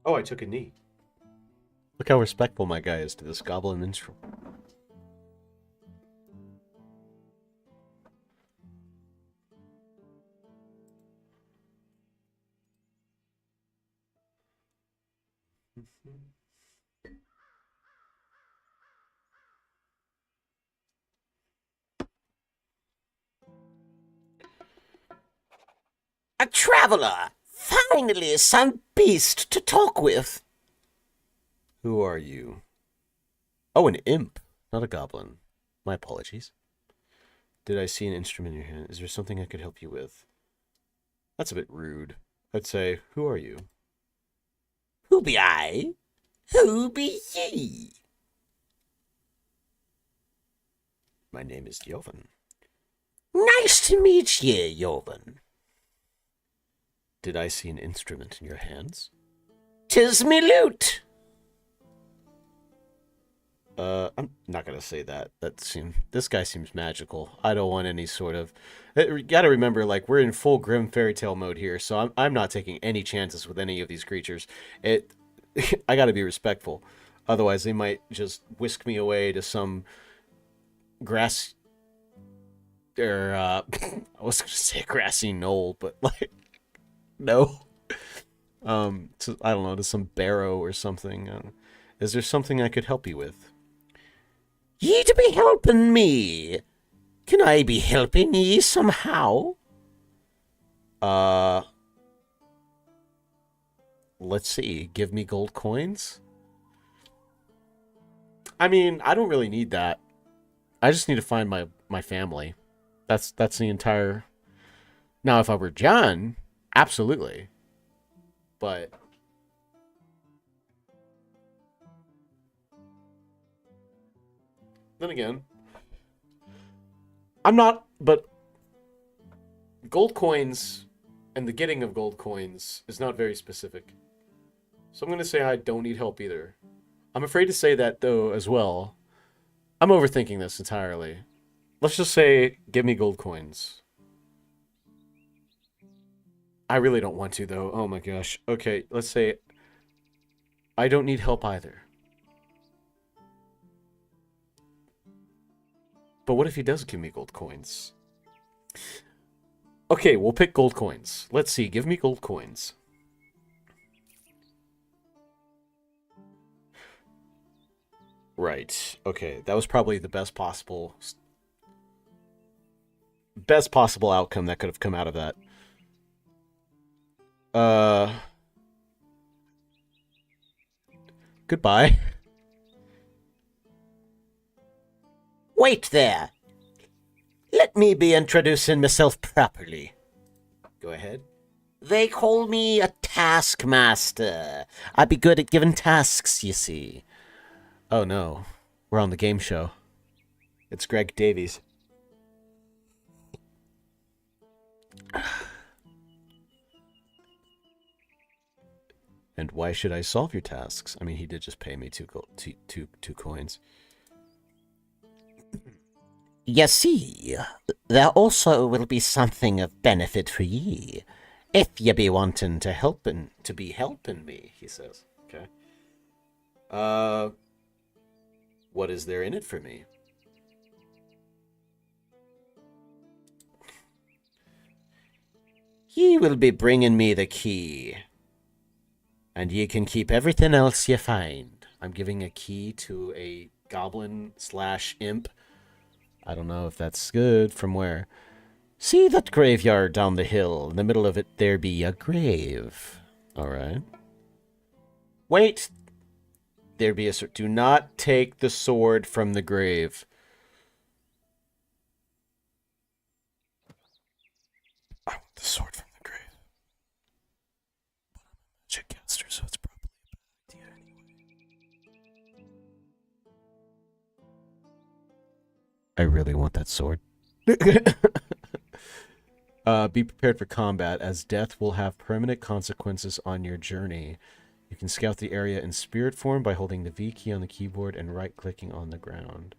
Oh, I took a knee. Look how respectful my guy is to this goblin minstrel. A traveler! Finally, some beast to talk with. Who are you? Oh, an imp, not a goblin. My apologies. Did I see an instrument in your hand? Is there something I could help you with? That's a bit rude. I'd say, who are you? Who be I? Who be ye? My name is Jovan. Nice to meet ye, Jovan. Did I see an instrument in your hands? 'Tis me lute. I'm not gonna say that. This guy seems magical. I don't want any sort of. You gotta remember, like we're in full grim fairy tale mode here, so I'm not taking any chances with any of these creatures. I gotta be respectful, otherwise they might just whisk me away to some grass. Or I was gonna say a grassy knoll, but like no. I don't know, to some barrow or something. Is there something I could help you with? Ye to be helping me. Can I be helping ye somehow? Let's see. Give me gold coins? I mean, I don't really need that. I just need to find my family. That's the entire. Now, if I were John, absolutely. But then again, I'm not. But gold coins and the getting of gold coins is not very specific. So I'm going to say I don't need help either. I'm afraid to say that, though, as well. I'm overthinking this entirely. Let's just say, give me gold coins. I really don't want to, though. Oh my gosh. Okay, let's say I don't need help either. But what if he does give me gold coins? Okay, we'll pick gold coins. Let's see. Give me gold coins. Right. Okay, that was probably the best possible outcome that could have come out of that. Goodbye. Wait there. Let me be introducing myself properly. Go ahead. They call me a taskmaster. I be good at giving tasks, you see. Oh no, we're on the game show. It's Greg Davies. And why should I solve your tasks? I mean, he did just pay me two coins. You see, there also will be something of benefit for ye, if ye be wanting to be helping me, he says. Okay. What is there in it for me? Ye will be bringing me the key, and ye can keep everything else ye find. I'm giving a key to a goblin/imp. I don't know if that's good. From where? See that graveyard down the hill? In the middle of it there be a grave. All right. Wait. There be a sword. Do not take the sword from the grave. I want the sword from the grave. But I'm a magic caster, so it's probably a bad idea anyway. I really want that sword. Be prepared for combat, as death will have permanent consequences on your journey. You can scout the area in spirit form by holding the V key on the keyboard and right-clicking on the ground.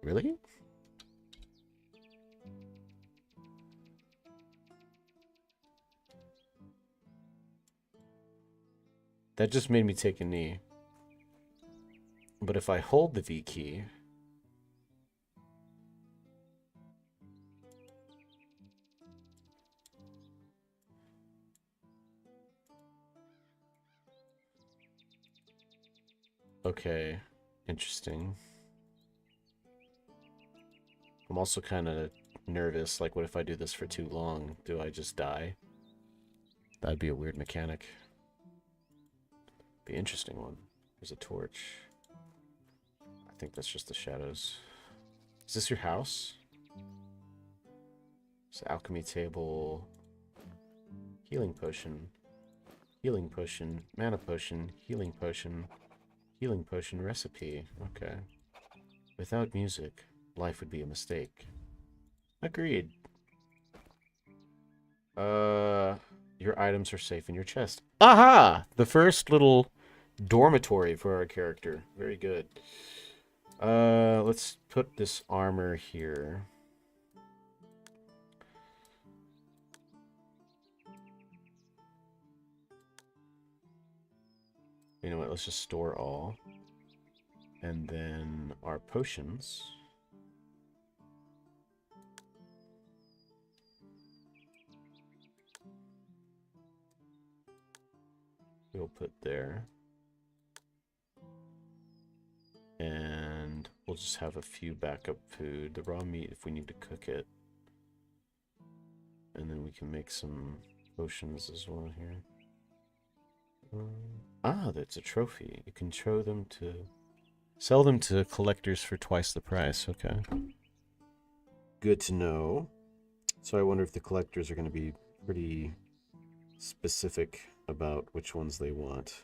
Really? That just made me take a knee. But if I hold the V key... Okay, interesting. I'm also kind of nervous. Like, what if I do this for too long? Do I just die? That'd be a weird mechanic. Be an interesting one. There's a torch. I think that's just the shadows. Is this your house? It's an alchemy table. Healing potion. Healing potion. Mana potion. Healing potion. Healing potion recipe. Okay. Without music, life would be a mistake. Agreed. Your items are safe in your chest. Aha! The first little dormitory for our character. Very good. Let's put this armor here. You know what? Let's just store all. And then our potions. We'll put there. And we'll just have a few backup food. The raw meat if we need to cook it. And then we can make some potions as well here. That's a trophy. You can sell them to collectors for twice the price. Okay. Good to know. So I wonder if the collectors are going to be pretty specific about which ones they want.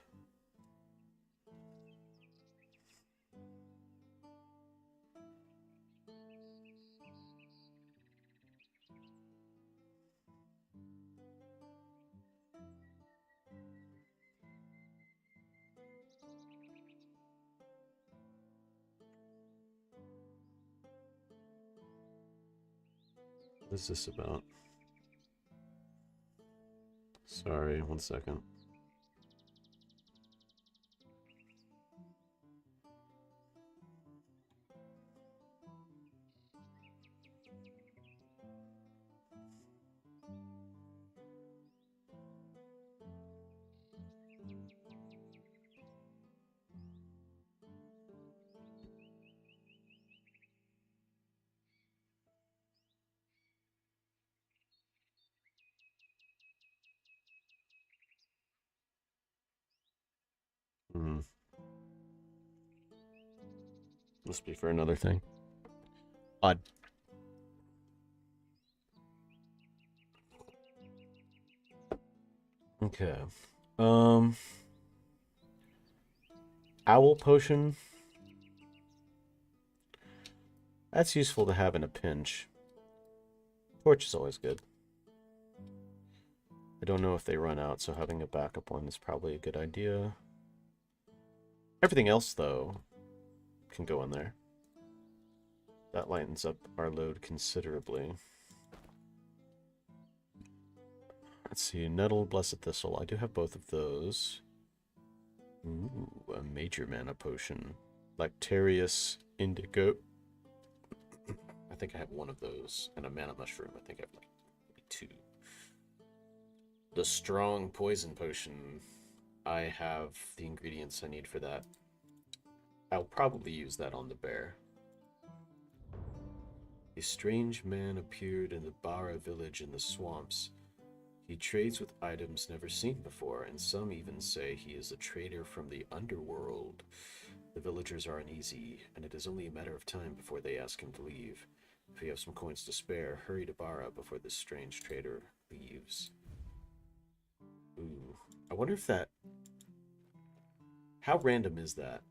What is this about? Sorry, one second. Must be for another thing. Odd. Okay. Owl potion. That's useful to have in a pinch. Torch is always good. I don't know if they run out, so having a backup one is probably a good idea. Everything else, though, can go in there. That lightens up our load considerably. Let's see, Nettle, Blessed Thistle. I do have both of those. Ooh, a major mana potion. Lactarius Indigo. I think I have one of those. And a mana mushroom. I think I have like maybe two. The strong poison potion. I have the ingredients I need for that. I'll probably use that on the bear. A strange man appeared in the Bara village in the swamps. He trades with items never seen before, and some even say he is a trader from the underworld. The villagers are uneasy, and it is only a matter of time before they ask him to leave. If you have some coins to spare, hurry to Bara before this strange trader leaves. Ooh, I wonder if that... How random is that?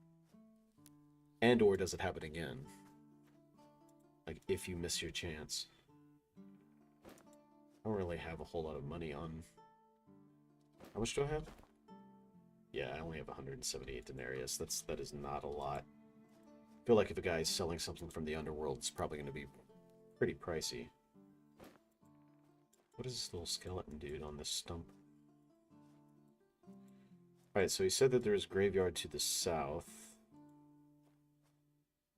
And or does it happen again? Like, if you miss your chance. I don't really have a whole lot of money on... How much do I have? Yeah, I only have 178 denarius. That is not a lot. I feel like if a guy is selling something from the underworld, it's probably going to be pretty pricey. What is this little skeleton dude on this stump? Alright, so he said that there is a graveyard to the south.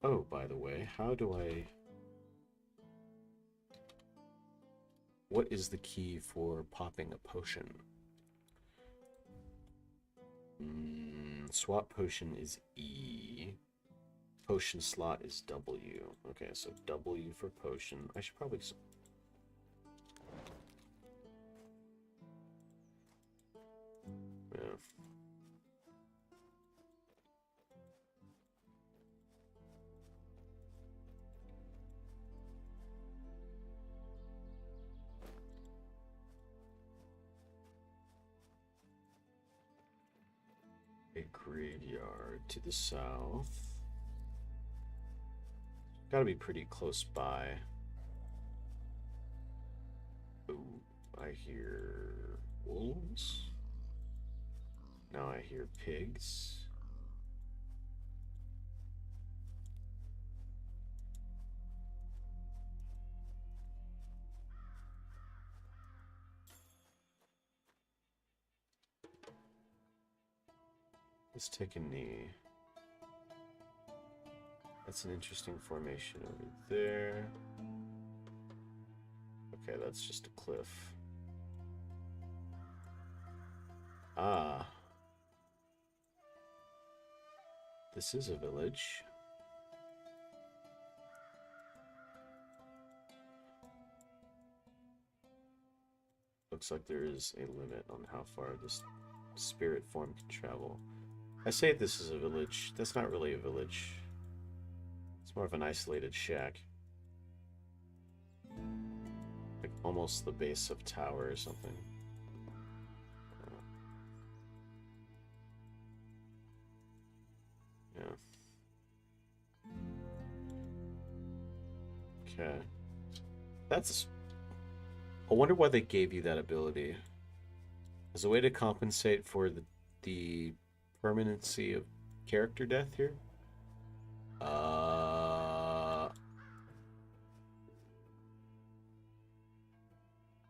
Oh, by the way, how do I... What is the key for popping a potion? Swap potion is E. Potion slot is W. Okay, so W for potion. I should probably... Yeah. a graveyard to the south. Gotta be pretty close by. Ooh, I hear wolves. Now I hear pigs. Let's take a knee. That's an interesting formation over there. Okay, that's just a cliff. Ah. This is a village. Looks like there is a limit on how far this spirit form can travel. I say this is a village. That's not really a village. It's more of an isolated shack. Like almost the base of a tower or something. Yeah. Okay. That's... I wonder why they gave you that ability. As a way to compensate for the permanency of character death here?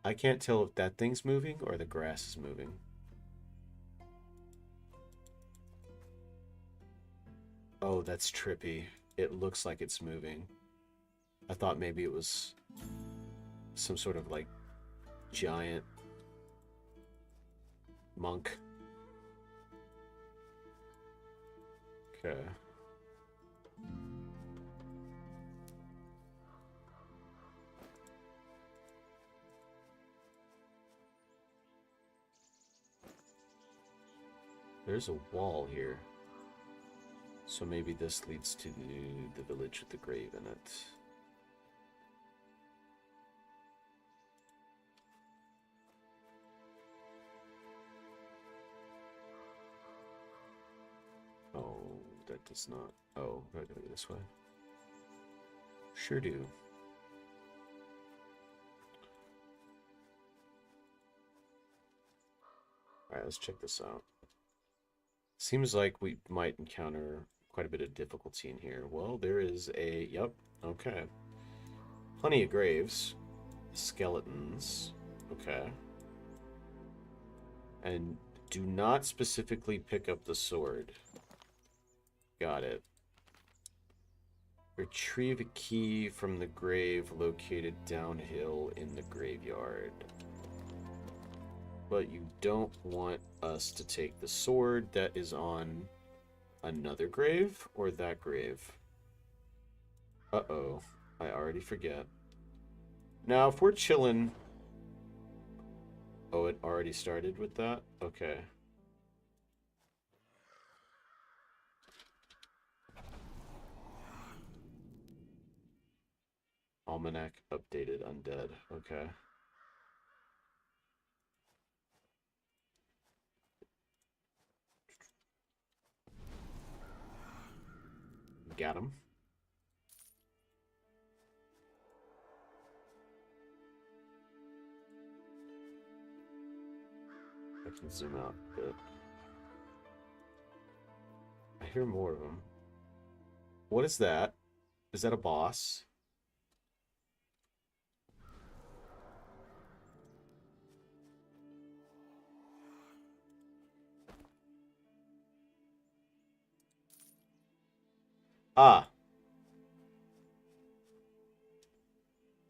I can't tell if that thing's moving or the grass is moving. Oh, that's trippy. It looks like it's moving. I thought maybe it was some sort of like giant monk. Okay. There's a wall here. So maybe this leads to the village with the grave in it. Oh, that does not... Oh, I gotta go this way. Sure do. Alright, let's check this out. Seems like we might encounter quite a bit of difficulty in here. Well, there is a... Yep, okay. Plenty of graves. Skeletons. Okay. And do not specifically pick up the sword. Got it. Retrieve a key from the grave located downhill in the graveyard. But you don't want us to take the sword that is on another grave or that grave. Uh-oh. I already forget. Now, if we're chilling... Oh, it already started with that? Okay. Almanac updated undead. Okay. Got him. I can zoom out a bit. I hear more of them. What is that? Is that a boss? Ah.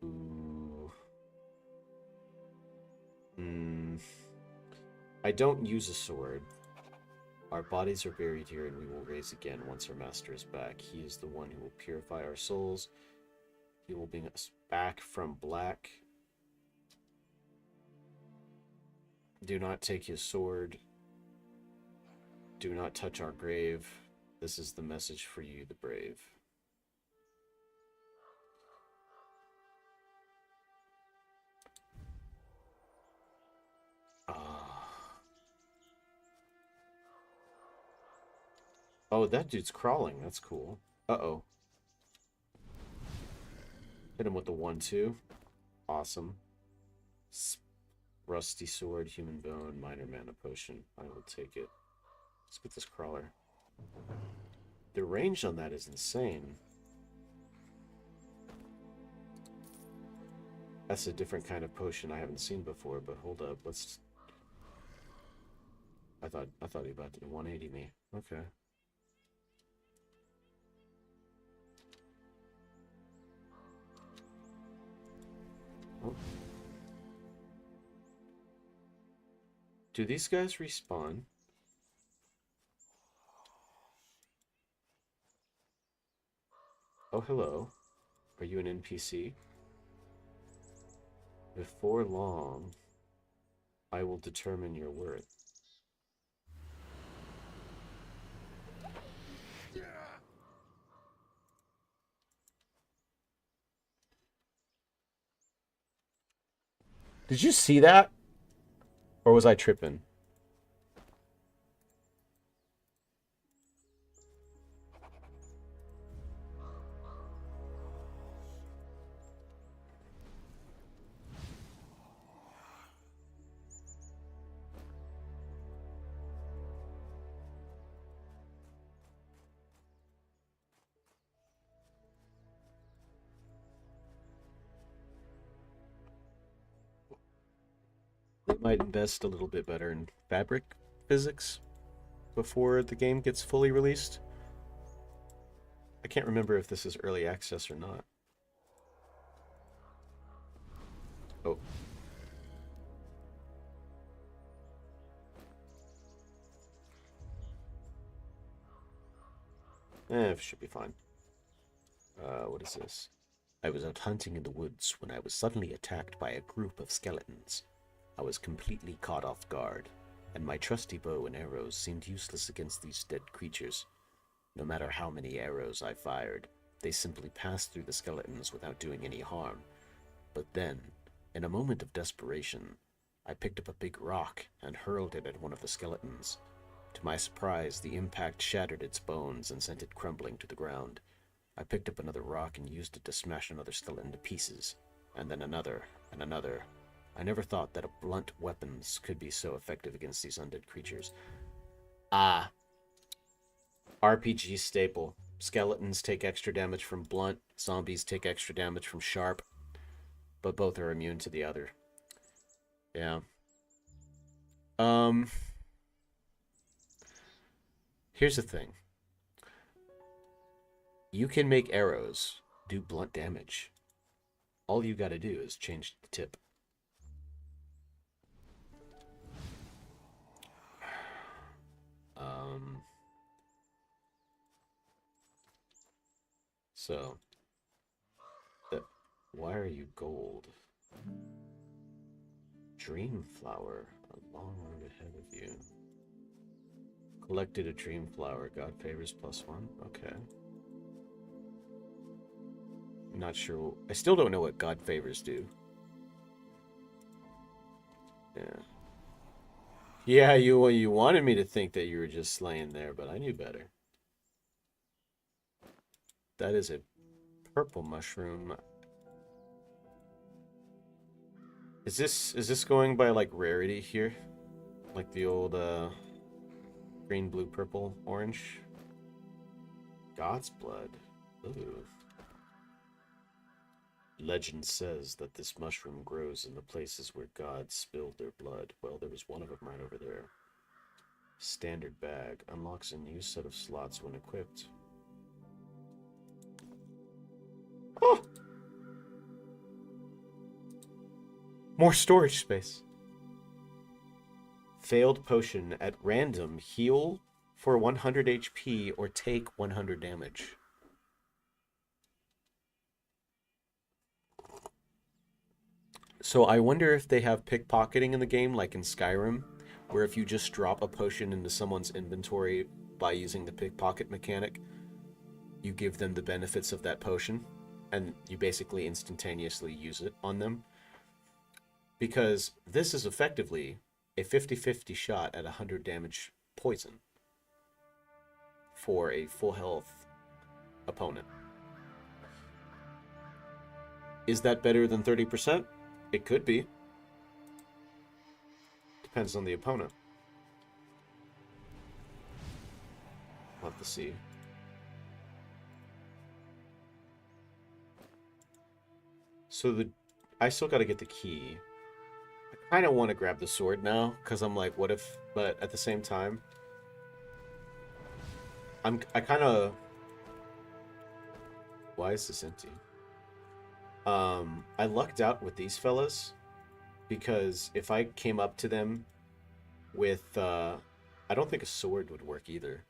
Ooh. I don't use a sword. Our bodies are buried here and we will raise again once our master is back. He is the one who will purify our souls. He will bring us back from black. Do not take his sword. Do not touch our grave. This is the message for you, the brave. Oh, that dude's crawling. That's cool. Uh-oh. Hit him with the 1-2. Awesome. Rusty sword, human bone, minor mana potion. I will take it. Let's get this crawler. The range on that is insane. That's a different kind of potion I haven't seen before, but hold up, let's... I thought he was about to 180 me. Okay. Oh. Do these guys respawn? Oh, hello. Are you an NPC? Before long, I will determine your worth. Did you see that? Or was I tripping? They might invest a little bit better in fabric physics before the game gets fully released. I can't remember if this is early access or not. Oh. It should be fine. What is this? I was out hunting in the woods when I was suddenly attacked by a group of skeletons. I was completely caught off guard, and my trusty bow and arrows seemed useless against these dead creatures. No matter how many arrows I fired, they simply passed through the skeletons without doing any harm. But then, in a moment of desperation, I picked up a big rock and hurled it at one of the skeletons. To my surprise, the impact shattered its bones and sent it crumbling to the ground. I picked up another rock and used it to smash another skeleton to pieces, and then another, and another. I never thought that a blunt weapons could be so effective against these undead creatures. Ah. RPG staple. Skeletons take extra damage from blunt, zombies take extra damage from sharp, but both are immune to the other. Yeah. Here's the thing. You can make arrows do blunt damage. All you gotta do is change the tip. So, why are you gold? Dream flower, a long road ahead of you. Collected a dream flower, God favors +1. Okay. Not sure. I still don't know what God favors do. Yeah. Yeah, you wanted me to think that you were just slaying there, but I knew better. That is a purple mushroom. Is this going by like rarity here? Like the old green, blue, purple, orange? God's blood. Ooh. Legend says that this mushroom grows in the places where gods spilled their blood. Well, there was one of them right over there. Standard bag. Unlocks a new set of slots when equipped. Oh! More storage space. Failed potion at random. Heal for 100 HP or take 100 damage. So I wonder if they have pickpocketing in the game, like in Skyrim, where if you just drop a potion into someone's inventory by using the pickpocket mechanic, you give them the benefits of that potion, and you basically instantaneously use it on them. Because this is effectively a 50-50 shot at 100 damage poison. for a full health opponent. Is that better than 30%? It could be. Depends on the opponent. We'll have to see. So I still got to get the key. I kind of want to grab the sword now, because I'm like, what if... But at the same time, I kind of... Why is this empty? I lucked out with these fellas, because if I came up to them with... I don't think a sword would work either.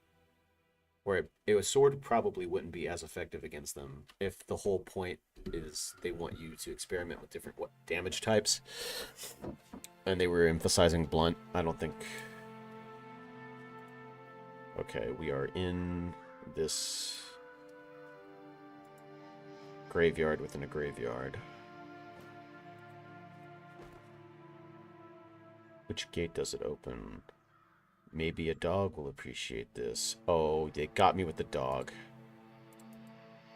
Or a sword probably wouldn't be as effective against them if the whole point is they want you to experiment with different damage types. And they were emphasizing blunt. I don't think... Okay, we are in this graveyard within a graveyard. Which gate does it open? Maybe a dog will appreciate this. Oh, they got me with the dog.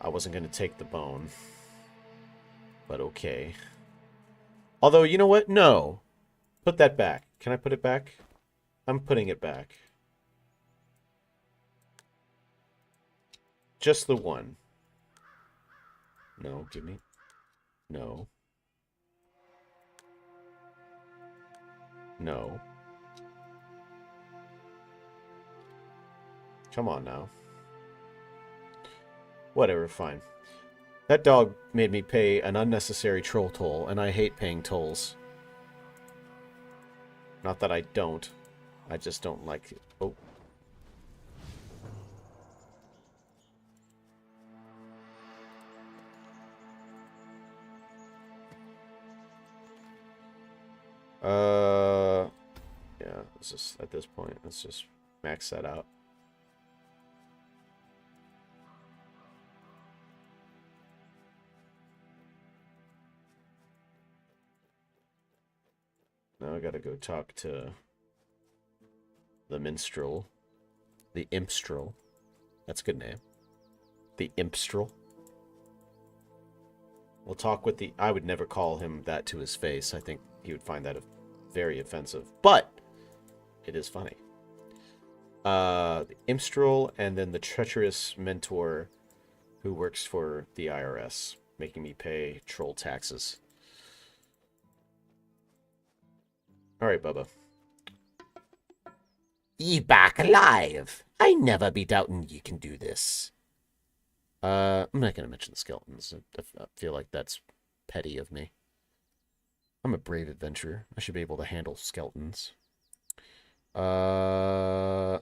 I wasn't going to take the bone. But okay. Although, you know what? No. Put that back. Can I put it back? I'm putting it back. Just the one. No, give me... No. No. Come on now. Whatever, fine. That dog made me pay an unnecessary troll toll, and I hate paying tolls. Not that I don't. I just don't like it. Oh. Yeah, let's just, at this point, let's just max that out. Now I gotta go talk to the minstrel. The impstrel. That's a good name. The impstrel. We'll talk with the... I would never call him that to his face. I think he would find that very offensive. But it is funny. The impstrel and then the treacherous mentor who works for the IRS, making me pay troll taxes. Alright, Bubba. Ye back alive. I never be doubting ye can do this. I'm not going to mention the skeletons. I feel like that's petty of me. I'm a brave adventurer. I should be able to handle skeletons. A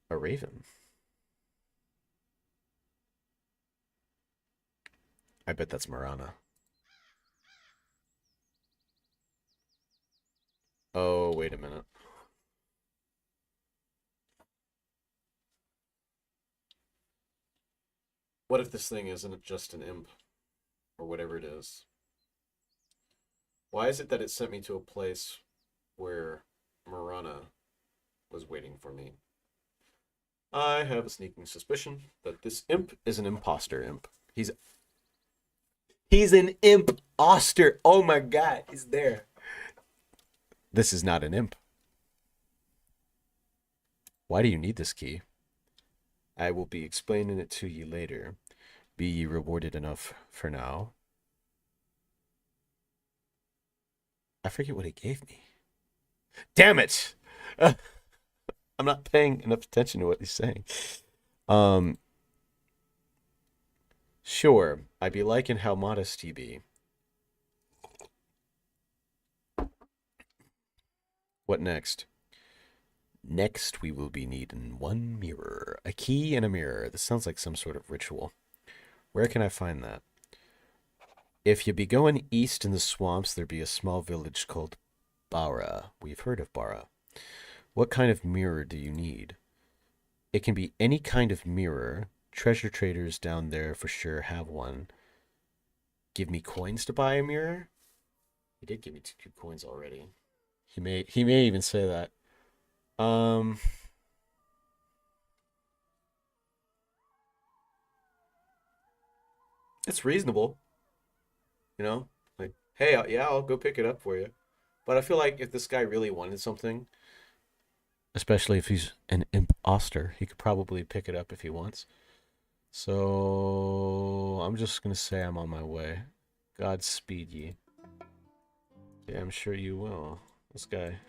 raven. I bet that's Marana. Oh, wait a minute. What if this thing isn't just an imp? Or whatever it is. Why is it that it sent me to a place where Marana was waiting for me? I have a sneaking suspicion that this imp is an imposter imp. He's an imp-oster. Oh my god, he's there. This is not an imp. Why do you need this key? I will be explaining it to ye later. Be ye rewarded enough for now. I forget what he gave me. Damn it! I'm not paying enough attention to what he's saying. Sure, I be liking how modest he be. What next? Next, we will be needing one mirror. A key and a mirror. This sounds like some sort of ritual. Where can I find that? If you be going east in the swamps, there be a small village called Bara. We've heard of Bara. What kind of mirror do you need? It can be any kind of mirror. Treasure traders down there for sure have one. Give me coins to buy a mirror? He did give me 2 coins already. He may even say that. It's reasonable, you know? Like, hey, yeah, I'll go pick it up for you. But I feel like if this guy really wanted something, especially if he's an imposter, he could probably pick it up if he wants. So I'm just gonna say I'm on my way. Godspeed ye. Yeah, I'm sure you will. This guy.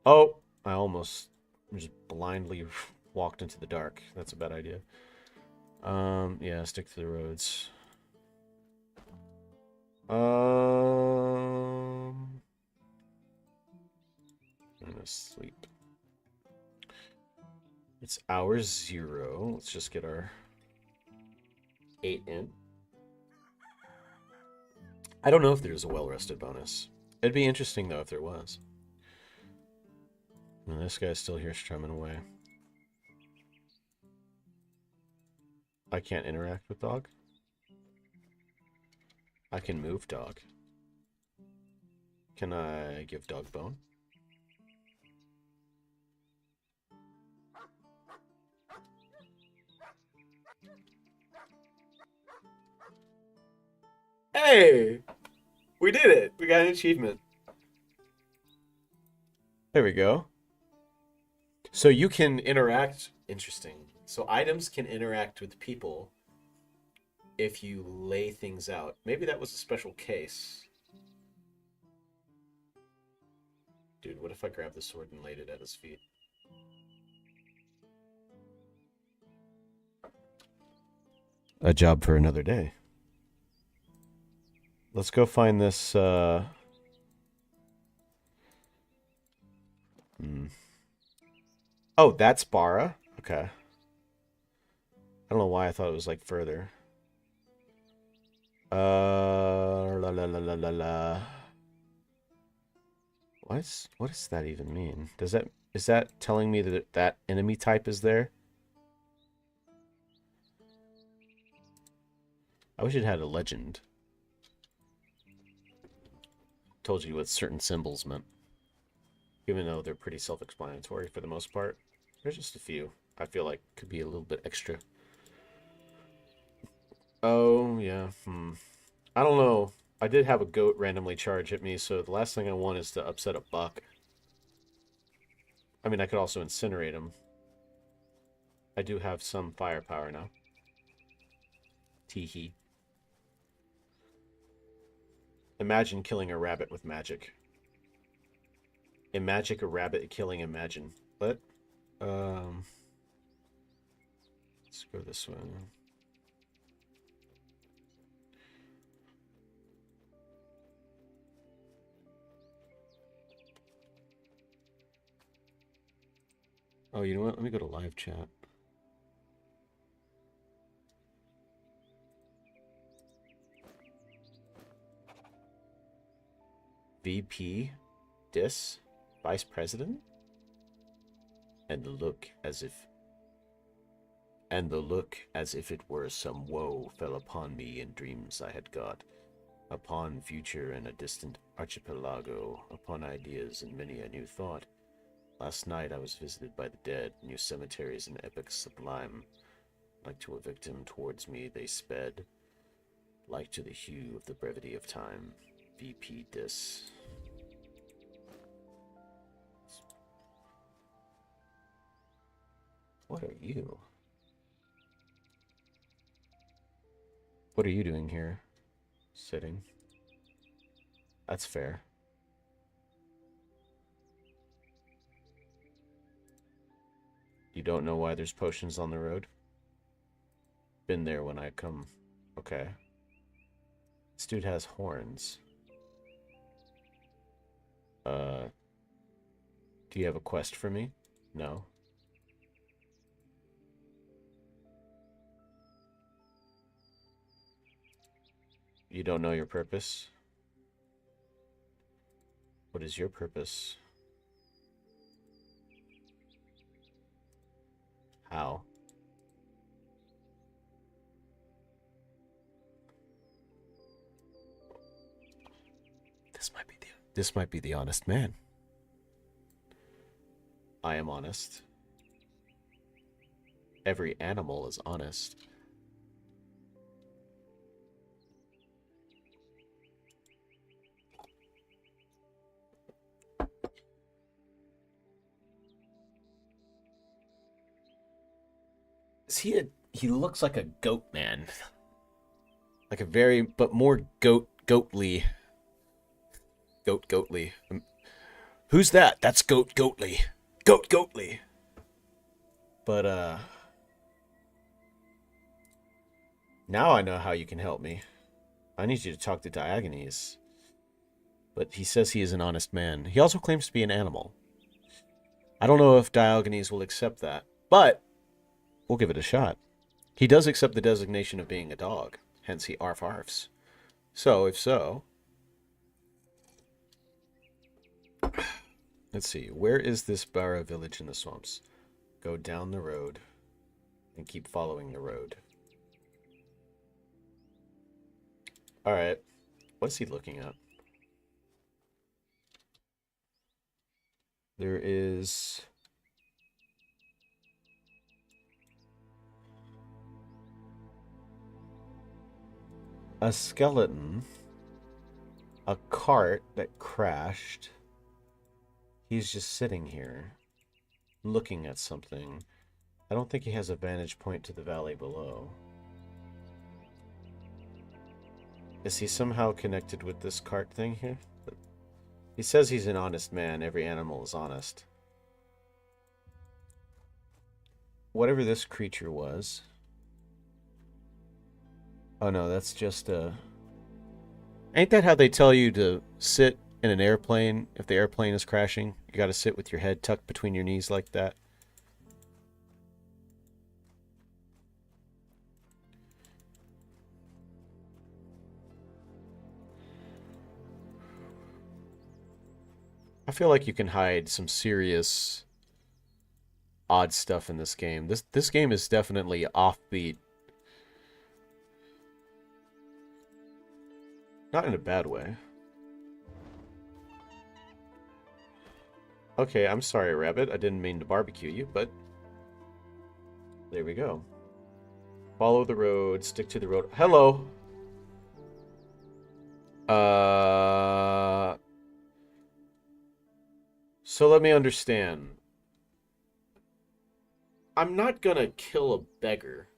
Oh, I almost just blindly walked into the dark. That's a bad idea. Yeah, stick to the roads. I'm gonna sleep. It's hour 0. Let's just get our 8 in. I don't know if there's a well-rested bonus. It'd be interesting, though, if there was. And this guy's still here strumming away. I can't interact with dog. I can move dog. Can I give dog bone? Hey! We did it! We got an achievement. There we go. So you can interact. Interesting. So items can interact with people if you lay things out. Maybe that was a special case. Dude, what if I grabbed the sword and laid it at his feet? A job for another day. Let's go find this, Oh, that's Bara? Okay. I don't know why I thought it was, like, further. La la la la la la. What does that even mean? Is that telling me that that enemy type is there? I wish it had a legend. Told you what certain symbols meant. Even though they're pretty self-explanatory for the most part. There's just a few I feel like could be a little bit extra. Oh, yeah. I don't know. I did have a goat randomly charge at me, so the last thing I want is to upset a buck. I mean, I could also incinerate him. I do have some firepower now. Teehee. Imagine killing a rabbit with magic. Imagine a rabbit killing imagine. Let's go this way. Oh, you know what? Let me go to live chat. VP, Dis, Vice President, and the look as if it were some woe fell upon me in dreams I had got, upon future and a distant archipelago, upon ideas and many a new thought. Last night I was visited by the dead, new cemeteries and epic sublime. Like to a victim towards me they sped, like to the hue of the brevity of time. VP Dis. What are you? What are you doing here? Sitting. That's fair. You don't know why there's potions on the road? Been there when I come. Okay. This dude has horns. Do you have a quest for me? No. You don't know your purpose? What is your purpose? How? This might be the honest man. I am honest. Every animal is honest. he a... He looks like a goat man. Like a very... But more goatly. Goatly. Who's that? That's Goatly. Goatly. But, now I know how you can help me. I need you to talk to Diogenes. But he says he is an honest man. He also claims to be an animal. I don't know if Diogenes will accept that, but we'll give it a shot. He does accept the designation of being a dog, hence he arfs. So, if so... Let's see, where is this Bara village in the swamps? Go down the road and keep following the road. Alright, what's he looking at? There is... a skeleton, a cart that crashed. He's just sitting here, looking at something. I don't think he has a vantage point to the valley below. Is he somehow connected with this cart thing here? He says he's an honest man. Every animal is honest. Whatever this creature was... Oh no, that's just a... Ain't that how they tell you to sit in an airplane if the airplane is crashing? You gotta sit with your head tucked between your knees like that. I feel like you can hide some serious odd stuff in this game. This game is definitely offbeat. Not in a bad way. Okay, I'm sorry, Rabbit. I didn't mean to barbecue you, but... There we go. Follow the road, stick to the road. Hello! So let me understand. I'm not gonna kill a beggar.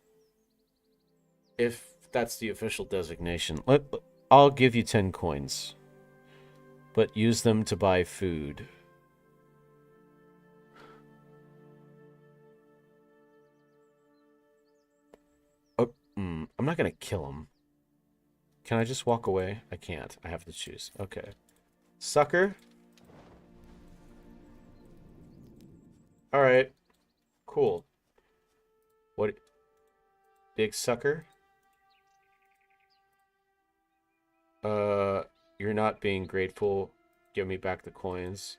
If that's the official designation. I'll give you 10 coins. But use them to buy food. Oh, I'm not gonna kill him. Can I just walk away? I can't. I have to choose. Okay. Sucker. Alright. Cool. What? Big sucker? You're not being grateful. Give me back the coins.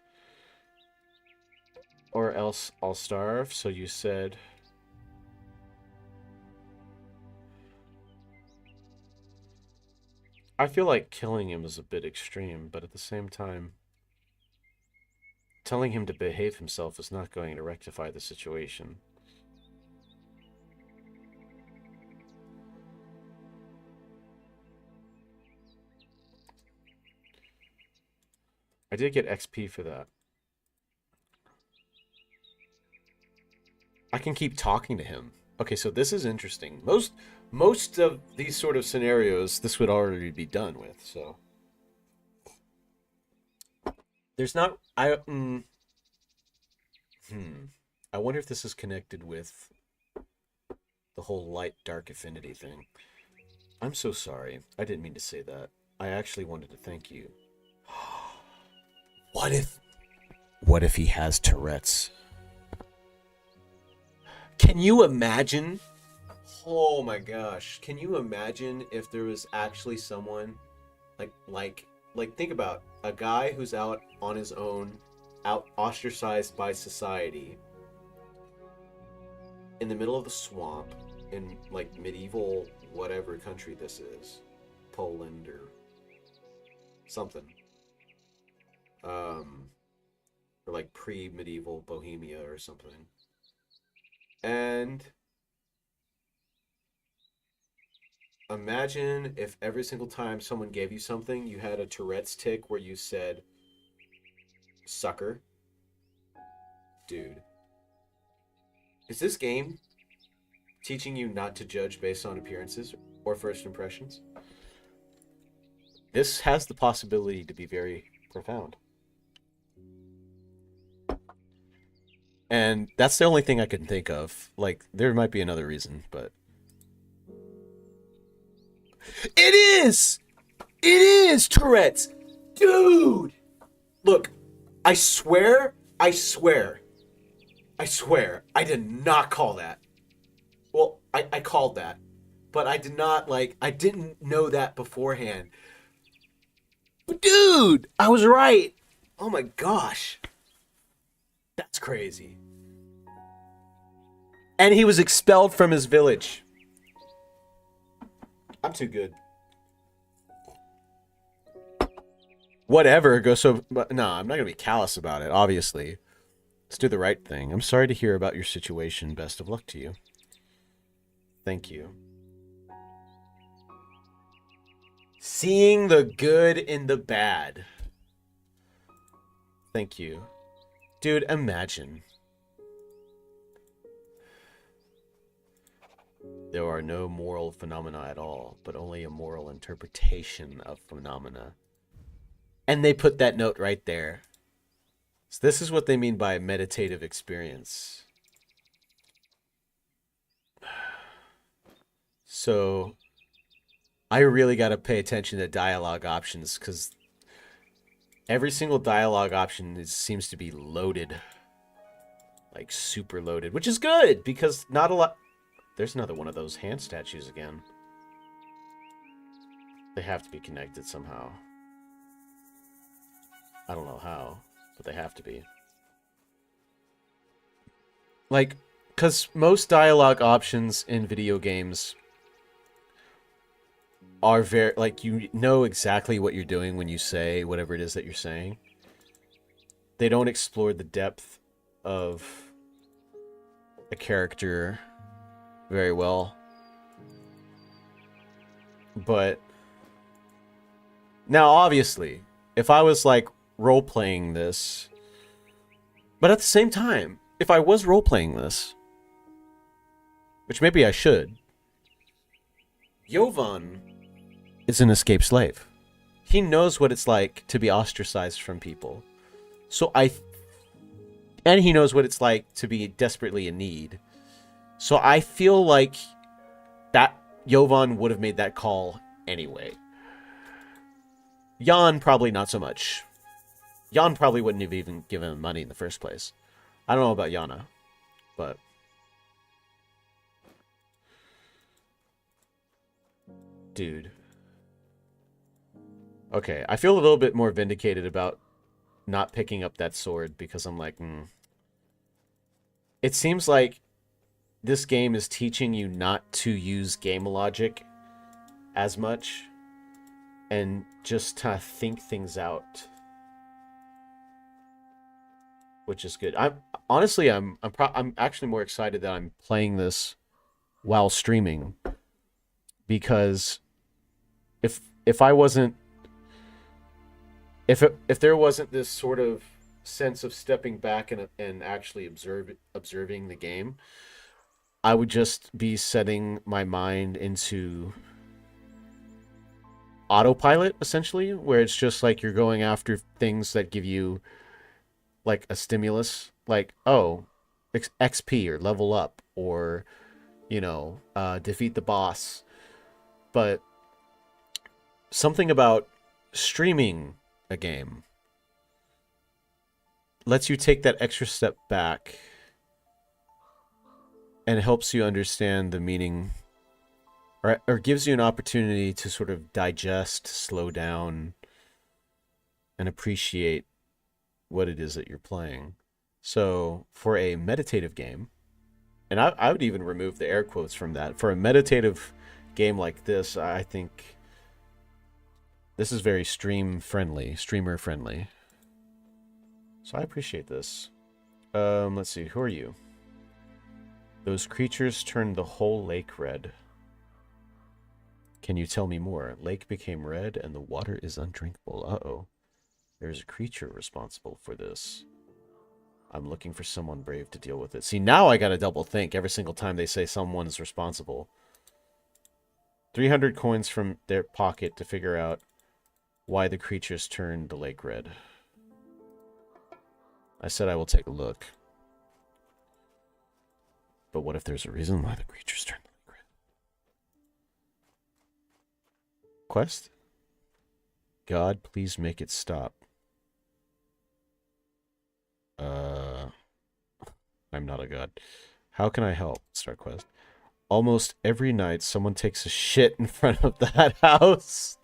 Or else I'll starve, so you said... I feel like killing him is a bit extreme, but at the same time... telling him to behave himself is not going to rectify the situation. I did get XP for that. I can keep talking to him. Okay, so this is interesting. Most of these sort of scenarios, this would already be done with, so... There's not... I wonder if this is connected with the whole light-dark affinity thing. I'm so sorry. I didn't mean to say that. I actually wanted to thank you. What if he has Tourette's? Can you imagine? Oh my gosh. Can you imagine if there was actually someone like think about a guy who's out on his own, out ostracized by society, in the middle of the swamp, in like medieval whatever country this is, Poland or something, or like pre-medieval Bohemia or something, and imagine if every single time someone gave you something, you had a Tourette's tick where you said, sucker. Dude. Is this game teaching you not to judge based on appearances or first impressions. This has the possibility to be very profound. And that's the only thing I can think of. Like, there might be another reason, but... It is! It is, Tourette's! Dude! Look, I swear, I did not call that. Well, I called that. But I did not, like, I didn't know that beforehand. But dude, I was right. Oh my gosh. That's crazy. And he was expelled from his village. I'm too good. Whatever, go so... No, I'm not going to be callous about it, obviously. Let's do the right thing. I'm sorry to hear about your situation. Best of luck to you. Thank you. Seeing the good in the bad. Thank you. Dude, imagine. There are no moral phenomena at all, but only a moral interpretation of phenomena. And they put that note right there. So this is what they mean by meditative experience. So I really got to pay attention to dialogue options, because every single dialogue option seems to be loaded. Like super loaded, which is good, because not a lot... There's another one of those hand statues again. They have to be connected somehow. I don't know how, but they have to be. Like, because most dialogue options in video games are very, like, you know exactly what you're doing when you say whatever it is that you're saying. They don't explore the depth of a character very well. But now, obviously, if I was, like, role-playing this, but at the same time, if I was role-playing this, which maybe I should, Jovan is an escaped slave. He knows what it's like to be ostracized from people. And he knows what it's like to be desperately in need. So I feel like that Jovan would have made that call anyway. Jan probably not so much. Jan probably wouldn't have even given him money in the first place. I don't know about Yana, but... Dude. Okay, I feel a little bit more vindicated about not picking up that sword, because I'm like, It seems like this game is teaching you not to use game logic as much, and just to think things out, which is good. I'm actually more excited that I'm playing this while streaming, because if there wasn't this sort of sense of stepping back and actually observing the game, I would just be setting my mind into autopilot, essentially, where it's just like you're going after things that give you like a stimulus, like, oh, XP or level up, or, you know, defeat the boss. But something about streaming a game lets you take that extra step back and helps you understand the meaning, or gives you an opportunity to sort of digest, slow down, and appreciate what it is that you're playing. So for a meditative game, and I would even remove the air quotes from that, for a meditative game like this, I think this is very streamer friendly. So I appreciate this. Let's see, who are you? Those creatures turned the whole lake red. Can you tell me more? Lake became red and the water is undrinkable. Uh-oh. There's a creature responsible for this. I'm looking for someone brave to deal with it. See, now I gotta double think every single time they say someone is responsible. 300 coins from their pocket to figure out why the creatures turned the lake red. I said I will take a look. But what if there's a reason why the creatures turned the lake red? Quest? God, please make it stop. I'm not a god. How can I help? Start quest. Almost every night, someone takes a shit in front of that house.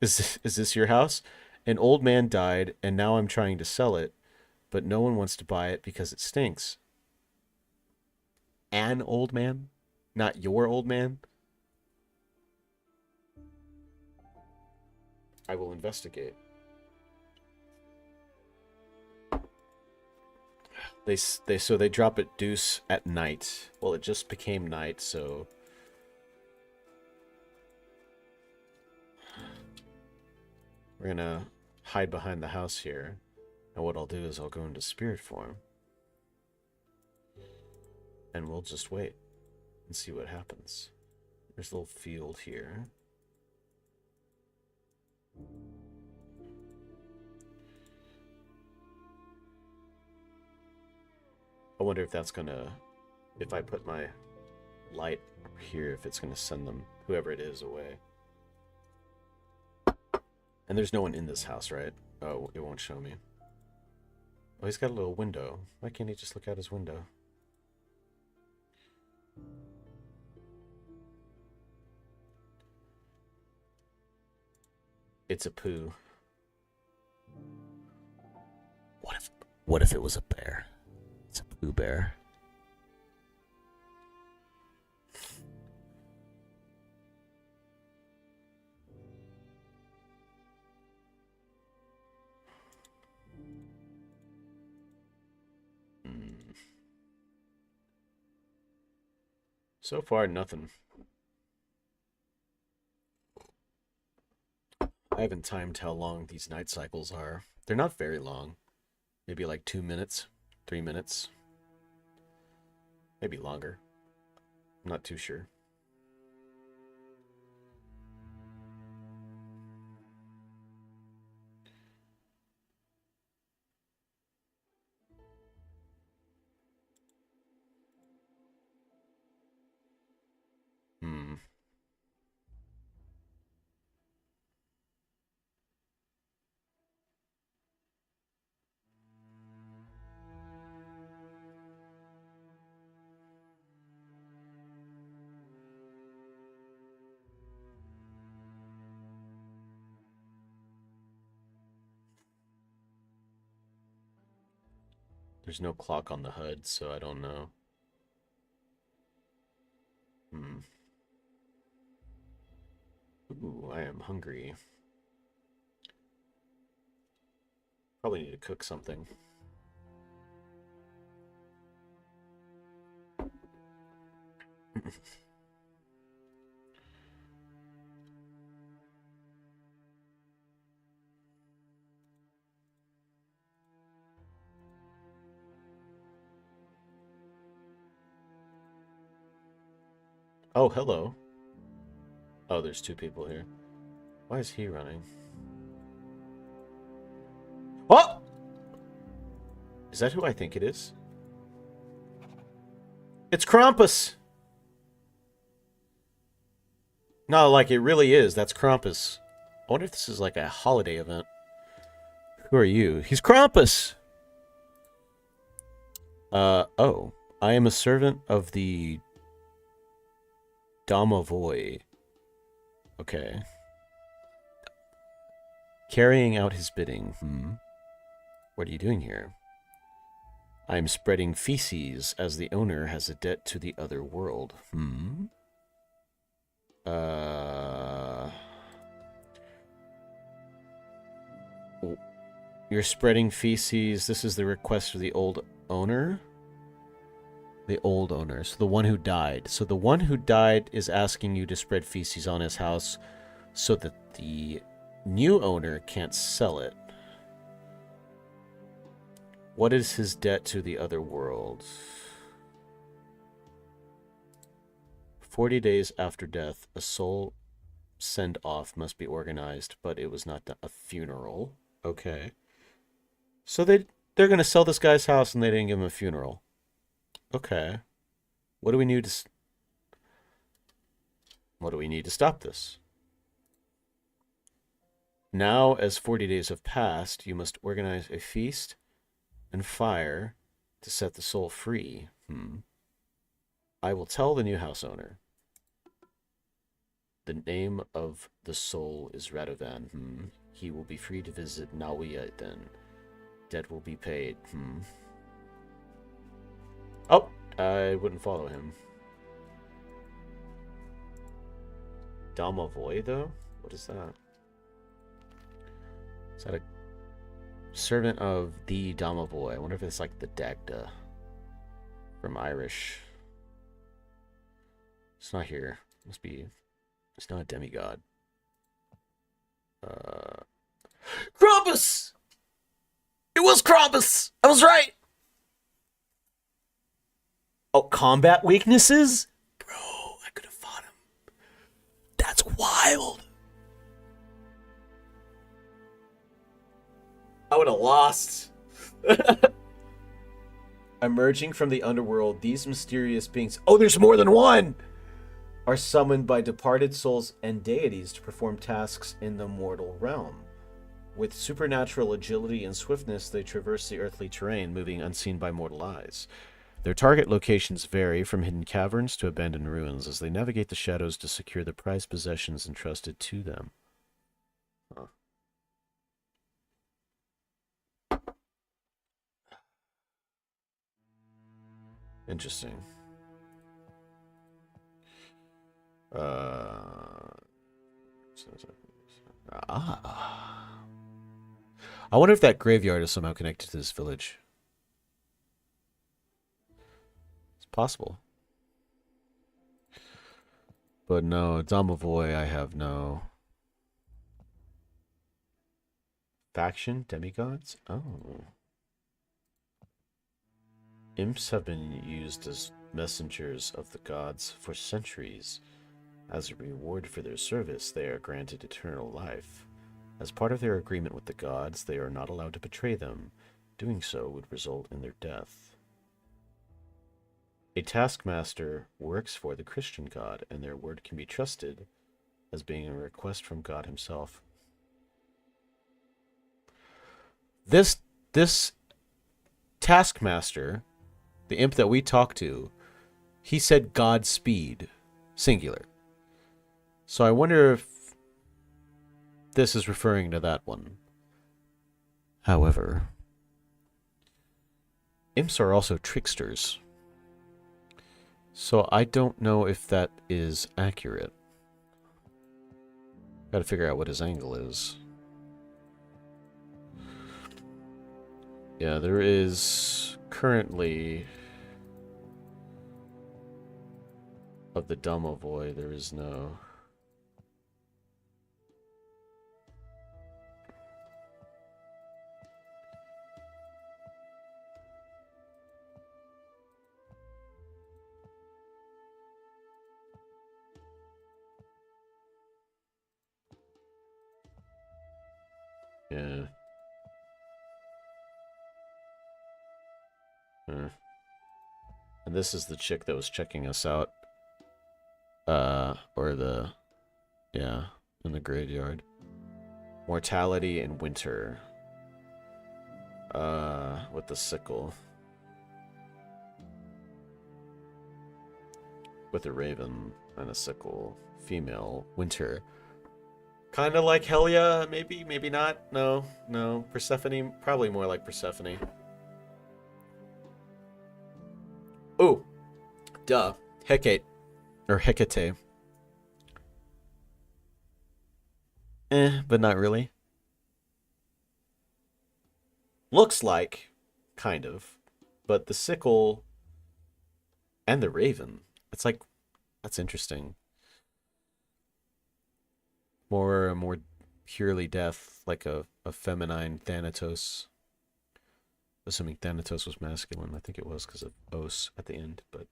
Is this your house? An old man died, and now I'm trying to sell it, but no one wants to buy it because it stinks. An old man? Not your old man? I will investigate. They drop it deuce at night. Well, it just became night, so we're gonna hide behind the house here. And what I'll do is I'll go into spirit form. And we'll just wait and see what happens. There's a little field here. I wonder if that's gonna, if I put my light here, if it's gonna send them, whoever it is, away. And there's no one in this house, right? Oh, it won't show me. Oh, he's got a little window. Why can't he just look out his window? It's a poo. What if it was a bear? It's a poo bear. So far, nothing. I haven't timed how long these night cycles are. They're not very long. Maybe like 2 minutes, 3 minutes. Maybe longer. I'm not too sure. There's no clock on the HUD, so I don't know. Ooh, I am hungry. Probably need to cook something. Oh, hello. Oh, there's 2 people here. Why is he running? Oh! Is that who I think it is? It's Krampus! No, like it really is. That's Krampus. I wonder if this is like a holiday event. Who are you? He's Krampus! Oh. I am a servant of the Domovoy. Okay. Carrying out his bidding. What are you doing here? I am spreading feces as the owner has a debt to the other world. You're spreading feces. This is the request of the old owner? The old owner. So the one who died. So the one who died is asking you to spread feces on his house so that the new owner can't sell it. What is his debt to the other world? 40 days after death, a soul send-off must be organized, but it was not a funeral. Okay. So they're going to sell this guy's house and they didn't give him a funeral. Okay. What do we need to What do we need to stop this? Now, as 40 days have passed, you must organize a feast and fire to set the soul free. I will tell the new house owner. The name of the soul is Radovan. He will be free to visit Nawiya then. Debt will be paid. Oh, I wouldn't follow him. Dalmavoy, though? What is that? Is that a servant of the Dalmavoy? I wonder if it's like the Dagda from Irish. It's not here. Must be. It's not a demigod. Krampus! It was Krampus! I was right! Oh, combat weaknesses? Bro, I could have fought him. That's wild. I would have lost. Emerging from the underworld, these mysterious beings... Oh, there's more than one! Are summoned by departed souls and deities to perform tasks in the mortal realm. With supernatural agility and swiftness, they traverse the earthly terrain, moving unseen by mortal eyes. Their target locations vary from hidden caverns to abandoned ruins as they navigate the shadows to secure the prized possessions entrusted to them. Huh. Interesting. I wonder if that graveyard is somehow connected to this village. It's possible. But no, Domovoy, I have no. Faction? Demigods? Oh. Imps have been used as messengers of the gods for centuries. As a reward for their service, they are granted eternal life. As part of their agreement with the gods, they are not allowed to betray them. Doing so would result in their death. A taskmaster works for the Christian god, and their word can be trusted as being a request from God himself. This taskmaster, the imp that we talked to, he said Godspeed, singular. So I wonder if this is referring to that one. However, imps are also tricksters. So I don't know if that is accurate. Gotta figure out what his angle is. Yeah, there is currently... Of the Domovoy, there is no... Yeah. And this is the chick that was checking us out. Yeah, in the graveyard. Mortality in winter. With the sickle. With a raven and a sickle. Female, winter. Kind of like Helia, maybe, maybe not. No. Persephone, probably more like Persephone. Ooh, duh. Hecate, or Hecate. But not really. Looks like, kind of, but the sickle and the raven. It's like, that's interesting. More purely death, like a feminine Thanatos. Assuming Thanatos was masculine. I think it was because of Os at the end, but.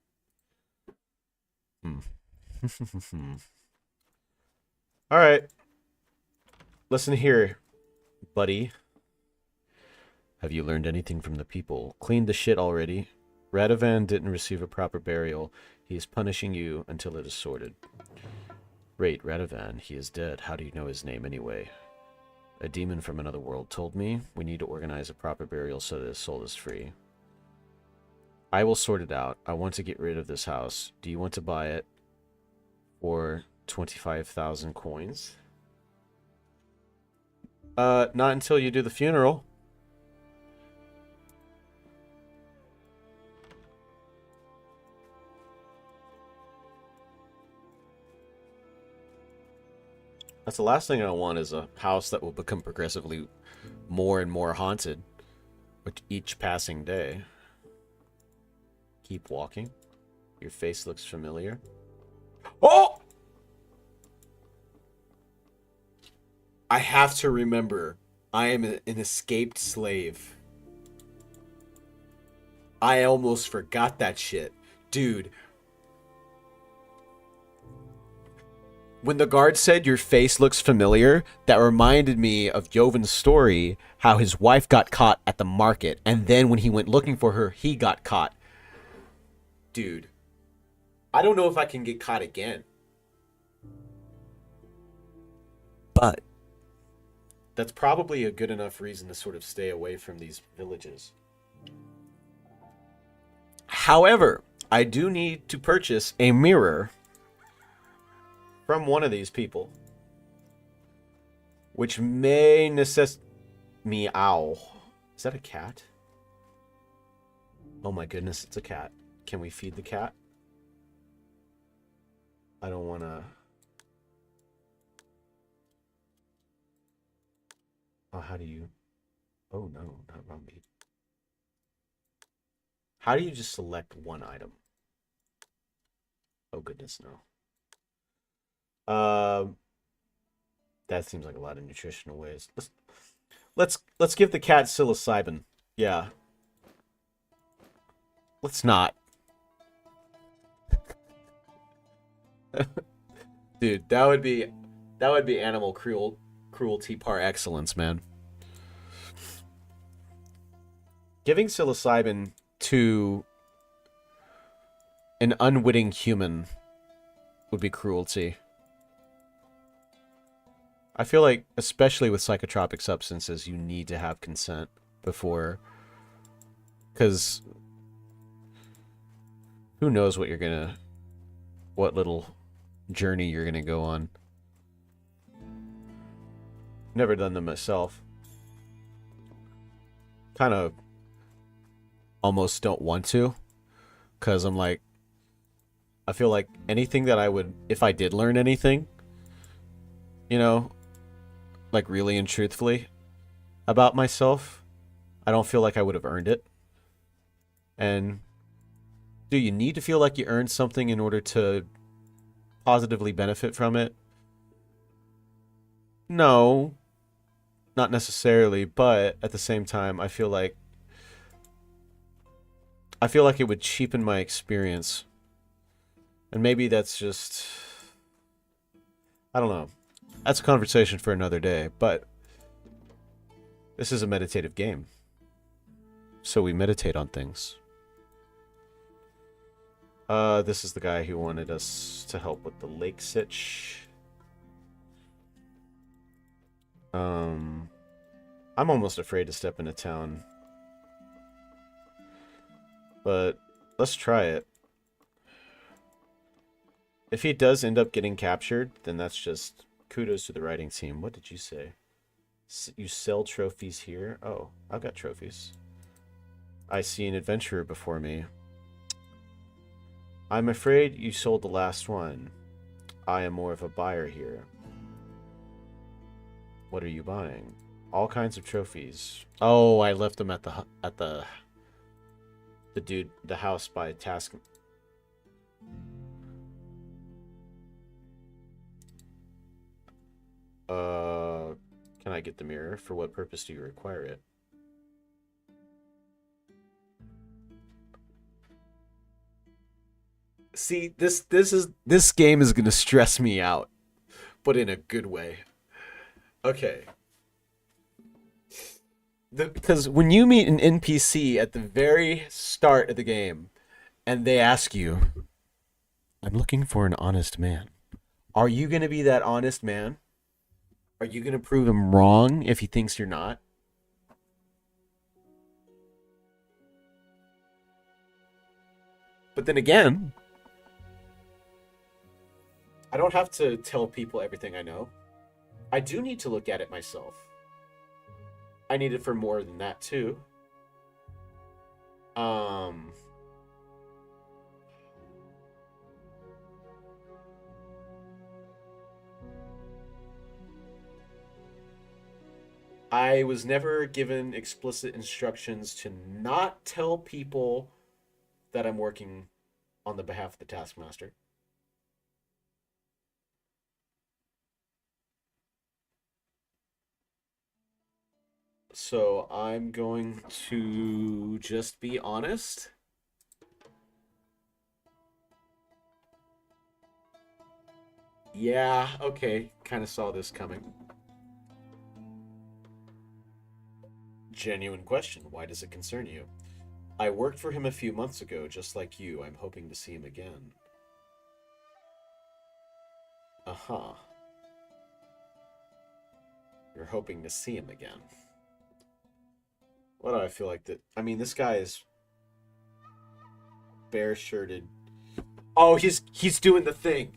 Alright. Listen here, buddy. Have you learned anything from the people? Cleaned the shit already? Radovan didn't receive a proper burial. He is punishing you until it is sorted. Wait, Radovan, he is dead. How do you know his name anyway? A demon from another world told me we need to organize a proper burial so that his soul is free. I will sort it out. I want to get rid of this house. Do you want to buy it for 25,000 coins? Not until you do the funeral. That's the last thing I want is a house that will become progressively more and more haunted with each passing day. Keep walking. Your face looks familiar. Oh! I have to remember, I am an escaped slave. I almost forgot that shit. Dude. When the guard said your face looks familiar, that reminded me of Joven's story, how his wife got caught at the market, and then when he went looking for her, he got caught. Dude. I don't know if I can get caught again. But that's probably a good enough reason to sort of stay away from these villages. However, I do need to purchase a mirror from one of these people, which may necessitate meow. Is that a cat? Oh my goodness, it's a cat. Can we feed the cat? I don't want to. Oh, how do you? Oh no, not wrong meat. How do you just select one item? Oh goodness, no. That seems like a lot of nutritional ways. Let's give the cat psilocybin. Yeah. Let's not. Dude, that would be animal cruelty par excellence, man. Giving psilocybin to an unwitting human would be cruelty. I feel like, especially with psychotropic substances, you need to have consent before. Because who knows what little journey you're gonna go on. Never done them myself. Kind of almost don't want to. Because I'm like, I feel like anything that I would, if I did learn anything, you know, like really and truthfully about myself, I don't feel like I would have earned it. And do you need to feel like you earned something in order to positively benefit from it? No, not necessarily, but at the same time, I feel like it would cheapen my experience. And maybe that's just, I don't know. That's a conversation for another day, but this is a meditative game. So we meditate on things. This is the guy who wanted us to help with the lake sitch. I'm almost afraid to step into town. But let's try it. If he does end up getting captured, then that's just kudos to the writing team. What did you say? You sell trophies here? Oh, I've got trophies. I see an adventurer before me. I'm afraid you sold the last one. I am more of a buyer here. What are you buying? All kinds of trophies. Oh, I left them at the house by task. Can I get the mirror? For what purpose do you require it? See, this game is gonna stress me out, but in a good way. Okay. Because when you meet an NPC at the very start of the game, and they ask you, "I'm looking for an honest man," are you gonna be that honest man? Are you gonna prove him wrong if he thinks you're not? But then again, I don't have to tell people everything I know. I do need to look at it myself. I need it for more than that too. Um I was never given explicit instructions to not tell people that I'm working on the behalf of the Taskmaster. So I'm going to just be honest. Yeah, okay. Kind of saw this coming. Genuine question. Why does it concern you? I worked for him a few months ago, just like you. I'm hoping to see him again. Uh-huh. You're hoping to see him again. What do I feel like that? I mean, this guy is bare-shirted. Oh, he's doing the thing.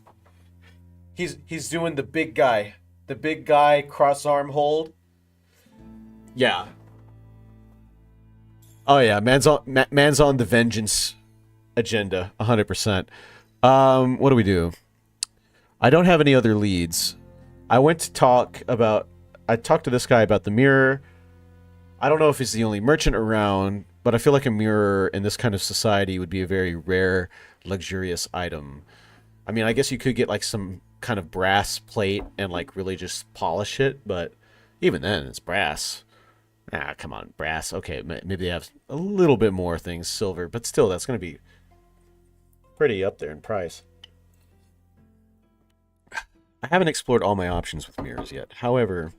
He's doing the big guy. The big guy cross arm hold. Yeah. Oh yeah, man's on the vengeance agenda, 100%. What do we do? I don't have any other leads. I talked to this guy about the mirror. I don't know if he's the only merchant around, but I feel like a mirror in this kind of society would be a very rare, luxurious item. I mean, I guess you could get like some kind of brass plate and like really just polish it, but even then, it's brass. Ah, come on, brass. Okay, maybe they have a little bit more things, silver, but still, that's going to be pretty up there in price. I haven't explored all my options with mirrors yet. However,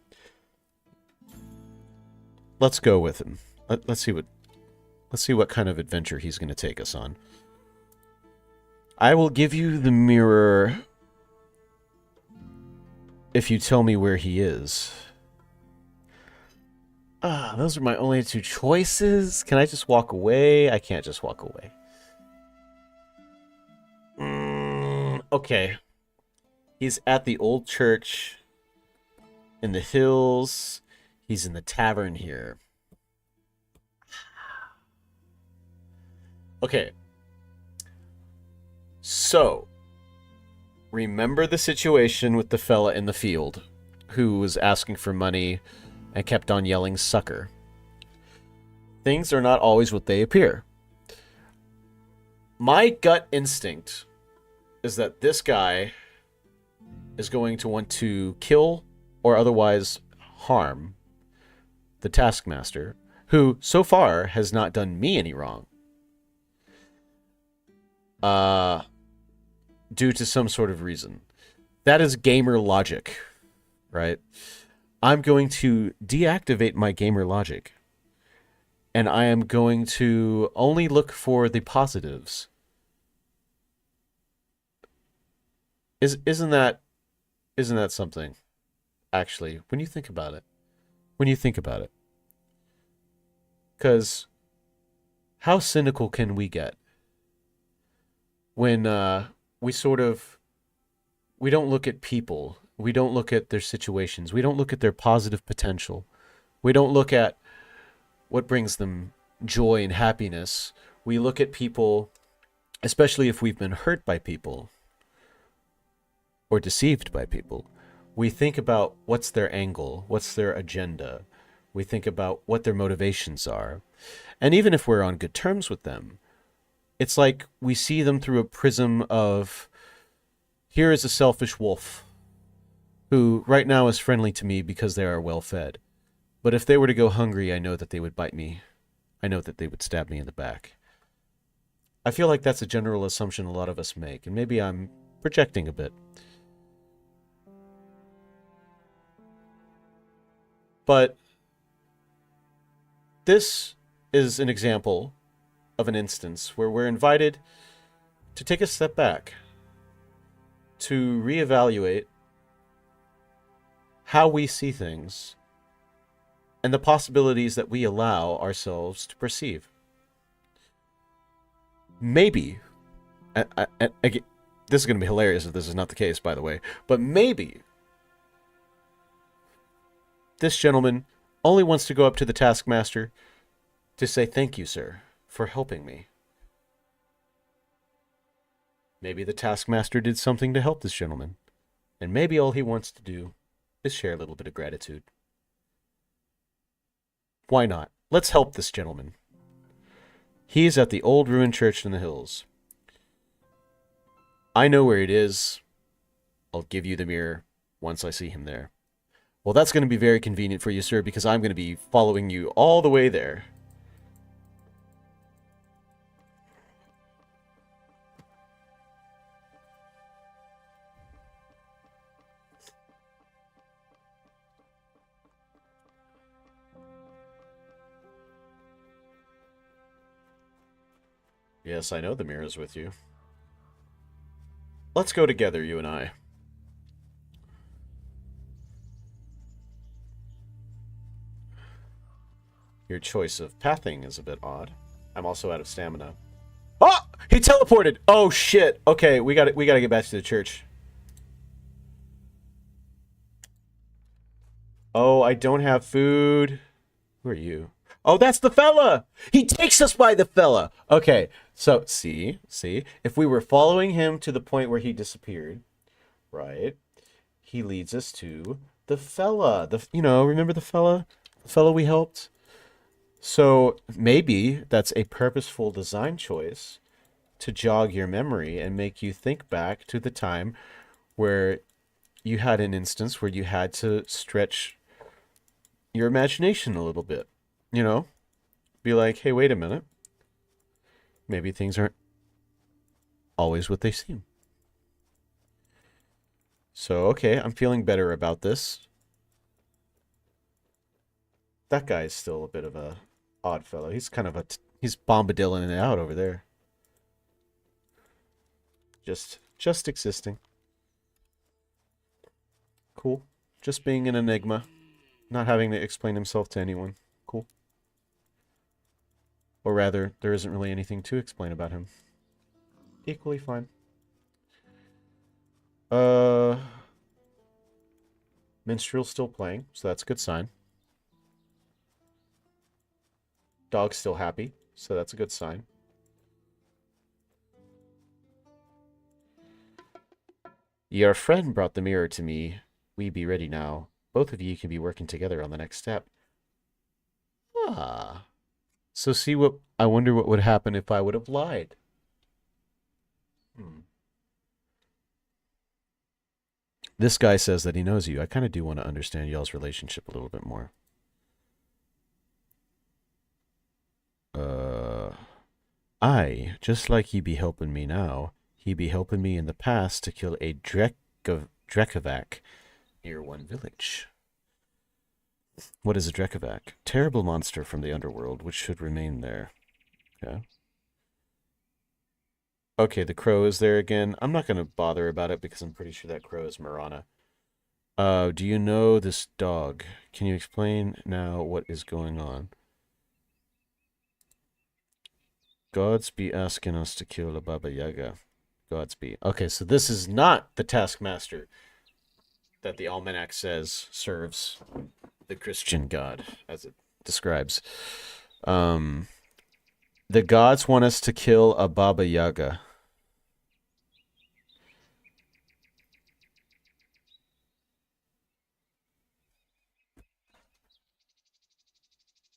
let's go with him. Let's see what kind of adventure he's going to take us on. I will give you the mirror if you tell me where he is. Those are my only two choices. Can I just walk away? I can't just walk away. Okay. He's at the old church in the hills. He's in the tavern here. Okay. So, remember the situation with the fella in the field who was asking for money and kept on yelling sucker. Things are not always what they appear. My gut instinct is that this guy is going to want to kill or otherwise harm the Taskmaster, who so far has not done me any wrong. Due to some sort of reason. That is gamer logic, right? I'm going to deactivate my gamer logic. And I am going to only look for the positives. Isn't that something? Actually, when you think about it. Because how cynical can we get when we don't look at people, we don't look at their situations, we don't look at their positive potential, we don't look at what brings them joy and happiness. We look at people, especially if we've been hurt by people or deceived by people. We think about what's their angle, what's their agenda. We think about what their motivations are. And even if we're on good terms with them, it's like we see them through a prism of, here is a selfish wolf who right now is friendly to me because they are well fed. But if they were to go hungry, I know that they would bite me. I know that they would stab me in the back. I feel like that's a general assumption a lot of us make, and maybe I'm projecting a bit. But this is an example of an instance where we're invited to take a step back, to reevaluate how we see things and the possibilities that we allow ourselves to perceive. Maybe, this is going to be hilarious if this is not the case, by the way, but maybe this gentleman only wants to go up to the taskmaster to say, "Thank you, sir, for helping me." Maybe the taskmaster did something to help this gentleman, and maybe all he wants to do is share a little bit of gratitude. Why not? Let's help this gentleman. He's at the old ruined church in the hills. I know where it is. I'll give you the mirror once I see him there. Well, that's going to be very convenient for you, sir, because I'm going to be following you all the way there. Yes, I know the mirror is with you. Let's go together, you and I. Your choice of pathing is a bit odd. I'm also out of stamina. Oh! He teleported! Oh, shit. Okay, we gotta get back to the church. Oh, I don't have food. Who are you? Oh, that's the fella! He takes us by the fella! Okay, so, see? If we were following him to the point where he disappeared, right? He leads us to the fella. Remember the fella? The fella we helped? So, maybe that's a purposeful design choice to jog your memory and make you think back to the time where you had an instance where you had to stretch your imagination a little bit. Be like, hey, wait a minute. Maybe things aren't always what they seem. So, okay, I'm feeling better about this. That guy's still a bit of a odd fellow. He's kind of he's bombadilling it out over there. Just existing. Cool. Just being an enigma. Not having to explain himself to anyone. Cool. Or rather, there isn't really anything to explain about him. Equally fine. Minstrel's still playing, so that's a good sign. Dog's still happy, so that's a good sign. Your friend brought the mirror to me. We be ready now. Both of you can be working together on the next step. Ah. So I wonder what would happen if I would have lied. This guy says that he knows you. I kind of do want to understand y'all's relationship a little bit more. Just like he be helping me now, he be helping me in the past to kill a Drekovac near one village. What is a Drekovac? Terrible monster from the underworld, which should remain there. Okay. Okay, the crow is there again. I'm not going to bother about it because I'm pretty sure that crow is Marana. Do you know this dog? Can you explain now what is going on? Gods be asking us to kill a Baba Yaga. Gods be. Okay, so this is not the taskmaster that the almanac says serves the Christian God, as it describes. The gods want us to kill a Baba Yaga.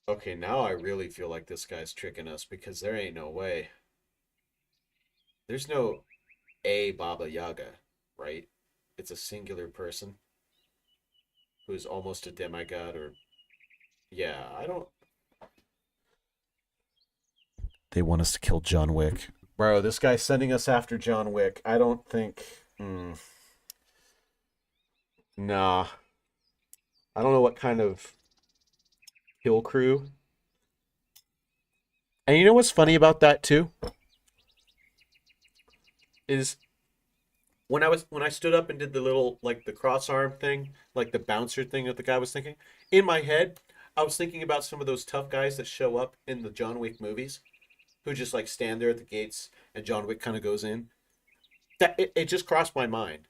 Okay, now I really feel like this guy's tricking us because there ain't no way. There's no a Baba Yaga, right? It's a singular person who's almost a demigod or... Yeah, I don't... They want us to kill John Wick. Bro, this guy's sending us after John Wick. I don't think. Nah. I don't know what kind of kill crew. And you know what's funny about that too? Is when I stood up and did the little like the cross arm thing, like the bouncer thing that the guy was thinking, in my head, I was thinking about some of those tough guys that show up in the John Wick movies, who just like stand there at the gates and John Wick kind of goes in. It just crossed my mind.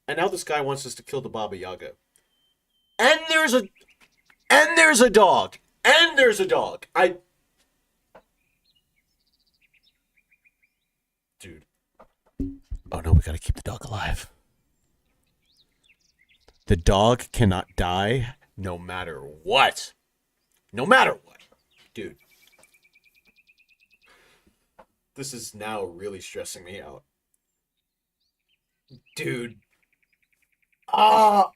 And now this guy wants us to kill the Baba Yaga. And there's a dog. And there's a dog. Dude. Oh no, we gotta keep the dog alive. The dog cannot die no matter what. No matter what. Dude. This is now really stressing me out. Dude. Ah!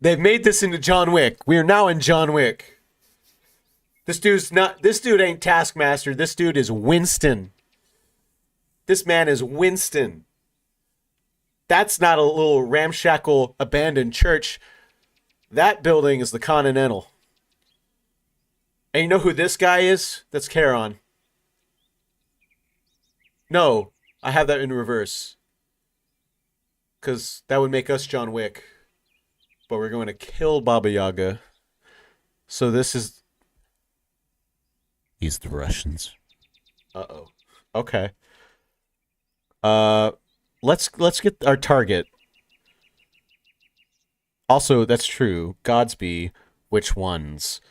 They've made this into John Wick. We are now in John Wick. This dude ain't Taskmaster. This dude is Winston. This man is Winston. That's not a little ramshackle abandoned church. That building is the Continental. And you know who this guy is? That's Charon. No, I have that in reverse. Because that would make us John Wick. But we're going to kill Baba Yaga. So this is... He's the Russians. Uh-oh. Okay. Let's get our target. Also, that's true. Godsby, which ones?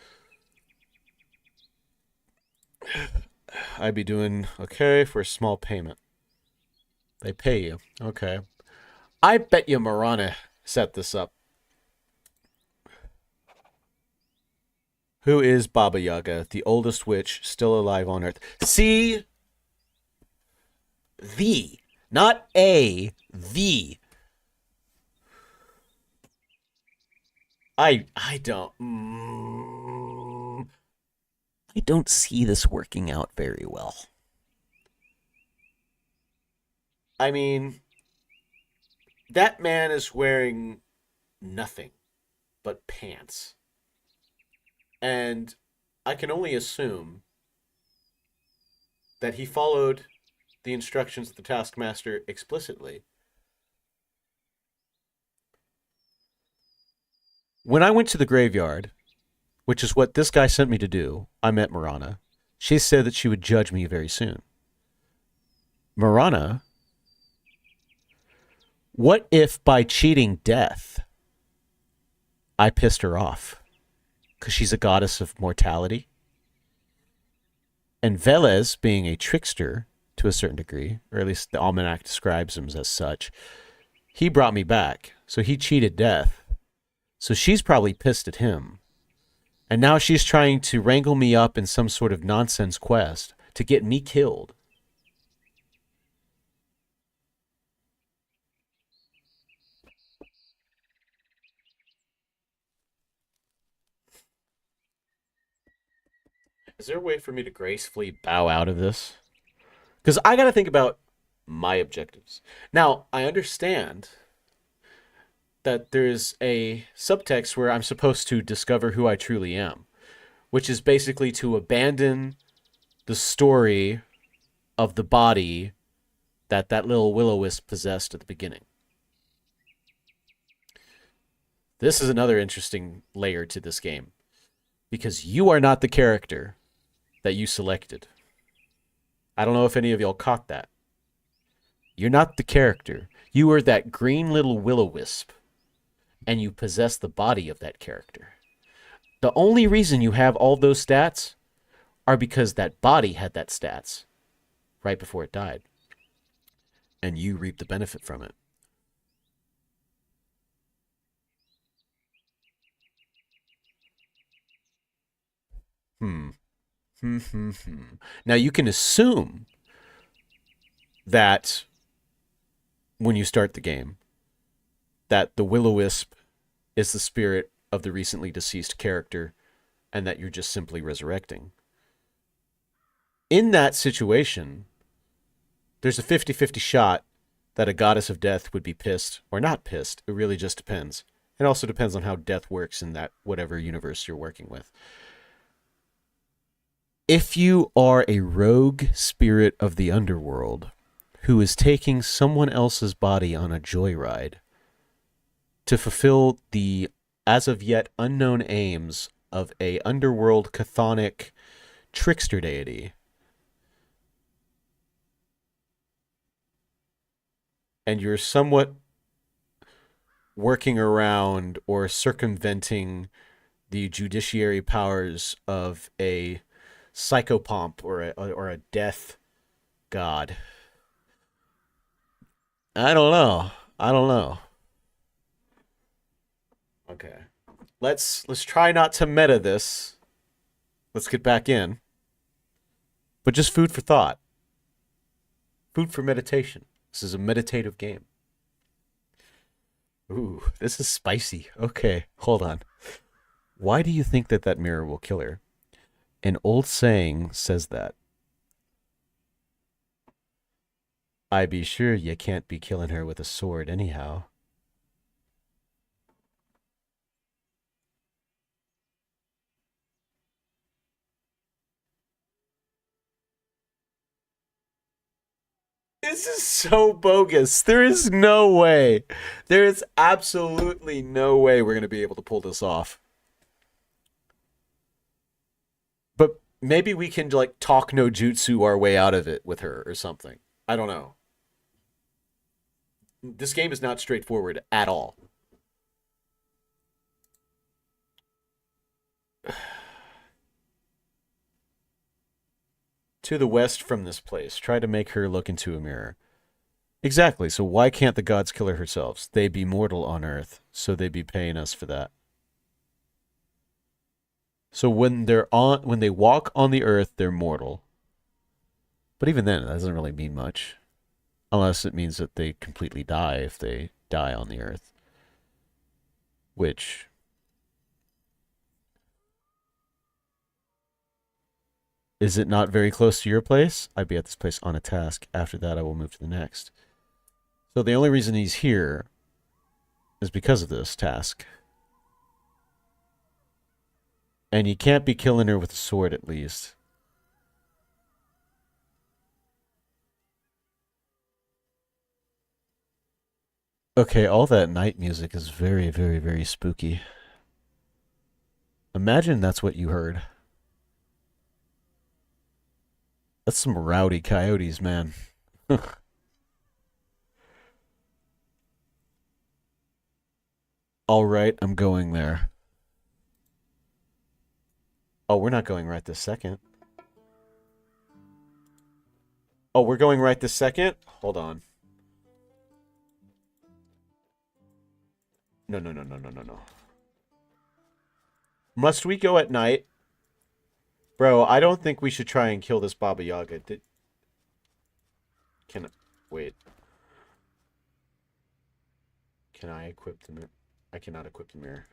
I'd be doing okay for a small payment. They pay you. Okay. I bet you Marana set this up. Who is Baba Yaga, the oldest witch still alive on Earth? See? The. Not a. The. I don't. I don't see this working out very well. I mean, that man is wearing nothing but pants. And I can only assume that he followed the instructions of the Taskmaster explicitly. When I went to the graveyard, which is what this guy sent me to do, I met Marana. She said that she would judge me very soon. Marana, what if by cheating death, I pissed her off? Because she's a goddess of mortality. And Velez, being a trickster to a certain degree, or at least the almanac describes him as such, he brought me back. So he cheated death. So she's probably pissed at him. And now she's trying to wrangle me up in some sort of nonsense quest to get me killed. Is there a way for me to gracefully bow out of this? Because I got to think about my objectives. Now, I understand that there's a subtext where I'm supposed to discover who I truly am, which is basically to abandon the story of the body that little will-o-wisp possessed at the beginning. This is another interesting layer to this game, because you are not the character that you selected. I don't know if any of y'all caught that. You're not the character. You are that green little will-o-wisp, and you possess the body of that character. The only reason you have all those stats are because that body had that stats right before it died. And you reap the benefit from it. Now you can assume that when you start the game, that the will-o-wisp is the spirit of the recently deceased character, and that you're just simply resurrecting. In that situation, there's a 50-50 shot that a goddess of death would be pissed or not pissed. It really just depends. It also depends on how death works in that whatever universe you're working with. If you are a rogue spirit of the underworld who is taking someone else's body on a joyride to fulfill the as of yet unknown aims of a underworld chthonic trickster deity, and you're somewhat working around or circumventing the judiciary powers of a psychopomp or a death god. I don't know. I don't know. Okay. Let's try not to meta this. Let's get back in. But just food for thought. Food for meditation. This is a meditative game. Ooh, this is spicy. Okay, hold on. Why do you think that mirror will kill her? An old saying says that. I be sure you can't be killing her with a sword anyhow. This is so bogus. There is no way. There is absolutely no way we're going to be able to pull this off. But maybe we can like talk no jutsu our way out of it with her or something. I don't know. This game is not straightforward at all. To the west from this place. Try to make her look into a mirror. Exactly. So why can't the gods kill her herself? They be mortal on earth, so they be paying us for that. So when they walk on the earth, they're mortal. But even then, that doesn't really mean much. Unless it means that they completely die if they die on the earth. Which... Is it not very close to your place? I'd be at this place on a task. After that, I will move to the next. So the only reason he's here is because of this task. And you can't be killing her with a sword, at least. Okay, all that night music is very, very, very spooky. Imagine that's what you heard. That's some rowdy coyotes, man. All right, I'm going there. Oh, we're not going right this second. Oh, we're going right this second? Hold on. No, no, no, no, no, no, no. Must we go at night? Bro, I don't think we should try and kill this Baba Yaga. Wait. Can I equip the mirror? I cannot equip the mirror.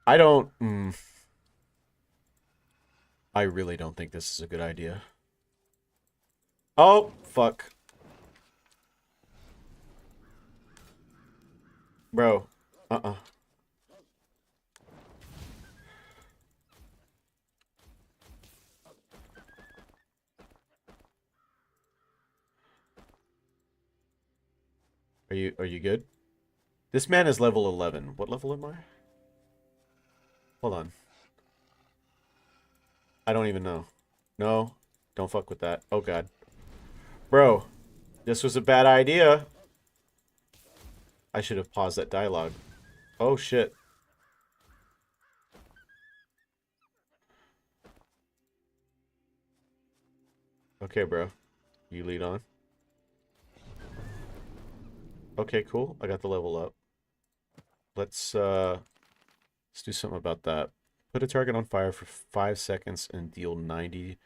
I don't... I really don't think this is a good idea. Oh, fuck. Bro. Uh-uh. Are you good? This man is level 11. What level am I? Hold on. I don't even know. No. Don't fuck with that. Oh, God. Bro. This was a bad idea. I should have paused that dialogue. Oh, shit. Okay, bro. You lead on. Okay, cool. I got the level up. Let's do something about that. Put a target on fire for 5 seconds and deal 90.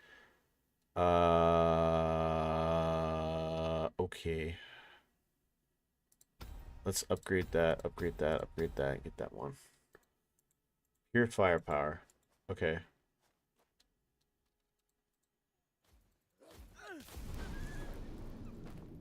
Okay. Let's upgrade that, upgrade that, upgrade that, get that one. Pure firepower. Okay.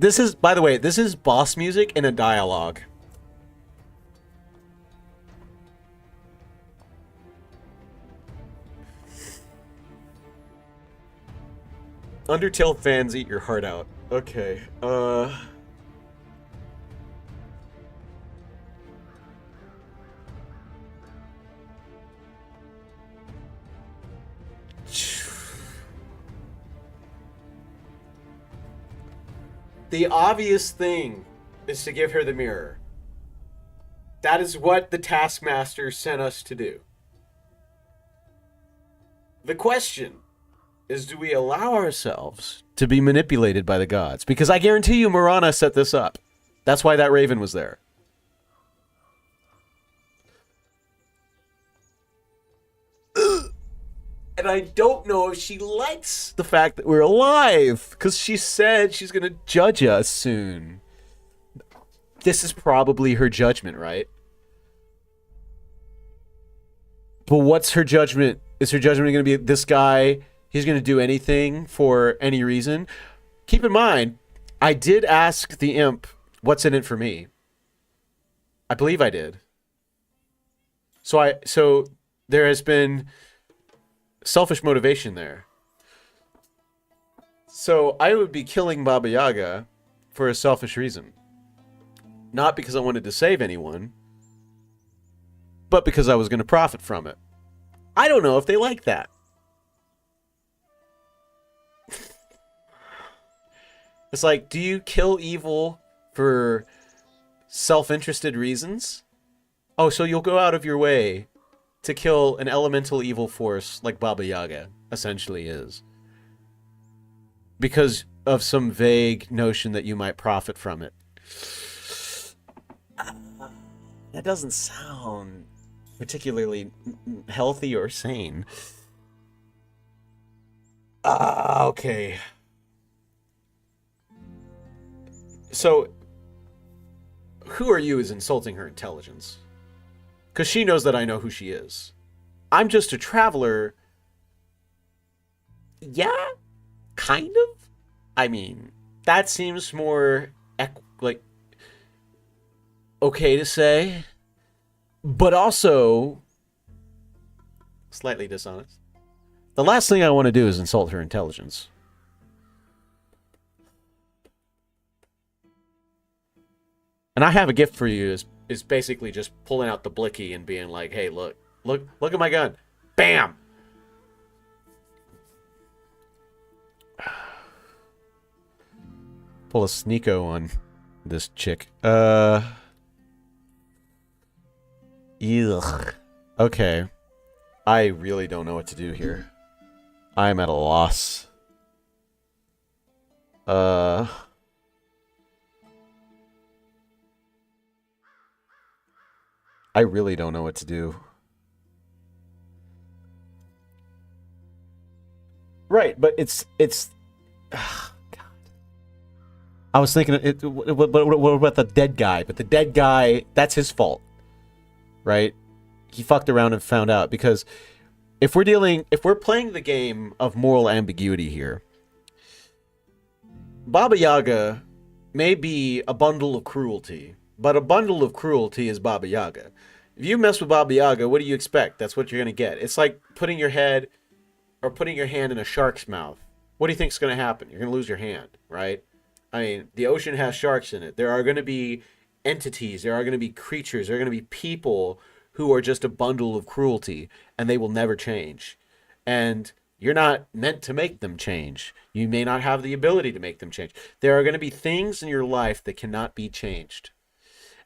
This is, by the way, this is boss music in a dialogue. Undertale fans eat your heart out. Okay. The obvious thing is to give her the mirror. That is what the Taskmaster sent us to do. The question is, do we allow ourselves to be manipulated by the gods? Because I guarantee you Marana set this up. That's why that raven was there. And I don't know if she likes the fact that we're alive, because she said she's going to judge us soon. This is probably her judgment, right? But what's her judgment? Is her judgment going to be this guy, he's going to do anything for any reason? Keep in mind, I did ask the imp, what's in it for me? I believe I did. So there has been selfish motivation there. So I would be killing Baba Yaga for a selfish reason. Not because I wanted to save anyone, but because I was going to profit from it. I don't know if they like that. It's like, do you kill evil for self-interested reasons? Oh, so you'll go out of your way to kill an elemental evil force like Baba Yaga, essentially is. Because of some vague notion that you might profit from it. That doesn't sound particularly healthy or sane. Okay. So, who are you is insulting her intelligence? Because she knows that I know who she is. I'm just a traveler. Yeah, kind of. I mean, that seems more like okay to say, but also slightly dishonest. The last thing I want to do is insult her intelligence. And I have a gift for you is basically just pulling out the blicky and being like, hey, look at my gun. Bam! Pull a sneako on this chick. Ugh. Okay. I really don't know what to do here. I'm at a loss. I really don't know what to do. Right, but it's God. I was thinking, what about the dead guy? But the dead guy, that's his fault, right? He fucked around and found out. Because if we're playing the game of moral ambiguity here, Baba Yaga may be a bundle of cruelty, but a bundle of cruelty is Baba Yaga. If you mess with Baba Yaga, what do you expect? That's what you're gonna get. It's like putting your hand in a shark's mouth. What do you think's gonna happen? You're gonna lose your hand, right? I mean, the ocean has sharks in it. There are gonna be entities, there are gonna be creatures, there are gonna be people who are just a bundle of cruelty, and they will never change. And you're not meant to make them change. You may not have the ability to make them change. There are going to be things in your life that cannot be changed.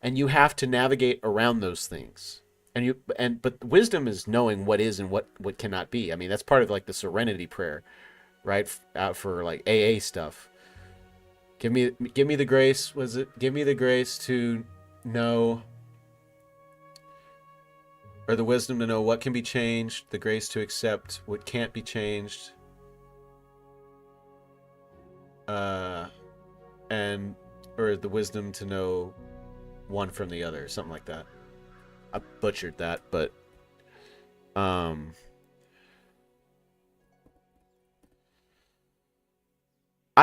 And you have to navigate around those things. But wisdom is knowing what is and what cannot be. I mean, that's part of like the serenity prayer, right? Out for like AA stuff. Give me the grace, give me the grace to know, or the wisdom to know what can be changed, the grace to accept what can't be changed, or the wisdom to know one from the other, something like that. I butchered that, but I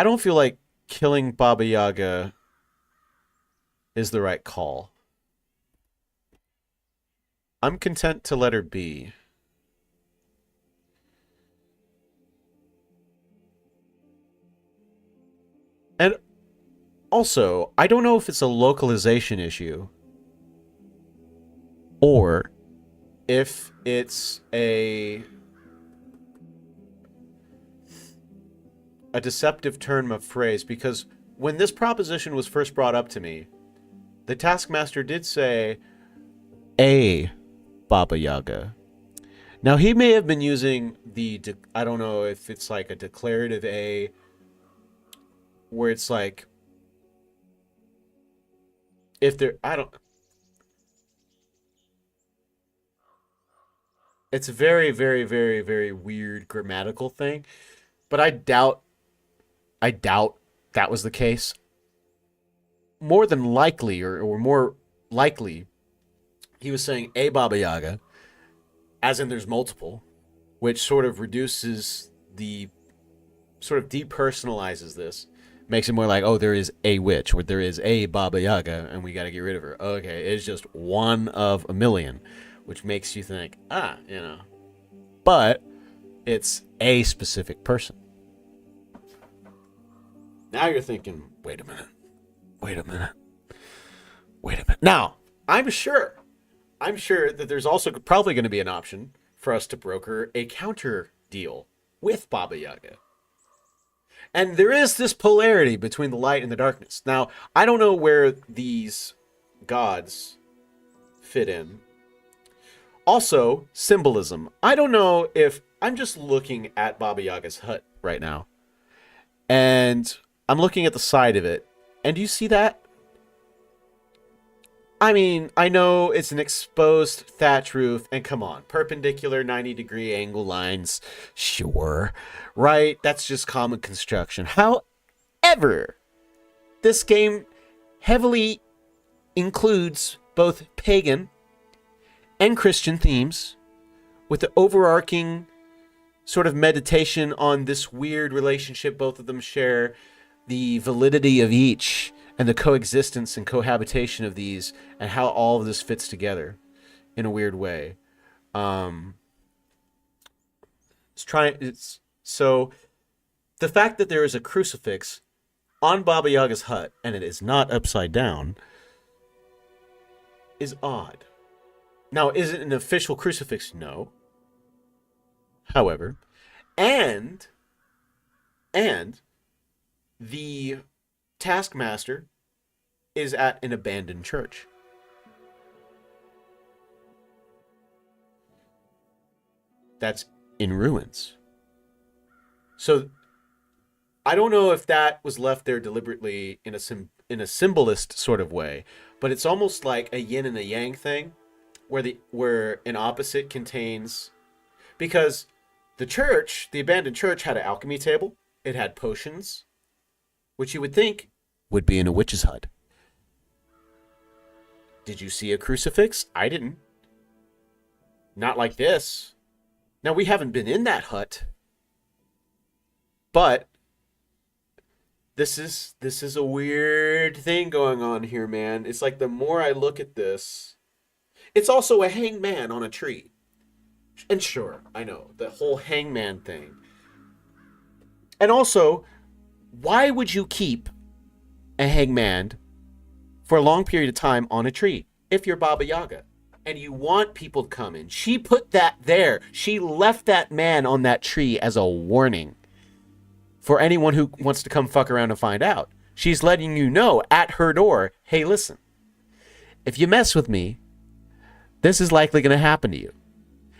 don't feel like killing Baba Yaga is the right call. I'm content to let her be. And also, I don't know if it's a localization issue or if it's a deceptive turn of phrase, because when this proposition was first brought up to me, the Taskmaster did say a Baba Yaga. Now, he may have been using I don't know if it's like a declarative A, where it's like, if there, it's a very, very, very, very weird grammatical thing, but I doubt that was the case. More than likely, or more likely, he was saying a Baba Yaga, as in there's multiple, which sort of reduces sort of depersonalizes this. Makes it more like, oh, there is a witch, or there is a Baba Yaga, and we got to get rid of her. Okay, it's just one of a million, which makes you think, But it's a specific person. Now you're thinking, wait a minute. Now, I'm sure that there's also probably going to be an option for us to broker a counter deal with Baba Yaga. And there is this polarity between the light and the darkness. Now, I don't know where these gods fit in. Also, symbolism. I don't know if I'm just looking at Baba Yaga's hut right now. And I'm looking at the side of it. And do you see that? I mean, I know it's an exposed thatch roof, and come on, perpendicular 90-degree angle lines, sure, right? That's just common construction. However, this game heavily includes both pagan and Christian themes, with the overarching sort of meditation on this weird relationship both of them share, the validity of each, and the coexistence and cohabitation of these, and how all of this fits together in a weird way. So the fact that there is a crucifix on Baba Yaga's hut, and it is not upside down, is odd. Now, is it an official crucifix? No. However, and the Taskmaster is at an abandoned church. That's in ruins. So I don't know if that was left there deliberately in a symbolist sort of way, but it's almost like a yin and a yang thing, where an opposite contains, because the abandoned church, had an alchemy table. It had potions, which you would think would be in a witch's hut. Did you see a crucifix? I didn't. Not like this. Now, we haven't been in that hut, but this is a weird thing going on here, man. It's like the more I look at this, it's also a hangman on a tree. And sure, I know, the whole hangman thing. And also, why would you keep a hangman for a long period of time on a tree if you're Baba Yaga and you want people to come in? She put that there. She left that man on that tree as a warning for anyone who wants to come fuck around and find out. She's letting you know at her door, hey, listen, if you mess with me, this is likely going to happen to you.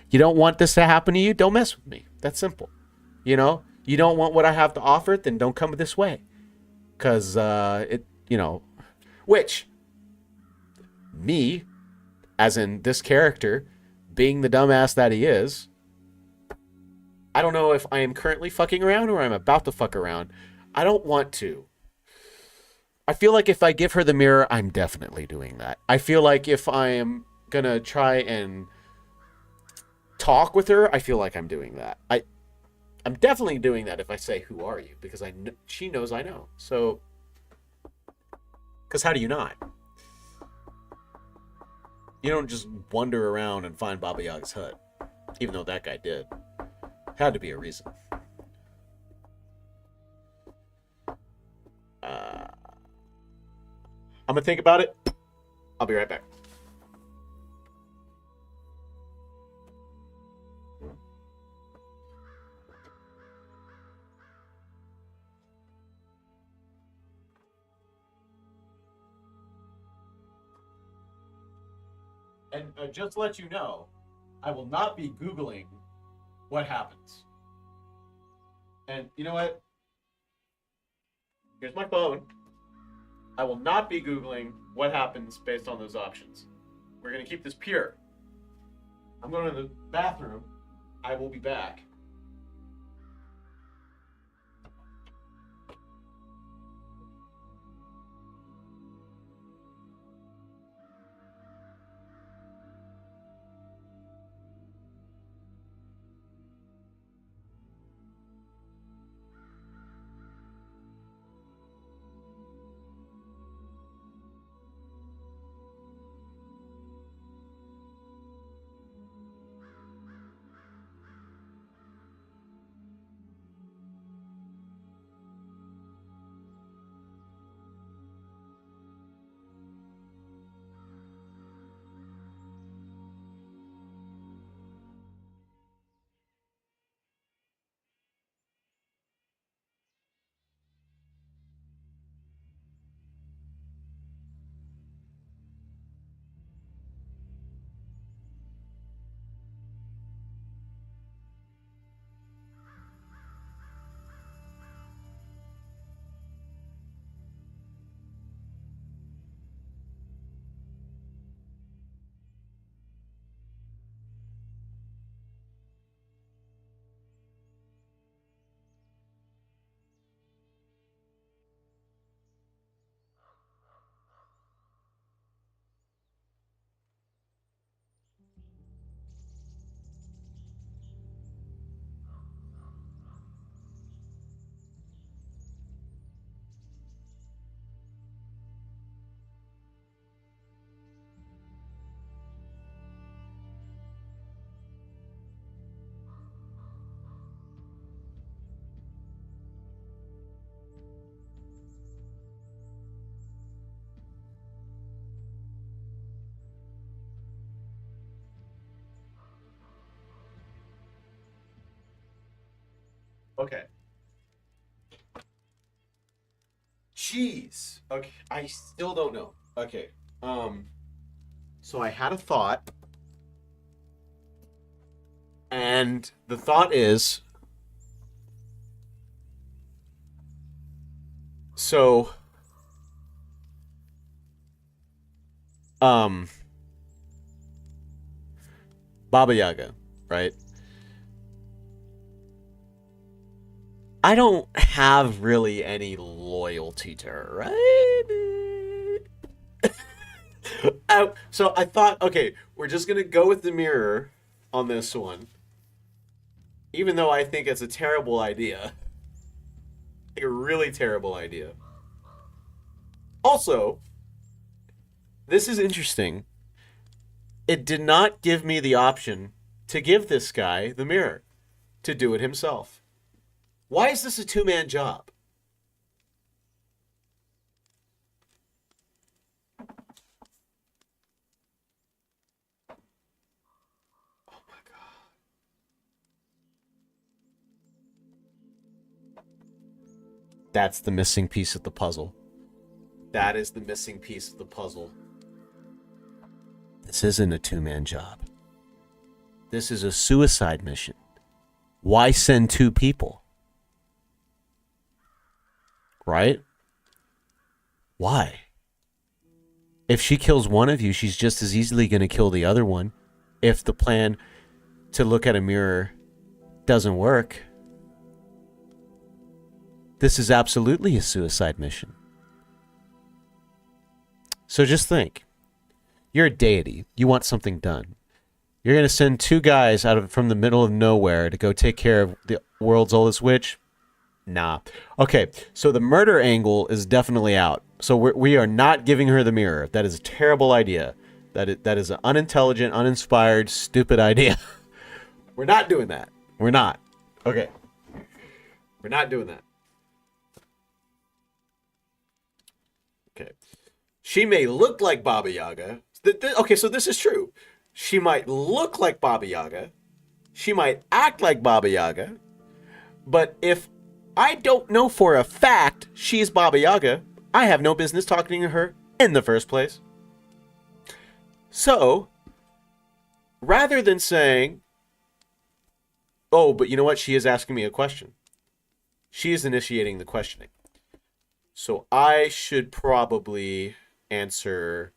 You don't want this to happen to you? Don't mess with me. That's simple. You know, you don't want what I have to offer, then don't come this way. Because, which, me, as in this character, being the dumbass that he is, I don't know if I am currently fucking around or I'm about to fuck around. I don't want to. I feel like if I give her the mirror, I'm definitely doing that. I feel like if I am gonna try and talk with her, I feel like I'm doing that. I'm definitely doing that if I say, "Who are you?" Because she knows I know. So, because how do you not? You don't just wander around and find Baba Yaga's hut, even though that guy did. Had to be a reason. I'm gonna think about it. I'll be right back. And just to let you know, I will not be Googling what happens. And you know what? Here's my phone. I will not be Googling what happens based on those options. We're going to keep this pure. I'm going to the bathroom. I will be back. Okay. Jeez. Okay. I still don't know. Okay. So I had a thought. And the thought is, so um Baba Yaga, right? I don't have really any loyalty to her, right? So I thought, okay, we're just gonna go with the mirror on this one, even though I think it's a terrible idea, like a really terrible idea. Also, this is interesting. It did not give me the option to give this guy the mirror to do it himself. Why is this a two-man job? Oh my god. That's the missing piece of the puzzle. That is the missing piece of the puzzle. This isn't a two-man job. This is a suicide mission. Why send two people? Right? Why? If she kills one of you, she's just as easily going to kill the other one if the plan to look at a mirror doesn't work. This is absolutely a suicide mission. So just think. You're a deity. You want something done. You're going to send two guys from the middle of nowhere to go take care of World's oldest witch? Nah. Okay, so the murder angle is definitely out. So we are not giving her the mirror. That is a terrible idea. That is an unintelligent, uninspired, stupid idea. We're not doing that. We're not. Okay. We're not doing that. Okay. She may look like Baba Yaga. Okay, so this is true. She might look like Baba Yaga. She might act like Baba Yaga. But if I don't know for a fact she's Baba Yaga, I have no business talking to her in the first place. So, rather than saying, oh, but you know what? She is asking me a question. She is initiating the questioning. So I should probably answer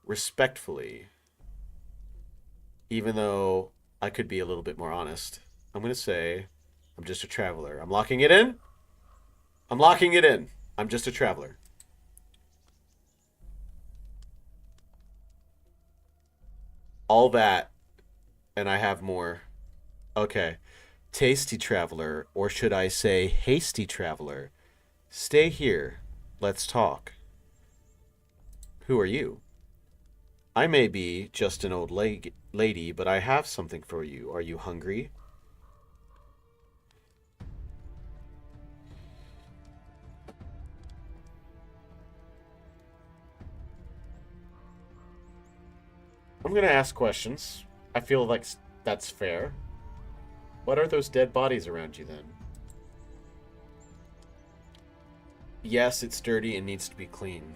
respectfully, even though I could be a little bit more honest. I'm going to say, I'm just a traveler. I'm locking it in. I'm locking it in. I'm just a traveler. All that, and I have more. Okay. Tasty traveler, or should I say hasty traveler? Stay here. Let's talk. Who are you? I may be just an old lady, but I have something for you. Are you hungry? I'm gonna ask questions. I feel like that's fair. What are those dead bodies around you then? Yes, it's dirty and needs to be clean.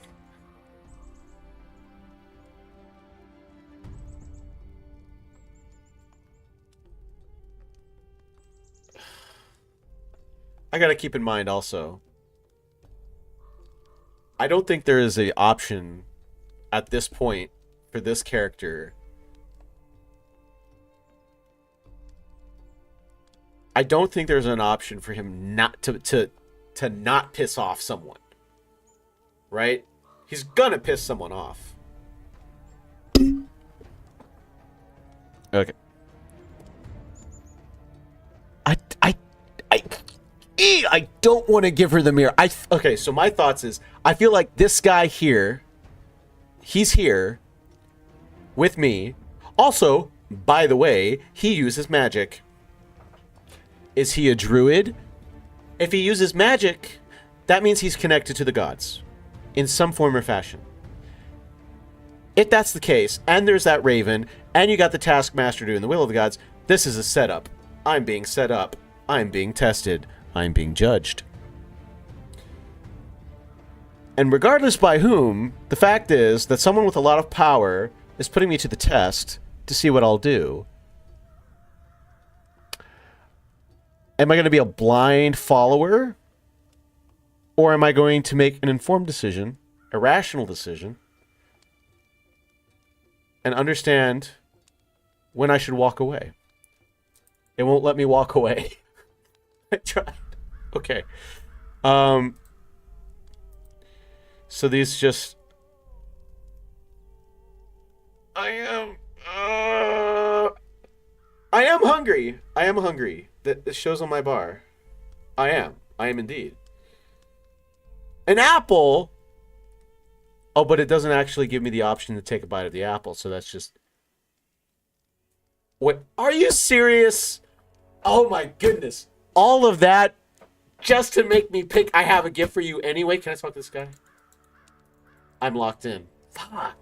I gotta keep in mind also, I don't think there is an option at this point for this character. I don't think there's an option for him not to not piss off someone. Right? He's gonna piss someone off. Okay. I don't want to give her the mirror. Okay, so my thoughts is I feel like this guy here, he's here with me. Also, by the way, he uses magic. Is he a druid? If he uses magic, that means he's connected to the gods in some form or fashion. If that's the case, and there's that raven, and you got the taskmaster doing the will of the gods, this is a setup. I'm being set up. I'm being tested. I'm being judged. And regardless by whom, the fact is that someone with a lot of power is putting me to the test to see what I'll do. Am I going to be a blind follower? Or am I going to make an informed decision, a rational decision, and understand when I should walk away? It won't let me walk away. I tried. Okay. So these just... I am hungry. I am hungry. This shows on my bar. I am. I am indeed. An apple? Oh, but it doesn't actually give me the option to take a bite of the apple, so that's just... What? Are you serious? Oh my goodness. All of that just to make me pick I have a gift for you anyway. Can I talk to this guy? I'm locked in. Fuck.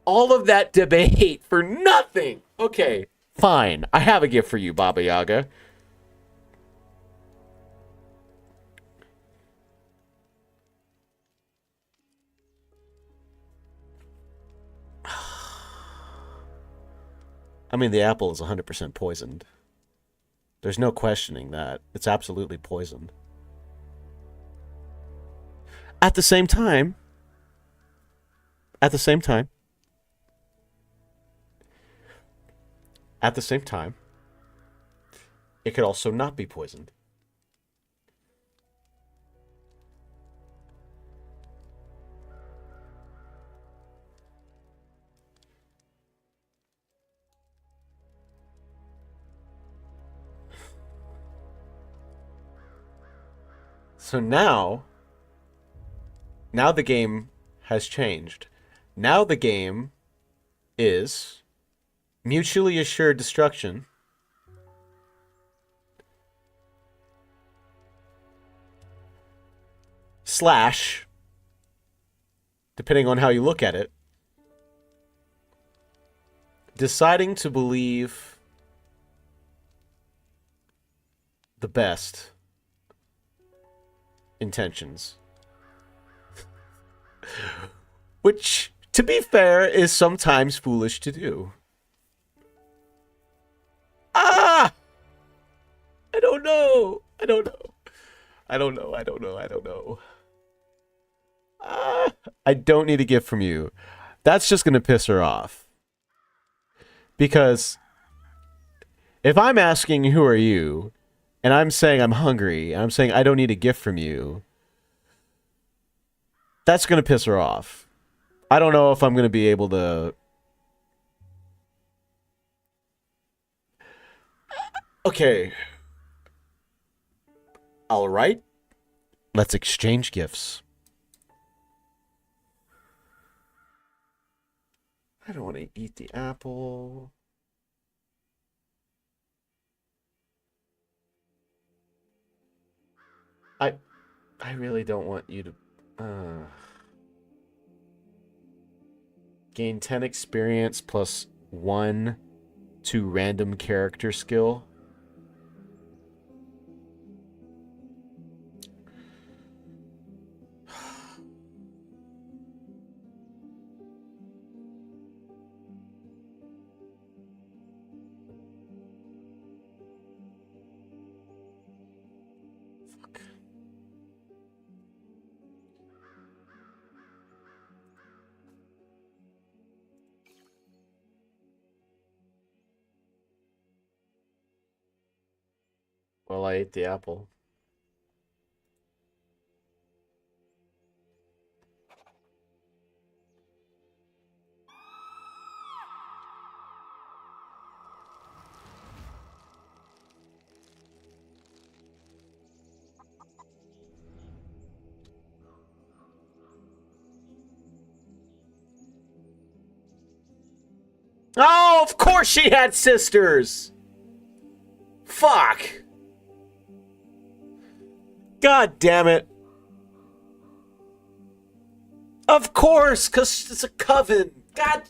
All of that debate for nothing. Okay, fine. I have a gift for you, Baba Yaga. I mean, the apple is 100% poisoned. There's no questioning that. It's absolutely poisoned. At the same time, it could also not be poisoned. So now the game has changed. Now the game is mutually assured destruction slash, depending on how you look at it, deciding to believe the best intentions. Which, to be fair, is sometimes foolish to do. Ah! I don't know. I don't need a gift from you. That's just going to piss her off. Because if I'm asking who are you, and I'm saying I'm hungry, and I'm saying I don't need a gift from you, that's going to piss her off. I don't know if I'm going to be able to... Okay. All right. Let's exchange gifts. I don't want to eat the apple. I really don't want you to... Gain 10 experience plus 1 to random character skill. Fuck. Well, I ate the apple. Oh, of course she had sisters! Fuck! God damn it. Of course, because it's a coven. God.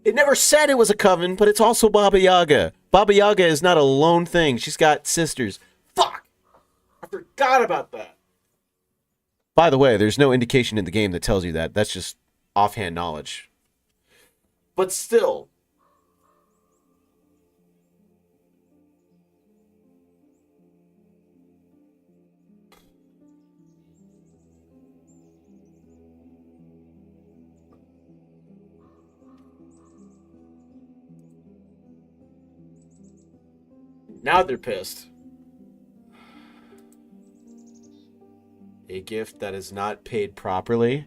It never said it was a coven, but it's also Baba Yaga. Baba Yaga is not a lone thing. She's got sisters. Fuck! I forgot about that. By the way, there's no indication in the game that tells you that. That's just offhand knowledge. But still. Now they're pissed. A gift that is not paid properly.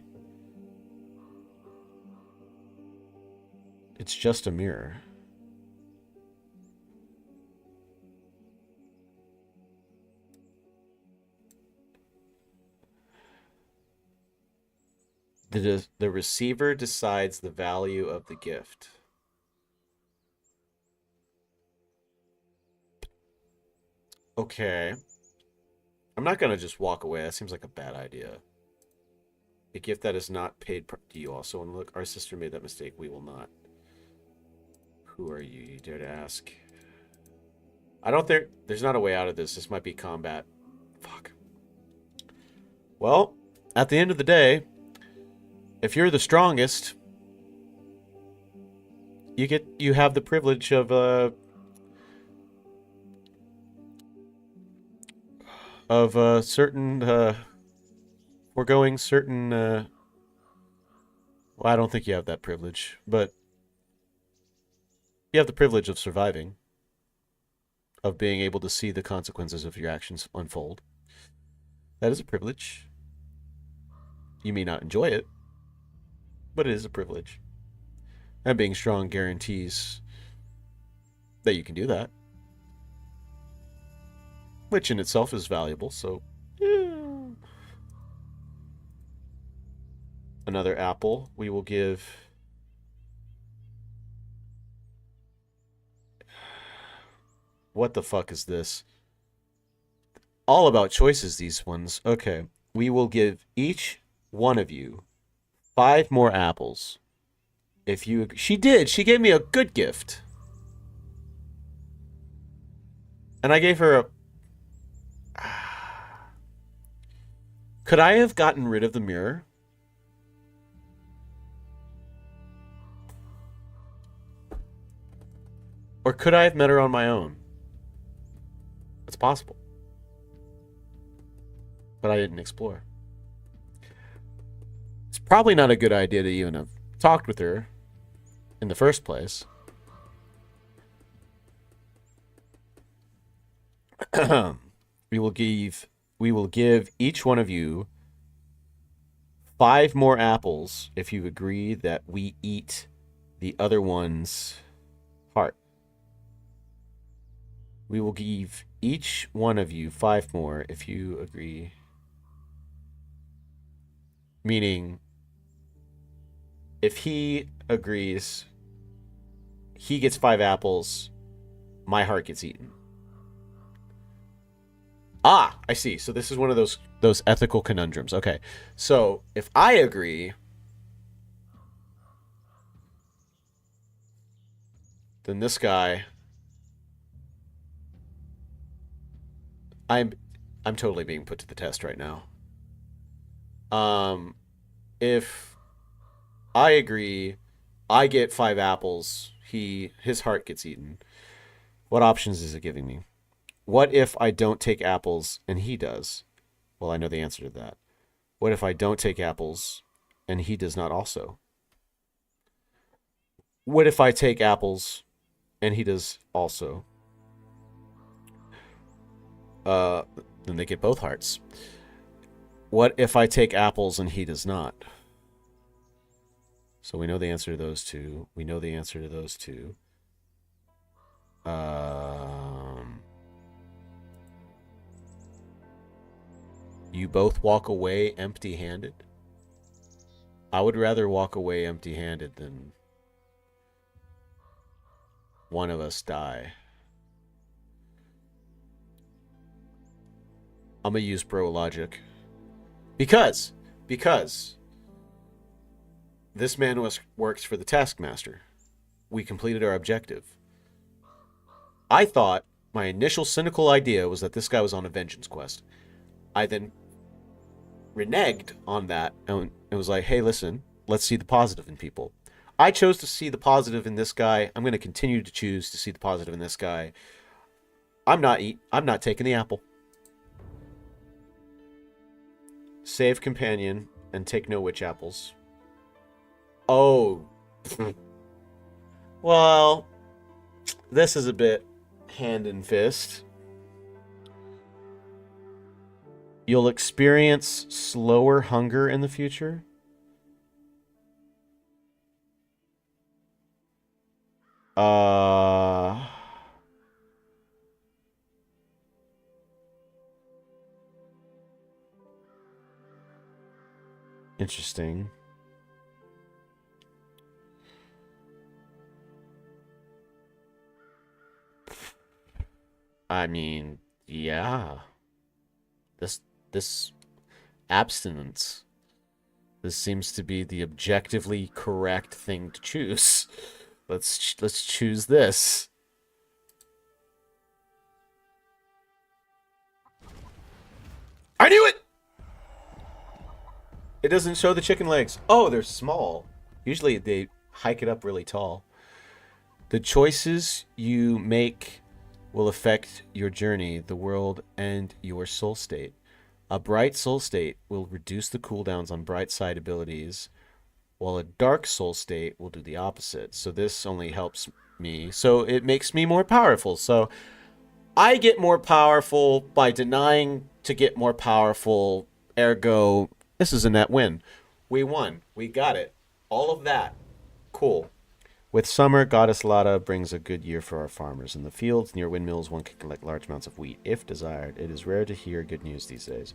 It's just a mirror. The receiver decides the value of the gift. Okay. I'm not going to just walk away. That seems like a bad idea. A gift that is not paid... Do you also want to look? Our sister made that mistake. We will not. Who are you? You dare to ask? I don't think... There's not a way out of this. This might be combat. Fuck. Well, at the end of the day, if you're the strongest, you have the privilege of certain foregoing certain well, I don't think you have that privilege, but you have the privilege of surviving, of being able to see the consequences of your actions unfold. That is a privilege. You may not enjoy it, but it is a privilege. And being strong guarantees that you can do that, which in itself is valuable, so yeah. another apple. We will give... What the fuck is this? All about choices, these ones. Okay. We will give each one of you 5 more apples. If you... She did. She gave me a good gift. And I gave her a... Could I have gotten rid of the mirror? Or could I have met her on my own? It's possible. But I didn't explore. It's probably not a good idea to even have talked with her in the first place. we will give each one of you 5 more apples if you agree that we eat the other one's heart. We will give each one of you 5 more if you agree. Meaning, if he agrees, he gets 5 apples, my heart gets eaten. Ah, I see. So this is one of those ethical conundrums. Okay. So if I agree, then this guy, I'm totally being put to the test right now. If I agree, I get 5 apples, his heart gets eaten. What options is it giving me? What if I don't take apples and he does? Well, I know the answer to that. What if I don't take apples and he does not also? What if I take apples and he does also? Then they get both hearts. What if I take apples and he does not? So we know the answer to those two. We know the answer to those two. You both walk away empty-handed? I would rather walk away empty-handed than one of us die. I'm gonna use bro logic. Because this man works for the Taskmaster. We completed our objective. I thought my initial cynical idea was that this guy was on a vengeance quest. I then reneged on that and it was like, hey, listen, let's see the positive in people. I chose to see the positive in this guy. I'm going to continue to choose to see the positive in this guy. I'm not taking the apple. Save companion and take no witch apples. Oh. Well, this is a bit hand and fist. You'll experience slower hunger in the future. Interesting. I mean, yeah. This abstinence. This seems to be the objectively correct thing to choose. Let's choose this. I knew it! It doesn't show the chicken legs. Oh, they're small. Usually they hike it up really tall. The choices you make will affect your journey, the world, and your soul state. A bright soul state will reduce the cooldowns on bright side abilities, while a dark soul state will do the opposite. So this only helps me. So it makes me more powerful. So I get more powerful by denying to get more powerful. Ergo, this is a net win. We won. We got it. All of that. Cool. With summer, Goddess Lada brings a good year for our farmers. In the fields near windmills, one can collect large amounts of wheat, if desired. It is rare to hear good news these days.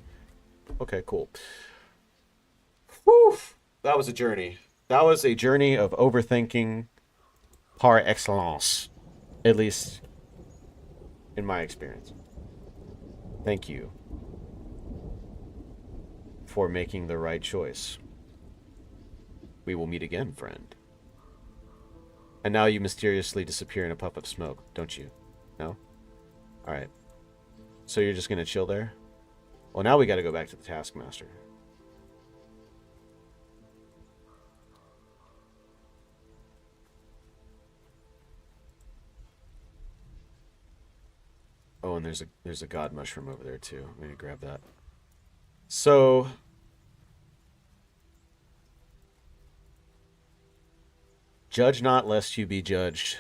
Okay, cool. Whew. that was a journey. That was a journey of overthinking par excellence, at least in my experience. Thank you for making the right choice. We will meet again, friend. And now you mysteriously disappear in a puff of smoke, don't you? No? Alright. So you're just gonna chill there? Well, now we gotta go back to the Taskmaster. Oh, and there's a god mushroom over there too. I'm gonna grab that. So judge not lest you be judged.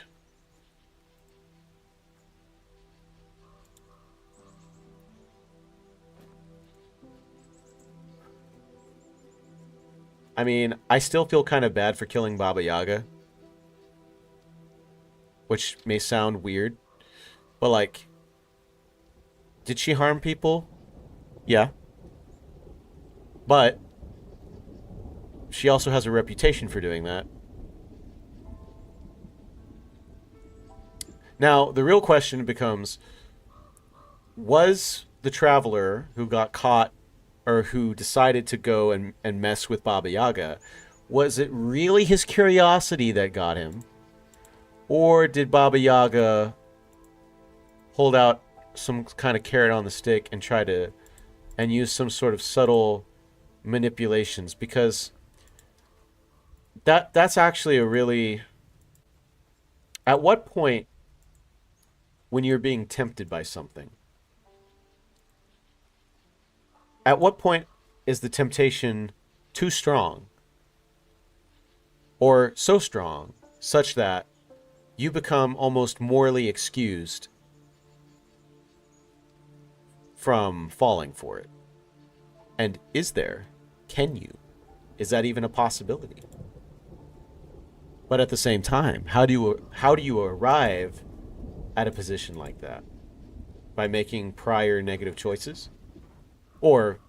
I mean, I still feel kind of bad for killing Baba Yaga, which may sound weird, but like, did she harm people? Yeah. But she also has a reputation for doing that. Now, the real question becomes, was the traveler who got caught or who decided to go and mess with Baba Yaga, was it really his curiosity that got him? Or did Baba Yaga hold out some kind of carrot on the stick and try to and use some sort of subtle manipulations? Because that's actually a really, at what point when you're being tempted by something, at what point is the temptation too strong or so strong such that you become almost morally excused from falling for it? And is there? Can you? Is that even a possibility? But at the same time, how do you arrive at a position like that? By making prior negative choices? Or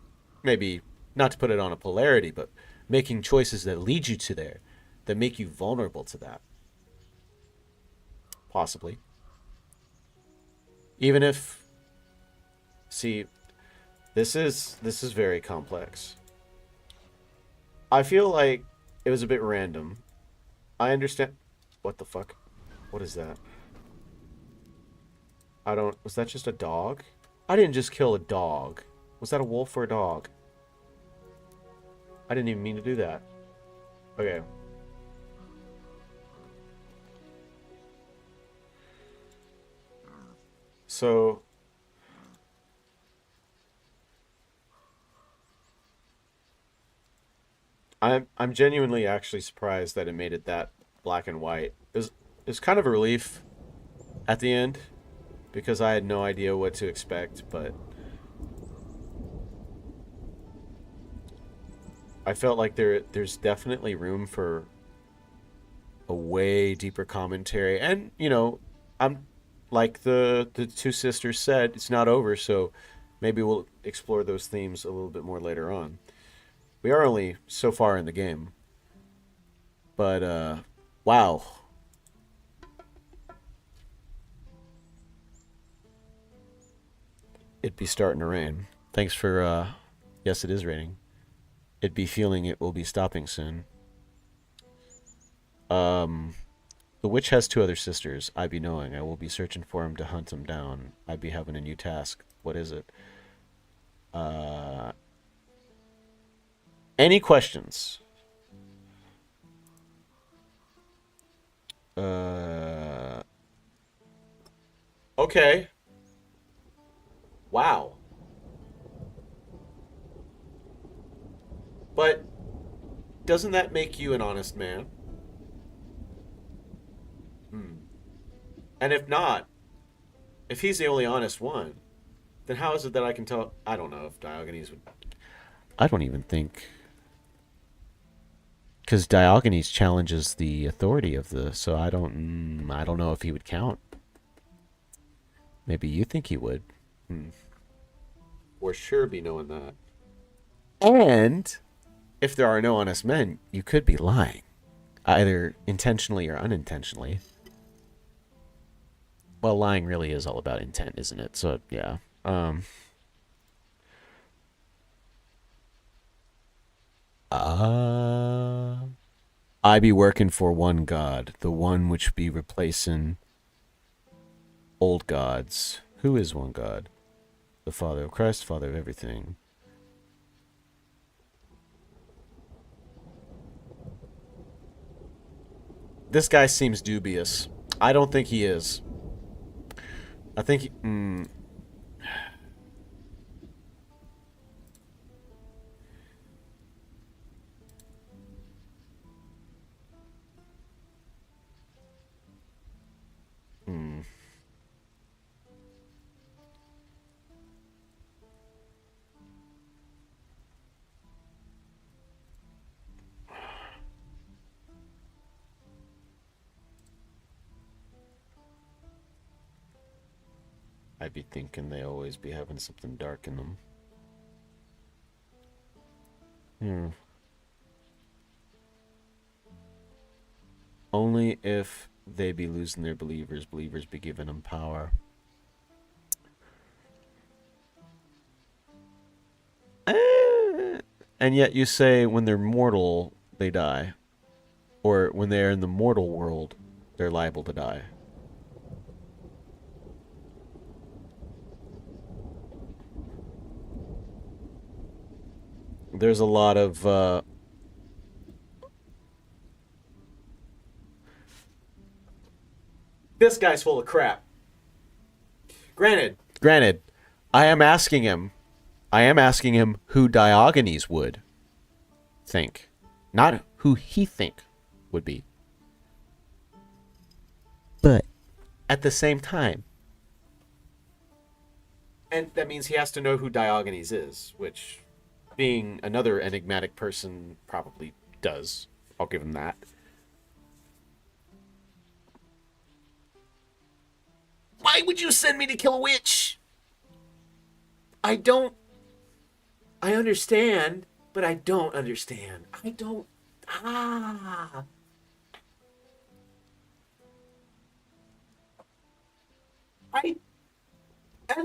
maybe, not to put it on a polarity, but making choices that lead you to there, that make you vulnerable to that. Possibly. Even if, see, this is very complex. I feel like it was a bit random. I understand. What the fuck? What is that? Was that just a dog? I didn't just kill a dog. Was that a wolf or a dog? I didn't even mean to do that. Okay. So I'm genuinely actually surprised that it made it that black and white. It was kind of a relief at the end because I had no idea what to expect, but I felt like there's definitely room for a way deeper commentary. And, I'm like the two sisters said, it's not over, so maybe we'll explore those themes a little bit more later on. We are only so far in the game. But wow. It'd be starting to rain. Thanks for yes, it is raining. It'd be feeling it will be stopping soon. Um, the witch has two other sisters. I be knowing. I will be searching for him to hunt him down. I be having a new task. What is it? Uh, any questions? Okay. Wow. But doesn't that make you an honest man? Hmm. And if not, if he's the only honest one, then how is it that I can tell? I don't know if Diogenes would. I don't even think. Because Diogenes challenges the authority of the. So I don't know if he would count. Maybe you think he would. For sure be knowing that. And if there are no honest men, you could be lying, either intentionally or unintentionally. Well, lying really is all about intent, isn't it? So, yeah. I be working for one God, the one which be replacing old gods. Who is one God? The Father of Christ, Father of everything. This guy seems dubious. I don't think he is. I think he... I'd be thinking they always be having something dark in them. Only if they be losing their believers be giving them power. And yet you say when they're mortal, they die. Or when they're in the mortal world, they're liable to die. There's a lot of this guy's full of crap. Granted, I am asking him who Diogenes would think, not who he think would be. But at the same time, and that means he has to know who Diogenes is, which, being another enigmatic person, probably does. I'll give him that. Why would you send me to kill a witch? I understand, but I don't understand. And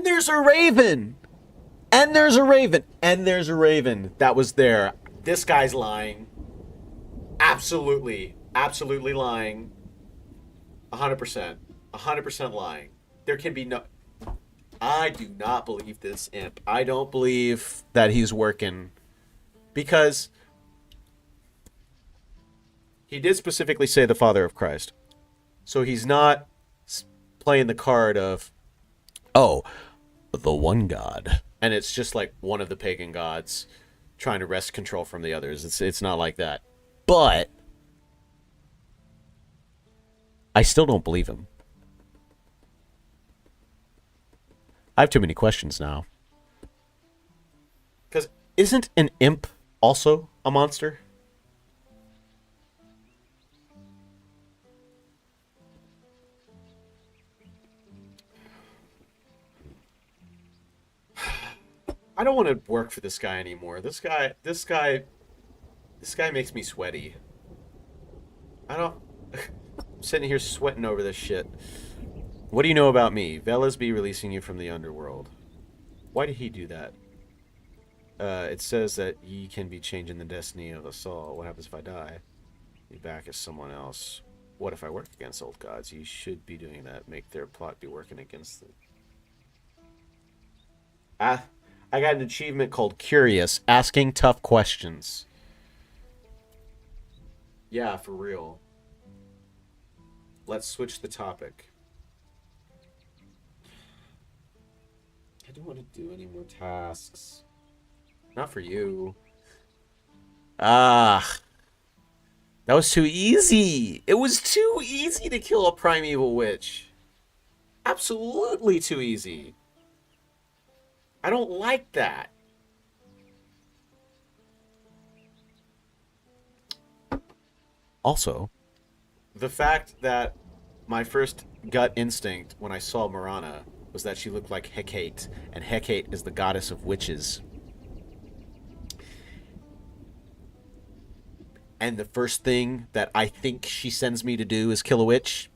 there's a raven. And there's a raven that was there. This guy's lying. Absolutely lying. 100% lying. There can be no... I do not believe this imp. I don't believe that he's working. Because he did specifically say the Father of Christ. So he's not playing the card of, oh, the one God. And it's just like one of the pagan gods trying to wrest control from the others. It's not like that. But I still don't believe him. I have too many questions now. Because isn't an imp also a monster? I don't want to work for this guy anymore. This guy makes me sweaty. I'm sitting here sweating over this shit. What do you know about me? Velas be releasing you from the underworld. Why did he do that? It says that ye can be changing the destiny of us all. What happens if I die? Be back as someone else. What if I work against old gods? You should be doing that. Make their plot be working against them. I got an achievement called Curious, asking tough questions. Yeah, for real. Let's switch the topic. I don't want to do any more tasks. Not for you. That was too easy. It was too easy to kill a primeval witch. Absolutely too easy. I don't like that. Also, the fact that my first gut instinct when I saw Marana was that she looked like Hecate, and Hecate is the goddess of witches. and the first thing that I think she sends me to do is kill a witch,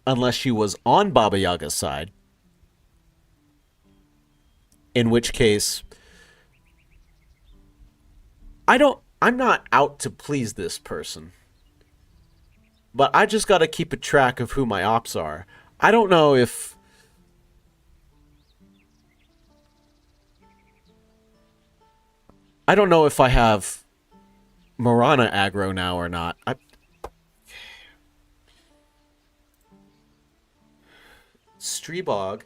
unless she was on Baba Yaga's side, in which case I'm not out to please this person, but I just got to keep a track of who my ops are. I don't know if I have Marana aggro now or not. Streebog,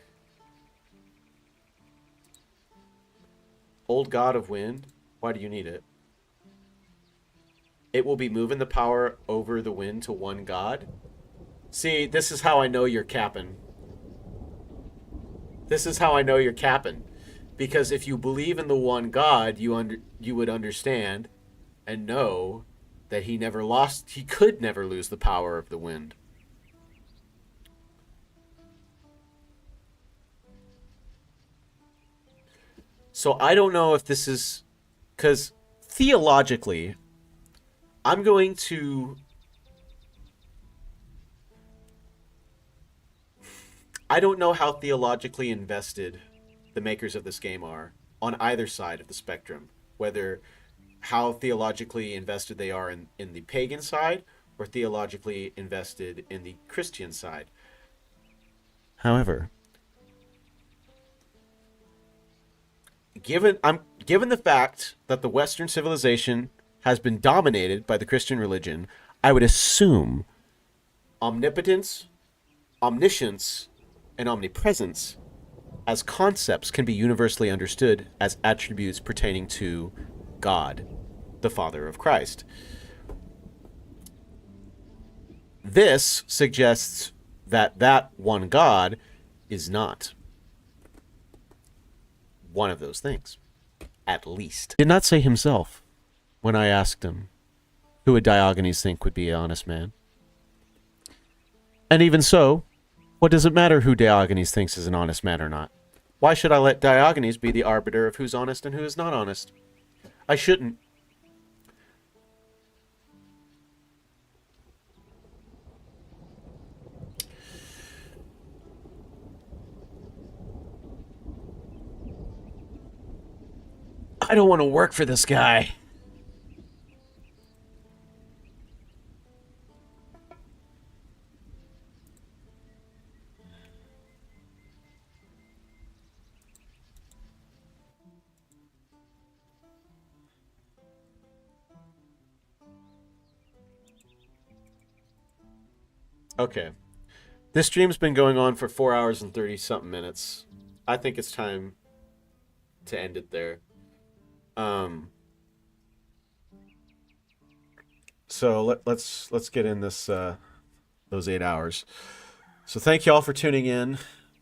Old God of Wind. Why do you need it? It will be moving the power over the wind to one god. See, this is how I know you're capping. This is how I know you're capping. Because if you believe in the one God, you would understand and know that he could never lose the power of the wind. So I don't know if this is, because theologically, I'm going to, I don't know how theologically invested the makers of this game are on either side of the spectrum, whether how theologically invested they are in the pagan side or theologically invested in the Christian side. However, given the fact that the Western civilization has been dominated by the Christian religion, I would assume omnipotence, omniscience, and omnipresence as concepts can be universally understood as attributes pertaining to God, the Father of Christ. This suggests that one God is not one of those things, at least. He did not say himself when I asked him who would Diogenes think would be an honest man. And even so, what does it matter who Diogenes thinks is an honest man or not? Why should I let Diogenes be the arbiter of who's honest and who is not honest? I shouldn't. I don't want to work for this guy. Okay. This stream's been going on for 4 hours and 30 something minutes. I think it's time to end it there. So let's get in this those 8 hours. So thank y'all for tuning in,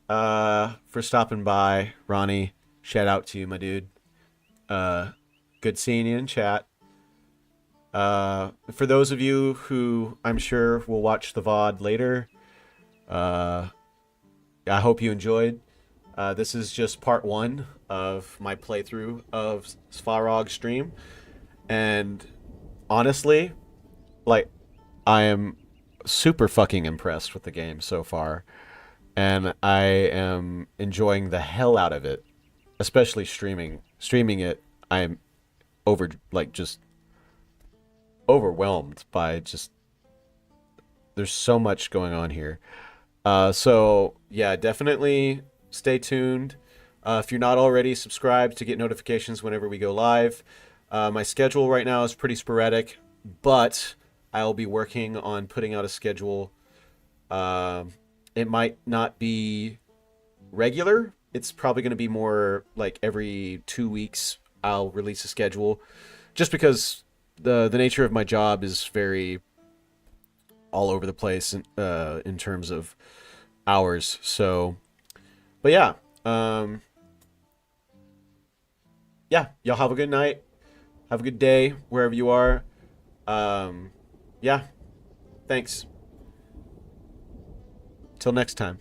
for stopping by. Ronnie, shout out to you, my dude. Good seeing you in chat. For those of you who I'm sure will watch the VOD later, I hope you enjoyed. This is just part 1 of my playthrough of Svarog stream. And honestly, like, I am super fucking impressed with the game so far. And I am enjoying the hell out of it. Especially streaming. Streaming it, I'm just overwhelmed by just, there's so much going on here. So yeah, definitely stay tuned. If you're not already subscribed to get notifications whenever we go live. My schedule right now is pretty sporadic, but I'll be working on putting out a schedule. It might not be regular. It's probably going to be more like every 2 weeks I'll release a schedule, just because the nature of my job is very all over the place in terms of hours. So, but yeah, yeah, y'all have a good night. Have a good day wherever you are. Yeah, thanks. Till next time.